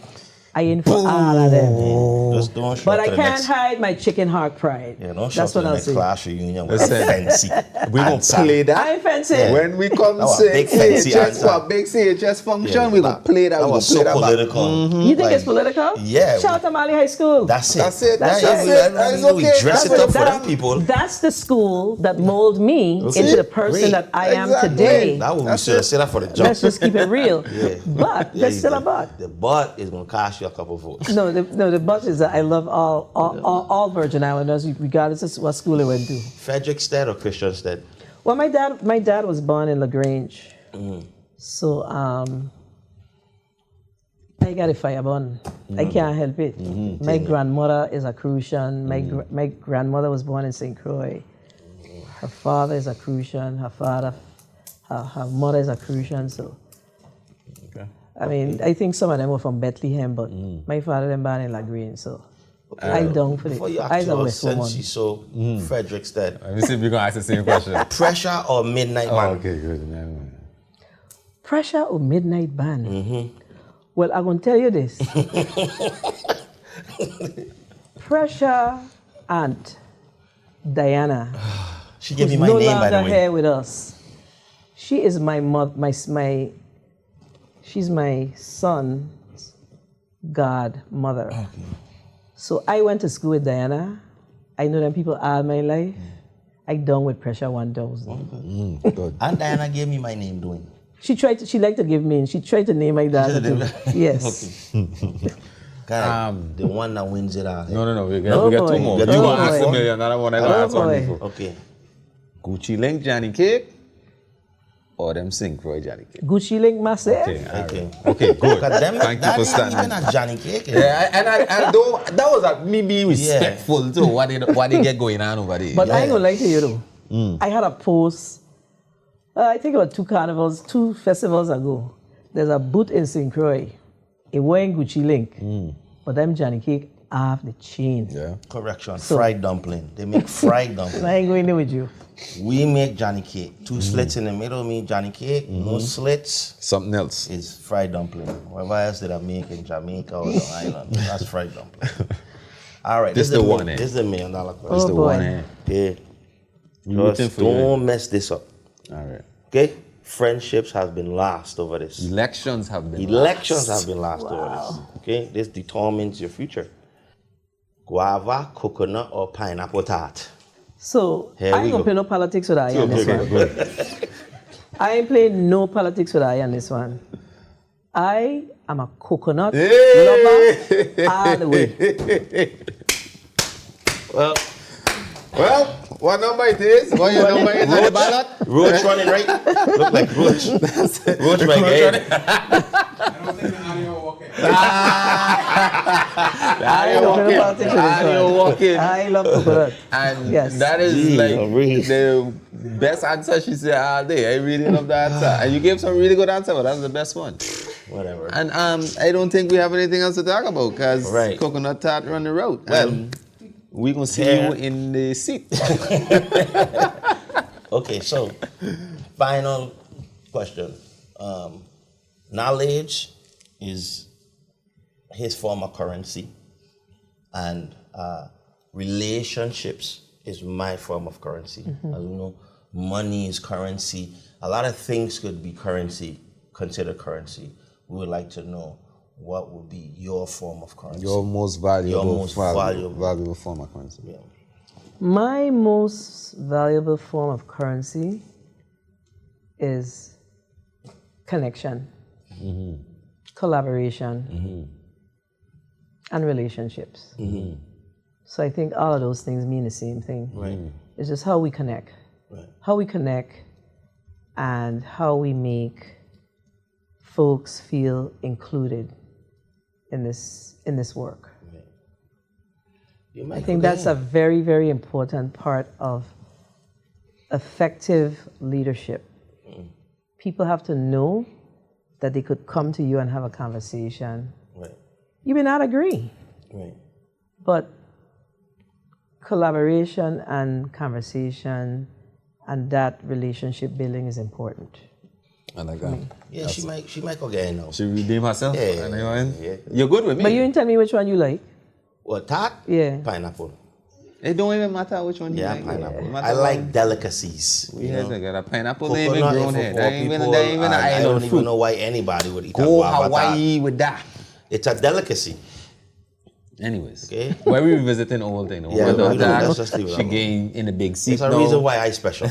S1: I ain't for all of them.
S4: Just don't show
S1: But
S4: up
S1: I
S4: to the
S1: can't
S4: next,
S1: hide my chicken hawk pride.
S4: Yeah, don't show
S1: That's
S4: up to
S1: what
S4: the
S1: I'll
S4: next
S1: say.
S4: class reunion with a fancy
S5: We're going to play that.
S1: I ain't fancy.
S5: When we come
S4: That was
S5: say
S4: big fancy
S5: CHS
S4: answer.
S5: for a big CHS function, we're going to play that.
S4: That was so political.
S1: You think it's political?
S4: Yeah.
S1: Charlotte Amadi High School.
S4: That's it.
S5: That's it.
S1: That's
S5: That's
S1: it.
S5: it.
S4: That's
S5: That's
S4: we
S5: okay.
S4: dress
S5: That's
S4: it up for
S1: that-
S4: them people.
S1: That's the school that molded me
S4: Okay.
S1: into the person
S4: Great.
S1: that I am
S5: Exactly.
S1: today.
S4: That would we
S5: That's
S4: should have
S5: it.
S4: said that for the job.
S1: Let's just keep it real.
S4: Yeah.
S1: But
S4: Yeah,
S1: there's still a
S4: the-
S1: but.
S4: The but is going to cost you a couple votes.
S1: No, the but is that I love all Virgin Islanders, regardless of what school they went to.
S4: Frederickstead or Christianstead?
S1: Well, my dad was born in LaGrange, so I got a fire burn. I can't help it. My grandmother is a Crucian. My grandmother was born in St. Croix. Her father is a Crucian. Her mother is a Crucian. So, I mean, I think some of them were from Bethlehem, but my father was born in LaGrange. So, I don't for
S4: For
S1: it.
S4: your
S1: I was a
S4: actual
S1: West woman.
S4: sense, so Frederickstead.
S3: Let me see if you're going to ask the same question.
S4: Pressure or Midnight
S3: Oh,
S4: Man?
S3: okay, good.
S1: Pressure or midnight band? Well, I'm going to tell you this. Pressure Aunt Diana,
S4: She gave me
S1: who's
S4: my
S1: no
S4: name, by the
S1: longer
S4: way.
S1: here with us. She is my mother, she's my son's godmother. Okay. So I went to school with Diana. I know them people all my life. I done with Pressure 1000.
S5: Good.
S4: Aunt Diana gave me my name, doing.
S1: She liked to give me, she tried to name my dad too. Yes.
S4: God, the one that wins it all.
S3: No. We get
S1: Oh,
S3: two
S1: boy.
S3: more.
S4: You
S3: You
S4: got
S3: want to
S4: two
S3: ask
S4: more.
S3: a million, another one I got to
S1: Oh,
S3: ask one
S1: boy.
S3: before.
S4: Okay.
S3: Gucci Link Johnny Cake or them St. Croix Johnny Cake?
S1: Gucci Link Massive.
S3: Okay, all right.
S4: Okay.
S3: Okay, good.
S4: Because them,
S3: Thank you
S4: that
S3: for
S4: ain't
S3: standing.
S4: even a Johnny Cake.
S3: Yeah, and though that was me being respectful to what they get going on over there.
S1: But I ain't gonna lie to you though. I had a post, I think about 2 festivals ago. There's a booth in St. Croix. It wearing Gucci Link. But them Johnny Cake off the chain.
S5: Yeah.
S4: Correction. Fried dumpling. They make fried dumpling.
S1: I ain't going there with you.
S4: We make Johnny cake. 2 slits in the middle mean Johnny cake. No slits
S5: Something else.
S4: is fried dumpling. Whatever else did I make in Jamaica or the island, that's fried dumpling. All right.
S5: This the one,
S4: This is the $1 million question.
S1: Oh,
S5: the
S1: boy.
S5: one hand.
S4: Okay.
S5: rooting
S4: Just
S5: for you.
S4: don't mess this up.
S5: All right.
S4: Okay? Friendships have been lost over this.
S5: Elections have been
S4: Elections
S5: lost.
S4: have been lost over this. Okay? This determines your future. Guava, coconut, or pineapple tart.
S1: So
S4: Here
S1: I
S4: we
S1: ain't gonna
S4: go.
S1: play no politics with I on this one.
S4: Good.
S1: I ain't playing no politics with I on this one. I am a coconut lover all the way.
S5: Well, what number it is? What your number is on the ballot?
S4: Roach running right. Look like Roach. Roach right here.
S1: I ain't gonna play no politics with this one. I love coconut.
S5: And
S1: Yes.
S5: that is
S4: Gee,
S5: like
S4: really?
S5: the best answer she said all day. I really love the answer. And you gave some really good answer, but that's the best one.
S4: Whatever.
S5: And I don't think we have anything else to talk about because
S4: Right.
S5: coconut tart run the road.
S4: Well,
S5: And we gonna see
S4: yeah.
S5: you in the seat.
S4: Okay, so final question. Knowledge is his form of currency, and relationships is my form of currency. As you know, money is currency. A lot of things could be currency, considered currency. We would like to know what would be your form of currency.
S5: Your most valuable,
S4: Your most valuable.
S5: valuable form of currency.
S4: Yeah.
S1: My most valuable form of currency is connection, collaboration, and relationships. So I think all of those things mean the same thing.
S4: Right.
S1: It's just how we connect.
S4: Right.
S1: How we connect and how we make folks feel included in this work. I think that's a very, very important part of effective leadership. People have to know that they could come to you and have a conversation.
S4: Right.
S1: You may not agree,
S4: Right.
S1: but collaboration and conversation and that relationship building is important.
S5: I like that.
S4: Yeah, she might go get in now.
S5: She redeem herself.
S4: Yeah, yeah.
S5: You're good with me.
S1: But you didn't tell me which one you like.
S4: What, tart?
S1: Yeah.
S4: Pineapple.
S5: It don't even matter which one you
S4: Yeah,
S5: like.
S4: pineapple.
S5: It matter
S4: I like
S5: what-
S4: delicacies.
S5: We
S4: You
S5: had
S4: know?
S5: to get a pineapple. They ain't even
S4: Coconut,
S5: grown
S4: if
S5: here.
S4: for
S5: They
S4: poor
S5: ain't even
S4: people,
S5: they ain't even an
S4: and I
S5: island
S4: don't
S5: fruit.
S4: even know why anybody would eat a
S5: Go
S4: guava tart.
S5: Hawaii with that.
S4: It's a delicacy.
S5: Anyways,
S4: Okay.
S5: why we revisiting the whole thing?
S4: Yeah,
S5: What the
S4: we don't.
S5: attack,
S4: Let's just leave it
S5: she
S4: alone.
S5: gained in the big seat.
S4: It's a reason why I special.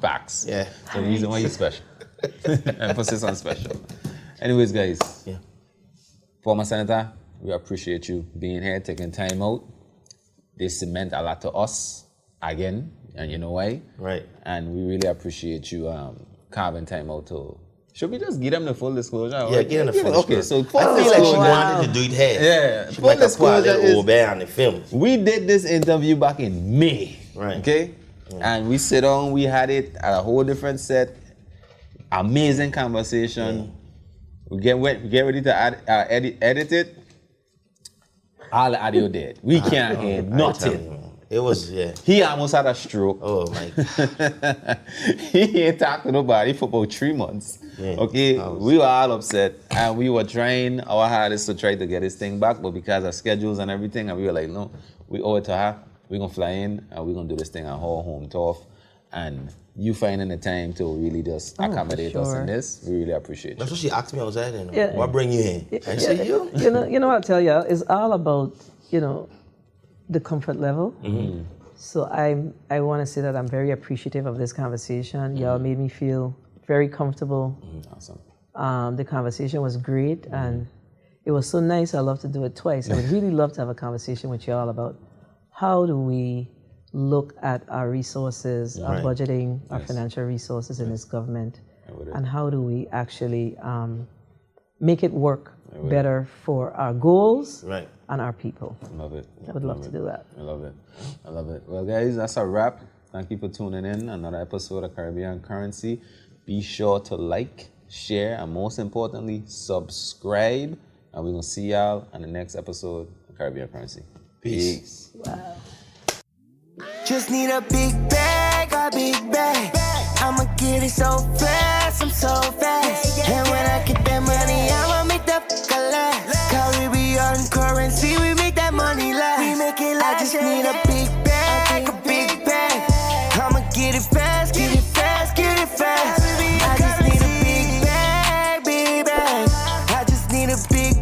S5: Facts.
S4: Yeah.
S5: The reason why you're special. Emphasis on special. Anyways, guys.
S4: Yeah.
S5: Former Senator, we appreciate you being here, taking time out. This meant a lot to us, again, and you know why.
S4: Right.
S5: And we really appreciate you carving time out to... Should we just give them the full disclosure?
S4: Yeah, get in the full
S5: Okay, so full
S4: I feel like she
S5: disclosure.
S4: wanted to do it here.
S5: Yeah,
S4: She
S5: full
S4: might have put a
S5: disclosure
S4: little
S5: is-
S4: bear on the film.
S5: We did this interview back in May.
S4: Right.
S5: Okay? And we sit down, we had it at a whole different set. Amazing conversation. We get ready to edit it. All the audio dead. We can't hear
S4: I'm telling
S5: nothing.
S4: you, man. It was, yeah.
S5: He almost had a stroke.
S4: Oh, my God.
S5: He ain't talked to nobody for about 3 months.
S4: Yeah,
S5: Okay,
S4: I was-
S5: we were all upset, and we were trying our hardest to try to get this thing back, but because of schedules and everything, and we were like, no, we owe it to her. We're gonna fly in, and we're gonna do this thing at her home turf. And you finding the time to really just accommodate us in
S1: sure.
S5: this, we really appreciate
S4: That's
S5: you.
S4: what she asked me outside. You know,
S1: Yeah.
S4: what bring you here? I said, you.
S1: You know what I'll tell you? It's all about, the comfort level. So I want to say that I'm very appreciative of this conversation. Y'all made me feel very comfortable.
S5: Awesome.
S1: The conversation was great, and it was so nice. I love to do it twice. I would really love to have a conversation with y'all about how do we look at our resources, our
S4: Right.
S1: budgeting, our financial resources in this government, and how do we actually make it work better for our goals
S4: Right.
S1: and our people.
S5: Love it.
S1: I would love to do that.
S5: I love it. I love it. Well, guys, that's a wrap. Thank you for tuning in. Another episode of Caribbean Currency. Be sure to like, share, and most importantly, subscribe. And we're going to see y'all on the next episode.
S3: Caribbean currency. Peace.
S1: Wow.
S2: Just need a big bag, a big bag. I'ma get it so fast, I'm so fast. And when I get that money, I'ma make that last. Caribbean currency, we make that money last. We make it last. I just need a big bag, a big bag. I'ma get it fast, get it fast, get it fast. I just need a big bag, big bag. I just need a big